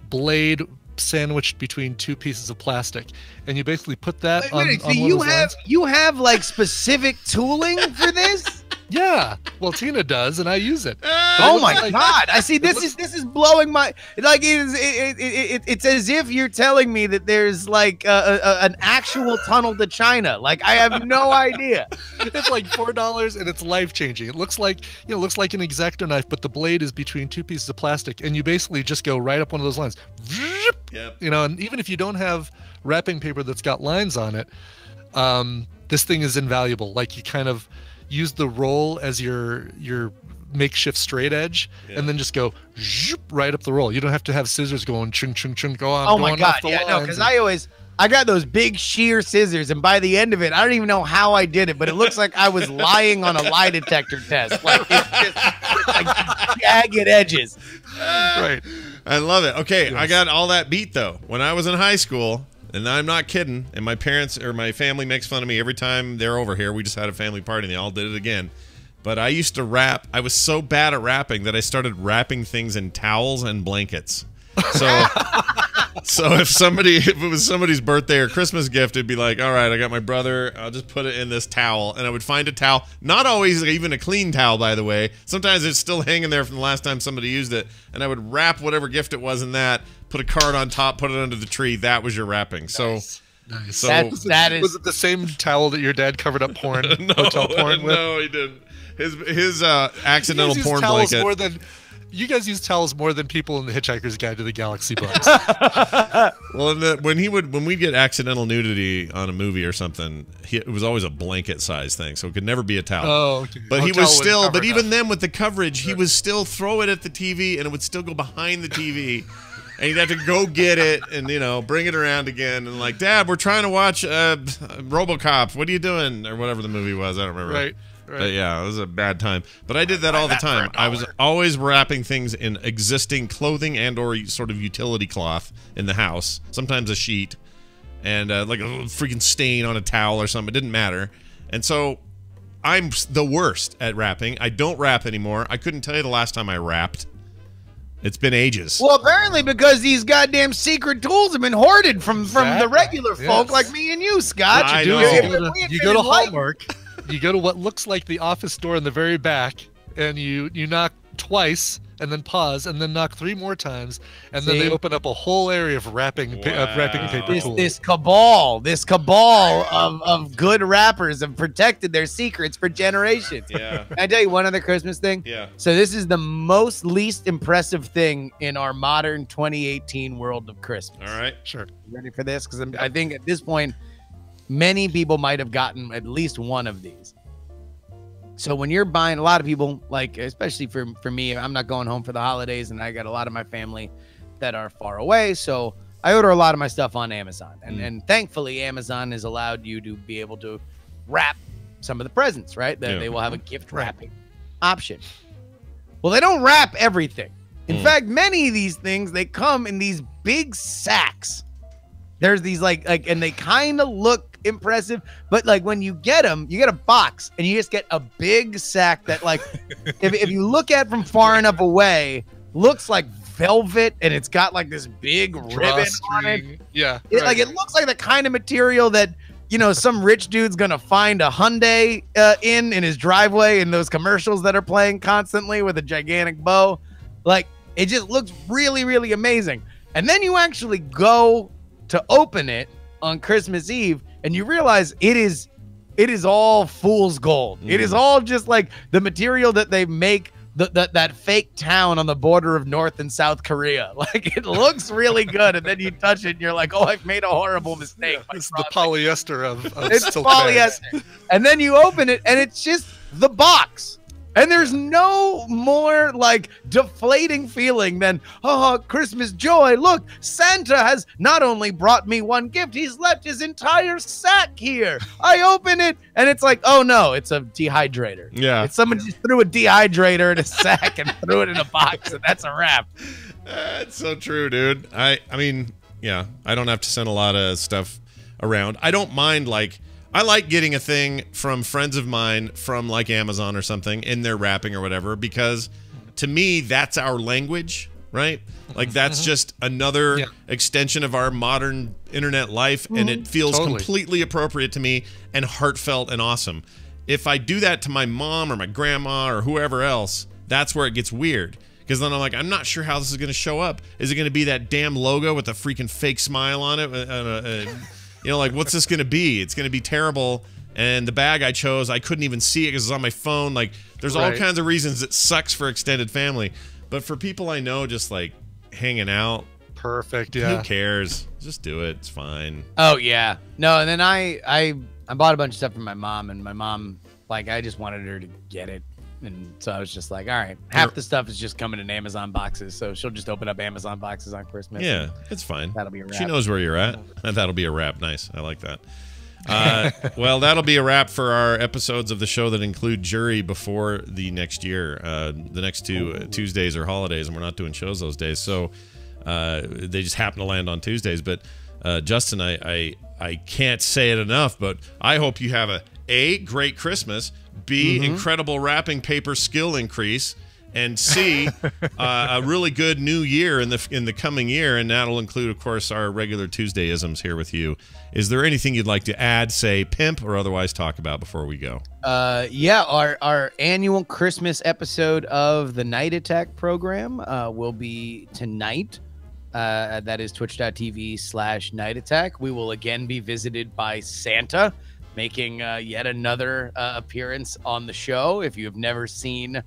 Speaker 2: blade sandwiched between two pieces of plastic, and you basically put that on one of those lines.
Speaker 13: You have like specific tooling for this?
Speaker 2: Yeah, well, Tina does, and I use it.
Speaker 13: Oh my God! I see. This is blowing my like. It's as if you're telling me that there's like an actual tunnel to China. Like, I have no idea.
Speaker 2: It's like $4, and it's life changing. It looks like an X-Acto knife, but the blade is between two pieces of plastic, and you basically just go right up one of those lines.
Speaker 1: Yep.
Speaker 2: And even if you don't have wrapping paper that's got lines on it, this thing is invaluable. Like, you kind of use the roll as your makeshift straight edge, and then just go right up the roll. You don't have to have scissors going chung chung chung.
Speaker 13: Oh my God! Yeah, no, because I got those big shear scissors, and by the end of it, I don't even know how I did it, but it looks like I was lying on a lie detector test. Like, it's just like jagged edges.
Speaker 2: Right.
Speaker 1: I love it. Okay, yes. I got all that beat though. When I was in high school, and I'm not kidding, and my parents or my family makes fun of me every time they're over here. We just had a family party, and they all did it again. But I used to wrap. I was so bad at wrapping that I started wrapping things in towels and blankets. So if it was somebody's birthday or Christmas gift, it'd be like, all right, I got my brother, I'll just put it in this towel, and I would find a towel, not always even a clean towel, by the way. Sometimes it's still hanging there from the last time somebody used it, and I would wrap whatever gift it was in that, put a card on top, put it under the tree. That was your wrapping.
Speaker 2: Nice.
Speaker 1: So
Speaker 2: was it the same towel that your dad covered up porn, hotel porn with?
Speaker 1: No, he didn't. His accidental porn blanket.
Speaker 2: You guys use towels more than people in the Hitchhiker's Guide to the Galaxy books.
Speaker 1: Well, when we get accidental nudity on a movie or something, it was always a blanket size thing, so it could never be a towel.
Speaker 2: Oh, okay.
Speaker 1: But but even then with the coverage, he would still throw it at the TV, and it would still go behind the TV. And you'd have to go get it and, bring it around again. And like, Dad, we're trying to watch RoboCop. What are you doing? Or whatever the movie was. I don't remember.
Speaker 2: Right.
Speaker 1: But yeah, it was a bad time. But I did that all the time. I was always wrapping things in existing clothing and or sort of utility cloth in the house. Sometimes a sheet. And like a little freaking stain on a towel or something. It didn't matter. And so I'm the worst at rapping. I don't rap anymore. I couldn't tell you the last time I rapped. It's been ages.
Speaker 13: Well, apparently because these goddamn secret tools have been hoarded from the regular folk like me and you, Scott.
Speaker 1: I
Speaker 2: You
Speaker 1: know.
Speaker 2: go to Hallmark. You go to what looks like the office door in the very back, and you knock twice, and then pause, and then knock 3 more times, and then they open up a whole area of wrapping paper tools.
Speaker 13: This cabal of good rappers have protected their secrets for generations.
Speaker 1: Yeah.
Speaker 13: Can I tell you one other Christmas thing?
Speaker 1: Yeah.
Speaker 13: So this is the least impressive thing in our modern 2018 world of Christmas.
Speaker 1: All right.
Speaker 2: Sure.
Speaker 13: Ready for this? Because I think at this point, many people might have gotten at least one of these. So when you're buying, a lot of people, like, especially for me, I'm not going home for the holidays, and I got a lot of my family that are far away. So I order a lot of my stuff on Amazon. And thankfully, Amazon has allowed you to be able to wrap some of the presents, right? They will have a gift wrapping option. Well, they don't wrap everything. In fact, many of these things, they come in these big sacks. There's these like and they kind of look impressive, but like when you get them, you get a box and you just get a big sack that, like, if you look at from far enough away, looks like velvet, and it's got like this big ribbon on it.
Speaker 2: Yeah.
Speaker 13: Like it looks like the kind of material that, you know, some rich dude's gonna find a Hyundai in his driveway in those commercials that are playing constantly with a gigantic bow. Like, it just looks really, really amazing. And then you actually go to open it on Christmas Eve, and you realize it is all fool's gold. It is all just like the material that they make that fake town on the border of North and South Korea. Like, it looks really good, and then you touch it, and you're like, oh, I've made a horrible mistake.
Speaker 2: It's the polyester of
Speaker 13: it's
Speaker 2: silk
Speaker 13: polyester.
Speaker 2: bags.
Speaker 13: And then you open it, and it's just the box. And there's no more like deflating feeling than, oh, Christmas joy. Look, Santa has not only brought me one gift, he's left his entire sack here. I open it and it's like, oh no, it's a dehydrator.
Speaker 1: Yeah.
Speaker 13: It's someone just threw a dehydrator in a sack and threw it in a box, and that's a wrap.
Speaker 1: That's so true, dude. I mean, yeah, I don't have to send a lot of stuff around. I don't mind, like, I like getting a thing from friends of mine from like Amazon or something in their wrapping or whatever, because to me, that's our language, right? Like, that's just another extension of our modern internet life, and it feels completely appropriate to me and heartfelt and awesome. If I do that to my mom or my grandma or whoever else, that's where it gets weird. Because then I'm like, I'm not sure how this is going to show up. Is it going to be that damn logo with a freaking fake smile on it? You know, like, what's this going to be? It's going to be terrible. And the bag I chose, I couldn't even see it because it's on my phone. Like, there's all kinds of reasons it sucks for extended family. But for people I know just, like, hanging out.
Speaker 2: Perfect,
Speaker 1: Who cares? Just do it. It's fine.
Speaker 13: Oh, yeah. No, and then I bought a bunch of stuff from my mom, and my mom, like, I just wanted her to get it. And so I was just like, all right, half the stuff is just coming in Amazon boxes, so she'll just open up Amazon boxes on Christmas.
Speaker 1: Yeah, it's fine.
Speaker 13: That'll be a wrap.
Speaker 1: She knows where you're at. That'll be a wrap. Nice. I like that. Well, that'll be a wrap for our episodes of the show that include jury before the next year. The next two Tuesdays are holidays, and we're not doing shows those days, so they just happen to land on Tuesdays. But Justin, I can't say it enough, but I hope you have a great Christmas, B, incredible wrapping paper skill increase, and C, a really good new year in the coming year, and that'll include, of course, our regular Tuesday-isms here with you. Is there anything you'd like to add, say, pimp, or otherwise talk about before we go?
Speaker 13: Yeah, our annual Christmas episode of the Night Attack program will be tonight. That is twitch.tv/Night Attack. We will again be visited by Santa, making yet another appearance on the show. If you have never seen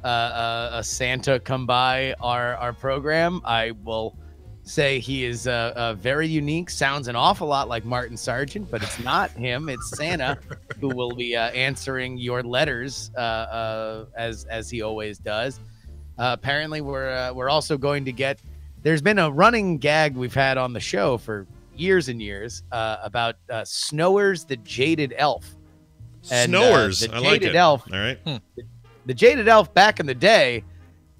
Speaker 13: a Santa come by our program, I will say he is very unique. Sounds an awful lot like Martin Sargent, but it's not him. It's Santa, who will be answering your letters as he always does. Apparently, we're also going to get. There's been a running gag we've had on the show for years and years about Snowers the Jaded Elf. And,
Speaker 1: Snowers,
Speaker 13: the
Speaker 1: I like
Speaker 13: Jaded
Speaker 1: it.
Speaker 13: Elf.
Speaker 1: All right.
Speaker 13: The Jaded Elf back in the day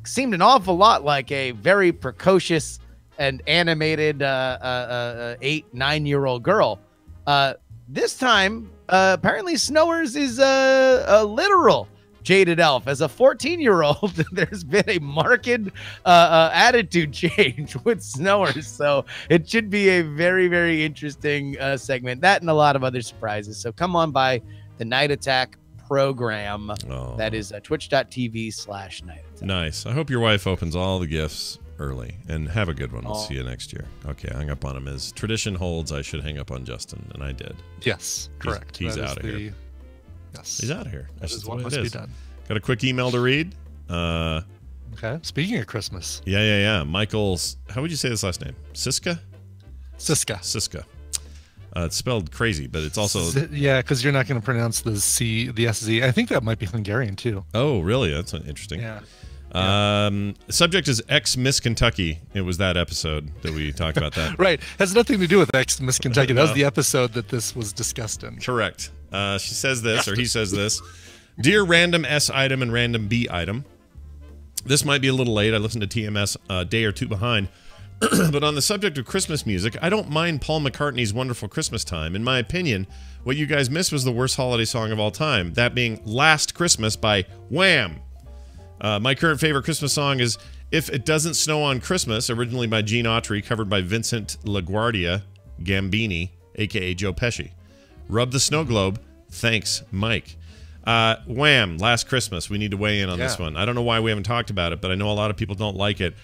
Speaker 13: seemed an awful lot like a very precocious and animated 8-9-year-old girl. this time, apparently Snowers is a literal jaded elf. As a 14-year-old, there's been a marked attitude change with Snowers. So it should be a very, very interesting segment. That and a lot of other surprises. So come on by the Night Attack program. That is twitch.tv/Night Attack.
Speaker 1: Nice. I hope your wife opens all the gifts early, and have a good one. We'll see you next year. Okay, I hung up on him. As tradition holds, I should hang up on Justin, and I did.
Speaker 2: Yes, correct.
Speaker 1: He's out of here.
Speaker 2: Yes.
Speaker 1: He's out of here.
Speaker 2: That is what must be done.
Speaker 1: Got a quick email to read.
Speaker 2: Okay. Speaking of Christmas.
Speaker 1: Yeah. Michael's, how would you say this last name? Siska? Siska. It's spelled crazy, but it's also...
Speaker 2: Yeah, because you're not going to pronounce the SZ. I think that might be Hungarian, too.
Speaker 1: Oh, really? That's interesting.
Speaker 2: Yeah.
Speaker 1: Subject is Miss Kentucky. It was that episode that we talked about that.
Speaker 2: Right. Has nothing to do with Miss Kentucky. That was the episode that this was discussed in.
Speaker 1: Correct. She says this, or he says this. Dear random S item and random B item. This might be a little late. I listened to TMS a day or two behind. But on the subject of Christmas music, I don't mind Paul McCartney's Wonderful Christmas Time. In my opinion, what you guys missed was the worst holiday song of all time. That being Last Christmas by Wham! My current favorite Christmas song is If It Doesn't Snow on Christmas, originally by Gene Autry, covered by Vincent LaGuardia Gambini, a.k.a. Joe Pesci. Rub the Snow Globe. Thanks, Mike. Wham! Last Christmas. We need to weigh in on this one. I don't know why we haven't talked about it, but I know a lot of people don't like it.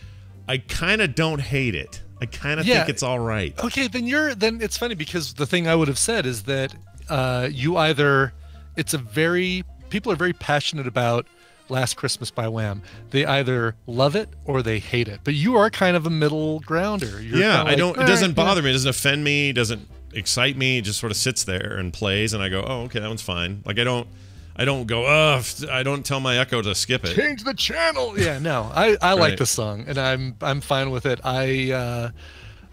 Speaker 1: I kind of don't hate it. I kind of think it's all right.
Speaker 2: Okay, then it's funny because the thing I would have said is that people are very passionate about Last Christmas by Wham. They either love it or they hate it. But you are kind of a middle grounder.
Speaker 1: It doesn't bother me. It doesn't offend me. It doesn't excite me. It just sort of sits there and plays, and I go, oh, okay, that one's fine. Like I don't go, I don't tell my Echo to skip it.
Speaker 2: Change the channel. Yeah, no, I like the song, and I'm fine with it. I'm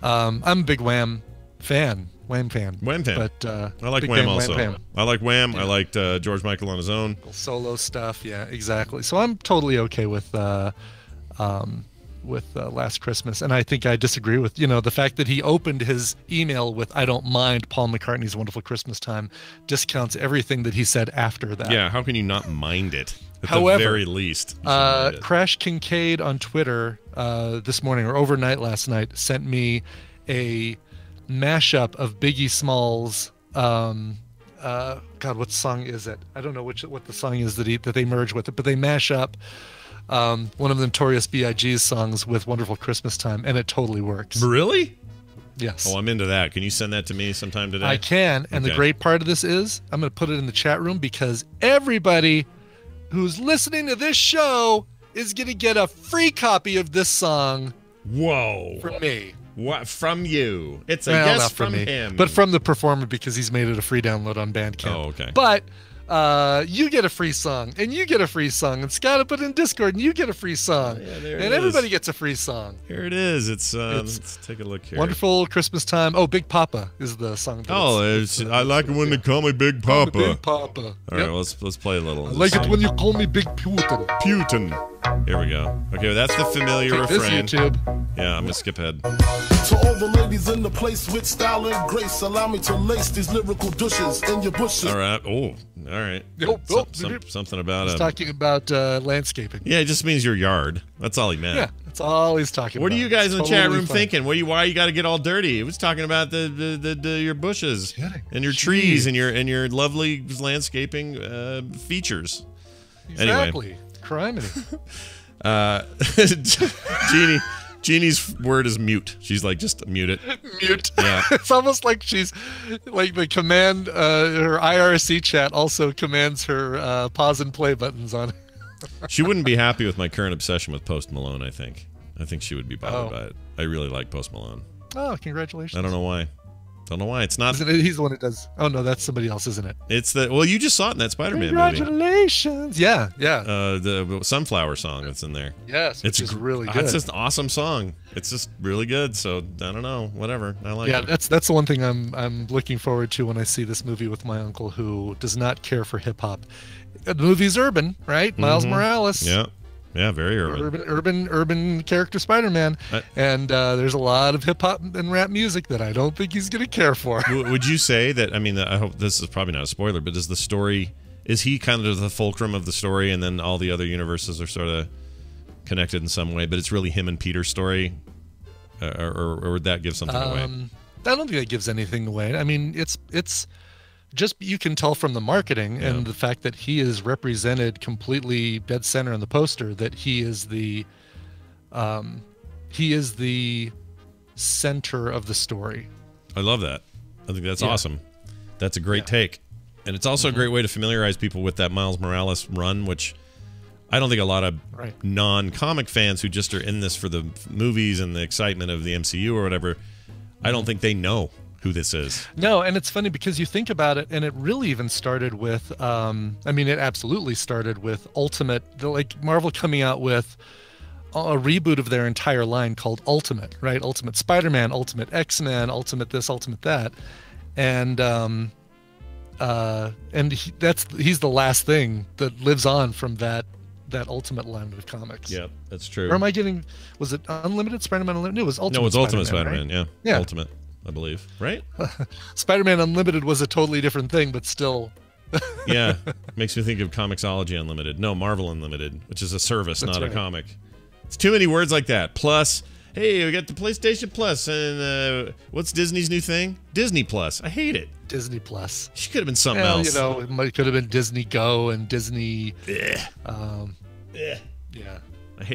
Speaker 2: a big Wham fan. But
Speaker 1: I like Wham also. I like Wham. Yeah. I liked George Michael on his own.
Speaker 2: Solo stuff. Yeah, exactly. So I'm totally okay with Last Christmas, and I think I disagree with the fact that he opened his email with "I don't mind Paul McCartney's Wonderful Christmas Time" discounts everything that he said after that.
Speaker 1: Yeah, how can you not mind it? At
Speaker 2: However,
Speaker 1: the very least,
Speaker 2: Crash Kincaid on Twitter this morning or overnight last night sent me a mashup of Biggie Smalls. God, what song is it? I don't know what the song is that they merge with it, but they mash up one of the Notorious B.I.G.'s songs with Wonderful Christmas Time, and it totally works.
Speaker 1: Really?
Speaker 2: Yes.
Speaker 1: Oh, I'm into that. Can you send that to me sometime today?
Speaker 2: I can. And the great part of this is I'm going to put it in the chat room because everybody who's listening to this show is going to get a free copy of this song.
Speaker 1: Whoa.
Speaker 2: From me.
Speaker 1: What? From you? It's a guess from him.
Speaker 2: But from the performer because he's made it a free download on Bandcamp.
Speaker 1: Oh, okay.
Speaker 2: But you get a free song, and you get a free song, and Scott put it in Discord, and you get a free song, and everybody gets a free song.
Speaker 1: Here it is. It's let's take a look here.
Speaker 2: Wonderful Christmas Time. Oh, Big Papa is the song.
Speaker 1: I like it when they call me Big Papa.
Speaker 2: Big Papa.
Speaker 1: All right, let's play a little.
Speaker 2: I like it when you call me Big Putin.
Speaker 1: Here we go. Okay, that's the familiar refrain.
Speaker 2: YouTube.
Speaker 1: Yeah, I'm gonna skip ahead.
Speaker 14: To all the ladies in the place with style and grace, allow me to lace these lyrical douches in your bushes.
Speaker 1: All right. Oh, all right. Something about
Speaker 2: He's talking about landscaping.
Speaker 1: Yeah, it just means your yard. That's all he meant.
Speaker 2: Yeah, that's all he's talking
Speaker 1: what
Speaker 2: about.
Speaker 1: What are you guys in the chat room thinking? Why you got to get all dirty? He was talking about your bushes and your trees and your lovely landscaping features.
Speaker 2: Exactly.
Speaker 1: Anyway.
Speaker 2: Criminy.
Speaker 1: Jeannie's word is mute. She's like, just mute it.
Speaker 2: Mute.
Speaker 1: Yeah.
Speaker 2: It's almost like she's like the command, her IRC chat also commands her pause and play buttons on it.
Speaker 1: She wouldn't be happy with my current obsession with Post Malone, I think. I think she would be bothered by it. I really like Post Malone.
Speaker 2: Oh, congratulations.
Speaker 1: I don't know why. It's not.
Speaker 2: He's the one that does. Oh, no, that's somebody else, isn't it?
Speaker 1: It's you just saw it in that Spider-Man movie.
Speaker 2: Congratulations. Yeah.
Speaker 1: The Sunflower song that's in there.
Speaker 2: Yes, it's really good.
Speaker 1: It's just an awesome song. It's just really good. So, I don't know. Whatever. I like it.
Speaker 2: Yeah, that's the one thing I'm looking forward to when I see this movie with my uncle who does not care for hip-hop. The movie's urban, right? Miles Morales.
Speaker 1: Yeah. Yeah, very urban.
Speaker 2: Urban character Spider-Man. And there's a lot of hip hop and rap music that I don't think he's going to care for.
Speaker 1: Would you say that, I mean, I hope this is probably not a spoiler, but is he kind of the fulcrum of the story, and then all the other universes are sort of connected in some way, but it's really him and Peter's story? Or would that give something away?
Speaker 2: I don't think that gives anything away. I mean, it's just, you can tell from the marketing and the fact that he is represented completely dead center in the poster that he is the center of the story.
Speaker 1: I love that. I think that's awesome. That's a great take. And it's also a great way to familiarize people with that Miles Morales run, which I don't think a lot of non-comic fans who just are in this for the movies and the excitement of the MCU or whatever, I don't think they know who this is.
Speaker 2: No, and it's funny because you think about it, and it really even started with, I mean, it absolutely started with like Marvel coming out with a reboot of their entire line called Ultimate, right? Ultimate Spider-Man, Ultimate X-Men, Ultimate this, Ultimate that. And he's the last thing that lives on from that Ultimate line of comics.
Speaker 1: Yeah, that's true.
Speaker 2: Or am I getting, was it Unlimited Spider-Man Unlimited? No, it was Ultimate.
Speaker 1: No, it's Ultimate
Speaker 2: Spider-Man,
Speaker 1: Spider-Man,
Speaker 2: right?
Speaker 1: yeah. Ultimate, I believe, right?
Speaker 2: Spider-Man Unlimited was a totally different thing, but still.
Speaker 1: Yeah, makes me think of Comixology Unlimited. No, Marvel Unlimited, which is a service, not a comic. It's too many words like that. Plus, hey, we got the PlayStation Plus, and what's Disney's new thing? Disney Plus. I hate it.
Speaker 2: Disney Plus.
Speaker 1: She could have been something else.
Speaker 2: You know, it could have been Disney Go and Disney. Yeah.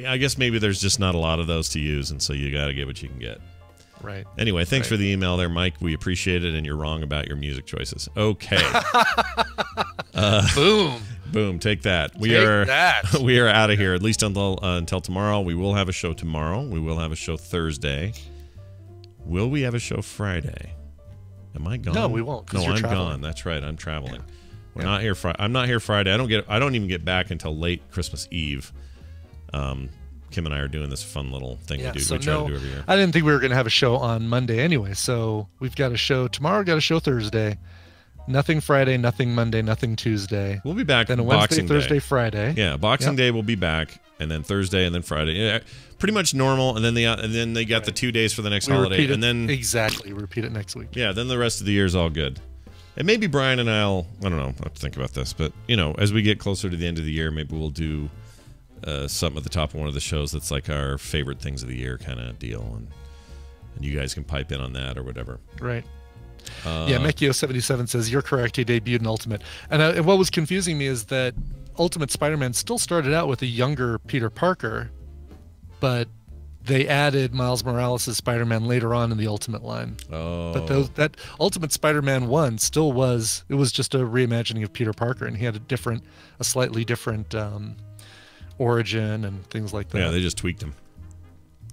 Speaker 1: I guess maybe there's just not a lot of those to use, and so you got to get what you can get.
Speaker 2: Right.
Speaker 1: Anyway, thanks for the email there, Mike. We appreciate it, and you're wrong about your music choices. Okay.
Speaker 2: Boom.
Speaker 1: Boom. Take that. We
Speaker 2: Take
Speaker 1: are
Speaker 2: that.
Speaker 1: We are out of here, at least until tomorrow. We will have a show tomorrow. We will have a show Thursday. Will we have a show Friday? Am I gone?
Speaker 2: No, we won't.
Speaker 1: No, I'm
Speaker 2: traveling.
Speaker 1: gone. That's right. I'm traveling. We're not here. I'm not here Friday. I don't even get back until late Christmas Eve. Kim and I are doing this fun little thing we try to do every year.
Speaker 2: I didn't think we were going to have a show on Monday anyway, so we've got a show tomorrow. Got a show Thursday. Nothing Friday, nothing Monday, nothing Tuesday.
Speaker 1: We'll be back.
Speaker 2: Then
Speaker 1: Boxing
Speaker 2: Wednesday,
Speaker 1: Day.
Speaker 2: Thursday, Friday.
Speaker 1: Yeah, Boxing Day we'll be back, and then Thursday, and then Friday. Yeah, pretty much normal. And then they got the 2 days for the next holiday, and then
Speaker 2: repeat it next week.
Speaker 1: Yeah, then the rest of the year is all good. And maybe Brian and I don't know. I have to think about this, but as we get closer to the end of the year, maybe we'll do something at the top of one of the shows that's like our favorite things of the year kind of deal, and you guys can pipe in on that or whatever.
Speaker 2: Right. Mekio77 says, you're correct, he debuted in Ultimate. And what was confusing me is that Ultimate Spider-Man still started out with a younger Peter Parker, but they added Miles Morales' Spider-Man later on in the Ultimate line.
Speaker 1: Oh.
Speaker 2: But that Ultimate Spider-Man 1 still was just a reimagining of Peter Parker, and he had a slightly different origin and things like that.
Speaker 1: Yeah, they just tweaked him.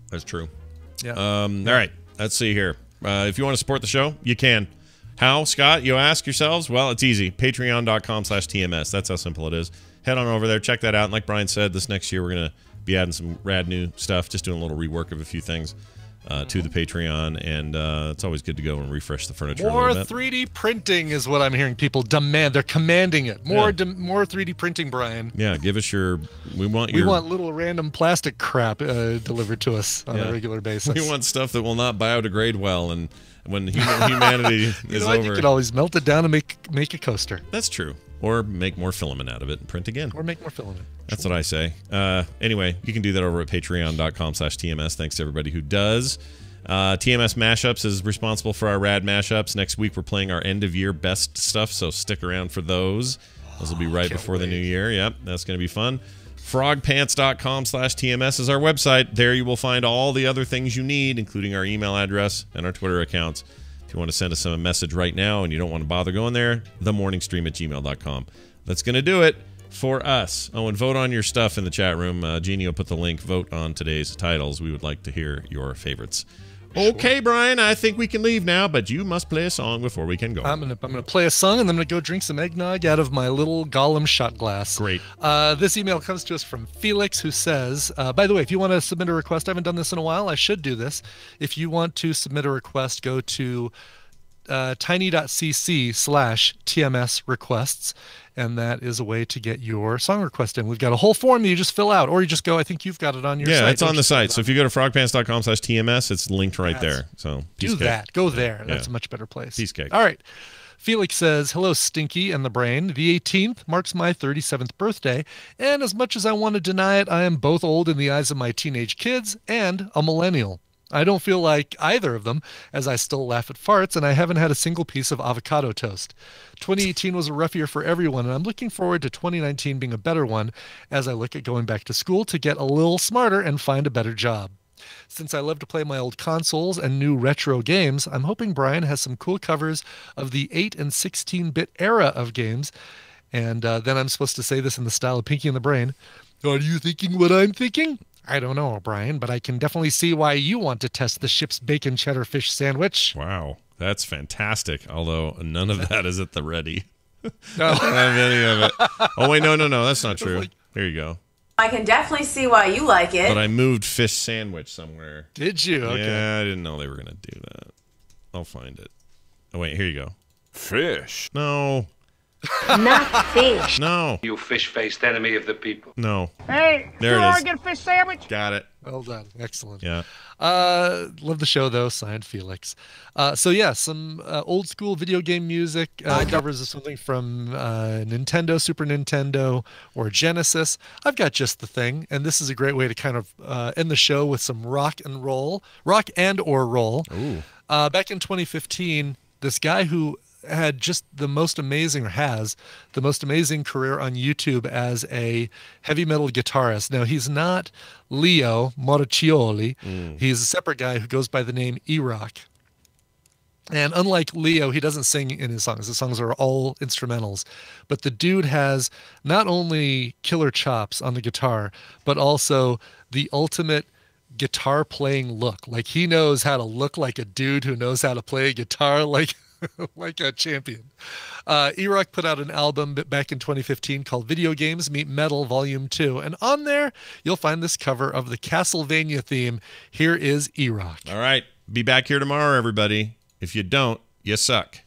Speaker 1: That's true.
Speaker 2: Yeah.
Speaker 1: All right, let's see here. If you want to support the show, you can. How, Scott? You ask yourselves? Well, it's easy. Patreon.com/TMS. That's how simple it is. Head on over there. Check that out. And like Brian said, this next year we're going to be adding some rad new stuff. Just doing a little rework of a few things to the Patreon. And it's always good to go and refresh the furniture
Speaker 2: More
Speaker 1: a little bit.
Speaker 2: 3D printing is what I'm hearing people demand. They're commanding it. More 3D printing, Brian.
Speaker 1: Yeah, give us we want
Speaker 2: little random plastic crap delivered to us on a regular basis.
Speaker 1: We want stuff that will not biodegrade well, and when humanity is over,
Speaker 2: you can always melt it down and make a coaster.
Speaker 1: That's true. Or make more filament out of it and print again.
Speaker 2: Or make more filament.
Speaker 1: That's what I say. Anyway, you can do that over at patreon.com/TMS. Thanks to everybody who does. TMS Mashups is responsible for our rad mashups. Next week, we're playing our end-of-year best stuff, so stick around for those. Those will be right before the new year. Yep, that's going to be fun. Frogpants.com/TMS is our website. There you will find all the other things you need, including our email address and our Twitter accounts. If you want to send us a message right now and you don't want to bother going there, themorningstream@gmail.com. That's going to do it for us. Oh, and vote on your stuff in the chat room. Jeannie will put the link. Vote on today's titles. We would like to hear your favorites. Okay, Brian, I think we can leave now, but you must play a song before we can go.
Speaker 2: I'm gonna play a song, and then I'm gonna go drink some eggnog out of my little Gollum shot glass.
Speaker 1: Great.
Speaker 2: This email comes to us from Felix, who says, by the way, if you want to submit a request, I haven't done this in a while. I should do this. If you want to submit a request, go to tiny.cc/TMS requests, and that is a way to get your song request in. We've got a whole form that you just fill out, or you just go, I think you've got it on your site.
Speaker 1: Yeah, it's on the site. So if you go to frogpants.com/TMS, it's linked right there. So
Speaker 2: do that. Go there. That's a much better place.
Speaker 1: Peace cake.
Speaker 2: All right. Felix says, hello, Stinky and the Brain. The 18th marks my 37th birthday, and as much as I want to deny it, I am both old in the eyes of my teenage kids and a millennial. I don't feel like either of them, as I still laugh at farts, and I haven't had a single piece of avocado toast. 2018 was a rough year for everyone, and I'm looking forward to 2019 being a better one as I look at going back to school to get a little smarter and find a better job. Since I love to play my old consoles and new retro games, I'm hoping Brian has some cool covers of the 8 and 16-bit era of games. And then I'm supposed to say this in the style of Pinky and the Brain. Are you thinking what I'm thinking? I don't know, Brian, but I can definitely see why you want to test the ship's bacon cheddar fish sandwich.
Speaker 1: Wow, that's fantastic. Although none of that is at the ready.
Speaker 2: No.
Speaker 1: I don't have any of it. Oh, wait, no, that's not true. Here you go.
Speaker 15: I can definitely see why you like it.
Speaker 1: But I moved fish sandwich somewhere.
Speaker 2: Did you? Okay.
Speaker 1: Yeah, I didn't know they were going to do that. I'll find it. Oh, wait, here you go.
Speaker 5: Fish.
Speaker 1: No.
Speaker 3: Not fish.
Speaker 1: No.
Speaker 11: You fish-faced enemy of the people.
Speaker 1: No.
Speaker 3: Hey,
Speaker 1: There
Speaker 3: you
Speaker 1: it is.
Speaker 3: want to get a fish sandwich?
Speaker 1: Got it.
Speaker 2: Well done. Excellent.
Speaker 1: Yeah.
Speaker 2: Love the show, though. Signed, Felix. So, yeah, some old school video game music covers of something from Nintendo, Super Nintendo, or Genesis. I've got just the thing, and this is a great way to kind of end the show with some rock and or roll.
Speaker 1: Ooh.
Speaker 2: Back in 2015, this guy who had just the most amazing, or has the most amazing career on YouTube as a heavy metal guitarist. Now, he's not Leo Moracchioli. He's a separate guy who goes by the name E-Rock. And unlike Leo, he doesn't sing in his songs. His songs are all instrumentals. But the dude has not only killer chops on the guitar, but also the ultimate guitar playing look. Like, he knows how to look like a dude who knows how to play a guitar like like a champion. E-Rock put out an album back in 2015 called Video Games Meet Metal Volume 2. And on there, you'll find this cover of the Castlevania theme. Here is E-Rock.
Speaker 1: All right. Be back here tomorrow, everybody. If you don't, you suck.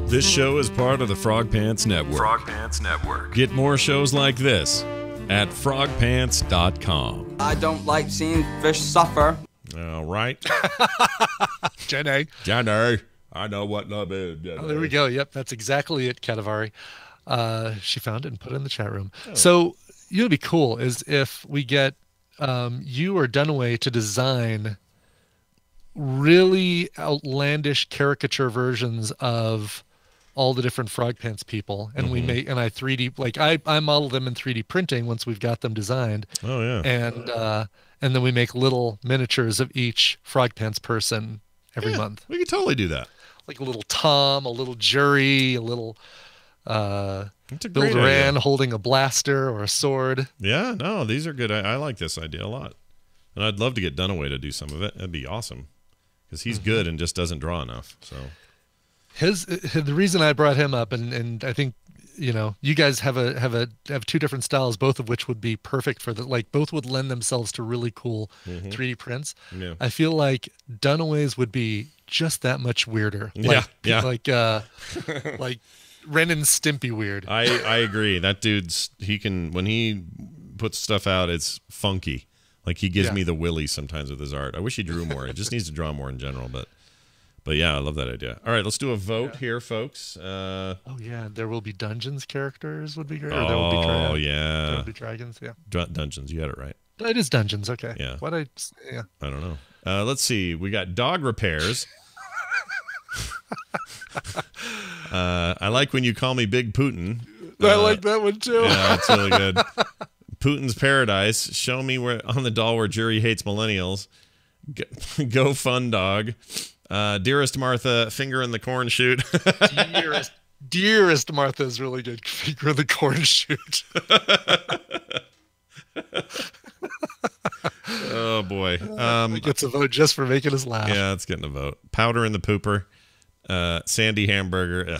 Speaker 1: This show is part of the Frog Pants Network.
Speaker 5: Frog Pants Network.
Speaker 1: Get more shows like this at frogpants.com.
Speaker 16: I don't like seeing fish suffer.
Speaker 1: All right.
Speaker 2: Jenny.
Speaker 1: I know what love is.
Speaker 2: Oh, there we go. Yep, that's exactly it, Katavari. She found it and put it in the chat room. Oh. So, you know, what'd be cool is if we get you or Dunaway to design really outlandish caricature versions of all the different Frog Pants people, and we make, and I 3D, like I model them in 3D printing once we've got them designed.
Speaker 1: Oh yeah.
Speaker 2: And then we make little miniatures of each Frog Pants person every month.
Speaker 1: We could totally do that.
Speaker 2: Like a little Tom, a little Jury, a little Bill Doran holding a blaster or a sword.
Speaker 1: Yeah, no, these are good. I like this idea a lot. And I'd love to get Dunaway to do some of it. That'd be awesome. Because he's good and just doesn't draw enough. So
Speaker 2: the reason I brought him up, and I think, you know, you guys have two different styles, both of which would be perfect for both would lend themselves to really cool 3D prints.
Speaker 1: Yeah.
Speaker 2: I feel like Dunaway's would be just that much weirder.
Speaker 1: Yeah.
Speaker 2: Like Ren and Stimpy weird.
Speaker 1: I agree. That dude's, when he puts stuff out, it's funky. Like, he gives me the willies sometimes with his art. I wish he drew more. He just needs to draw more in general, but yeah, I love that idea. All right, let's do a vote here, folks.
Speaker 2: Oh yeah, there will be dungeons characters would be great.
Speaker 1: There will be
Speaker 2: dragons. Yeah,
Speaker 1: dungeons. You had it right.
Speaker 2: It is dungeons. Okay.
Speaker 1: Yeah.
Speaker 2: I
Speaker 1: don't know. Let's see. We got dog repairs. I like when you call me Big Putin.
Speaker 2: I like that one too.
Speaker 1: Yeah, that's really good. Putin's Paradise. Show me where on the doll where Jury hates millennials. Go fun dog. Dearest Martha, finger in the corn shoot.
Speaker 2: Dearest Martha is really good. Finger in the corn shoot.
Speaker 1: Oh boy.
Speaker 2: It gets a vote just for making us laugh.
Speaker 1: Yeah, it's getting a vote. Powder in the pooper. Sandy Hamburger.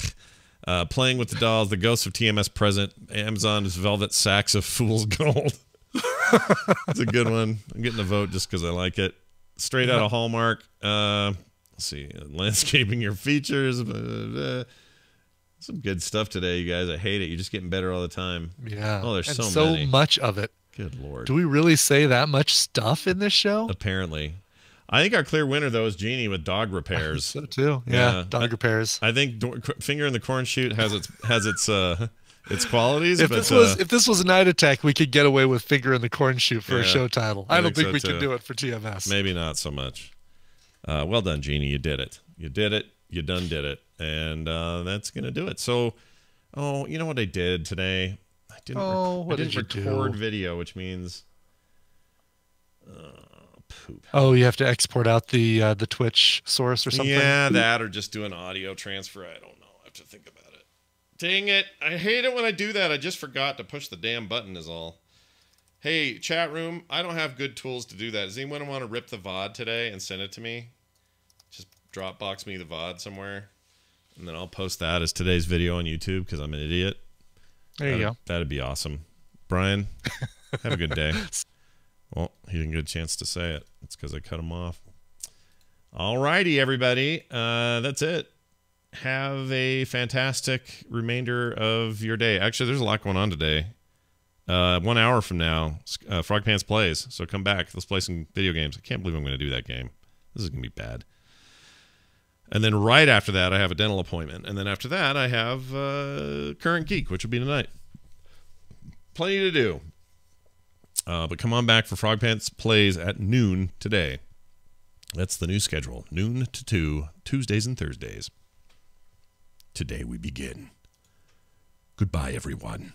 Speaker 1: Playing with the dolls. The Ghosts of TMS present. Amazon's Velvet Sacks of Fool's Gold. It's a good one. I'm getting a vote just because I like it. Straight out of Hallmark. Let's see. Landscaping your features. Some good stuff today, you guys. I hate it. You're just getting better all the time.
Speaker 2: Yeah.
Speaker 1: Oh, there's
Speaker 2: and
Speaker 1: so many.
Speaker 2: much of it.
Speaker 1: Good Lord.
Speaker 2: Do we really say that much stuff in this show?
Speaker 1: Apparently. I think our clear winner, though, is Jeannie with dog repairs.
Speaker 2: So, too. Yeah, dog repairs.
Speaker 1: I think Finger in the Corn Shoot has its qualities.
Speaker 2: If this was a Night Attack, we could get away with Finger in the Corn Shoot for a show title. I don't think we can do it for TMS.
Speaker 1: Maybe not so much. Well done, Jeannie. You did it. You did it. You done did it. And that's going to do it. So, you know what I did today? I didn't record video, which means poop.
Speaker 2: Oh, you have to export out the Twitch source or something?
Speaker 1: Yeah, that or just do an audio transfer. I don't know. I have to think about it. Dang it. I hate it when I do that. I just forgot to push the damn button is all. Hey, chat room, I don't have good tools to do that. Does anyone want to rip the VOD today and send it to me? Just Dropbox me the VOD somewhere. And then I'll post that as today's video on YouTube because I'm an idiot.
Speaker 2: There you go.
Speaker 1: That'd be awesome. Brian, have a good day. Well, he didn't get a chance to say it. It's because I cut him off. All righty, everybody. That's it. Have a fantastic remainder of your day. Actually, there's a lot going on today. 1 hour from now, Frog Pants plays. So come back. Let's play some video games. I can't believe I'm going to do that game. This is going to be bad. And then right after that, I have a dental appointment. And then after that, I have Current Geek, which will be tonight. Plenty to do. But come on back for Frog Pants Plays at noon today. That's the new schedule. Noon to 2, Tuesdays and Thursdays. Today we begin. Goodbye, everyone.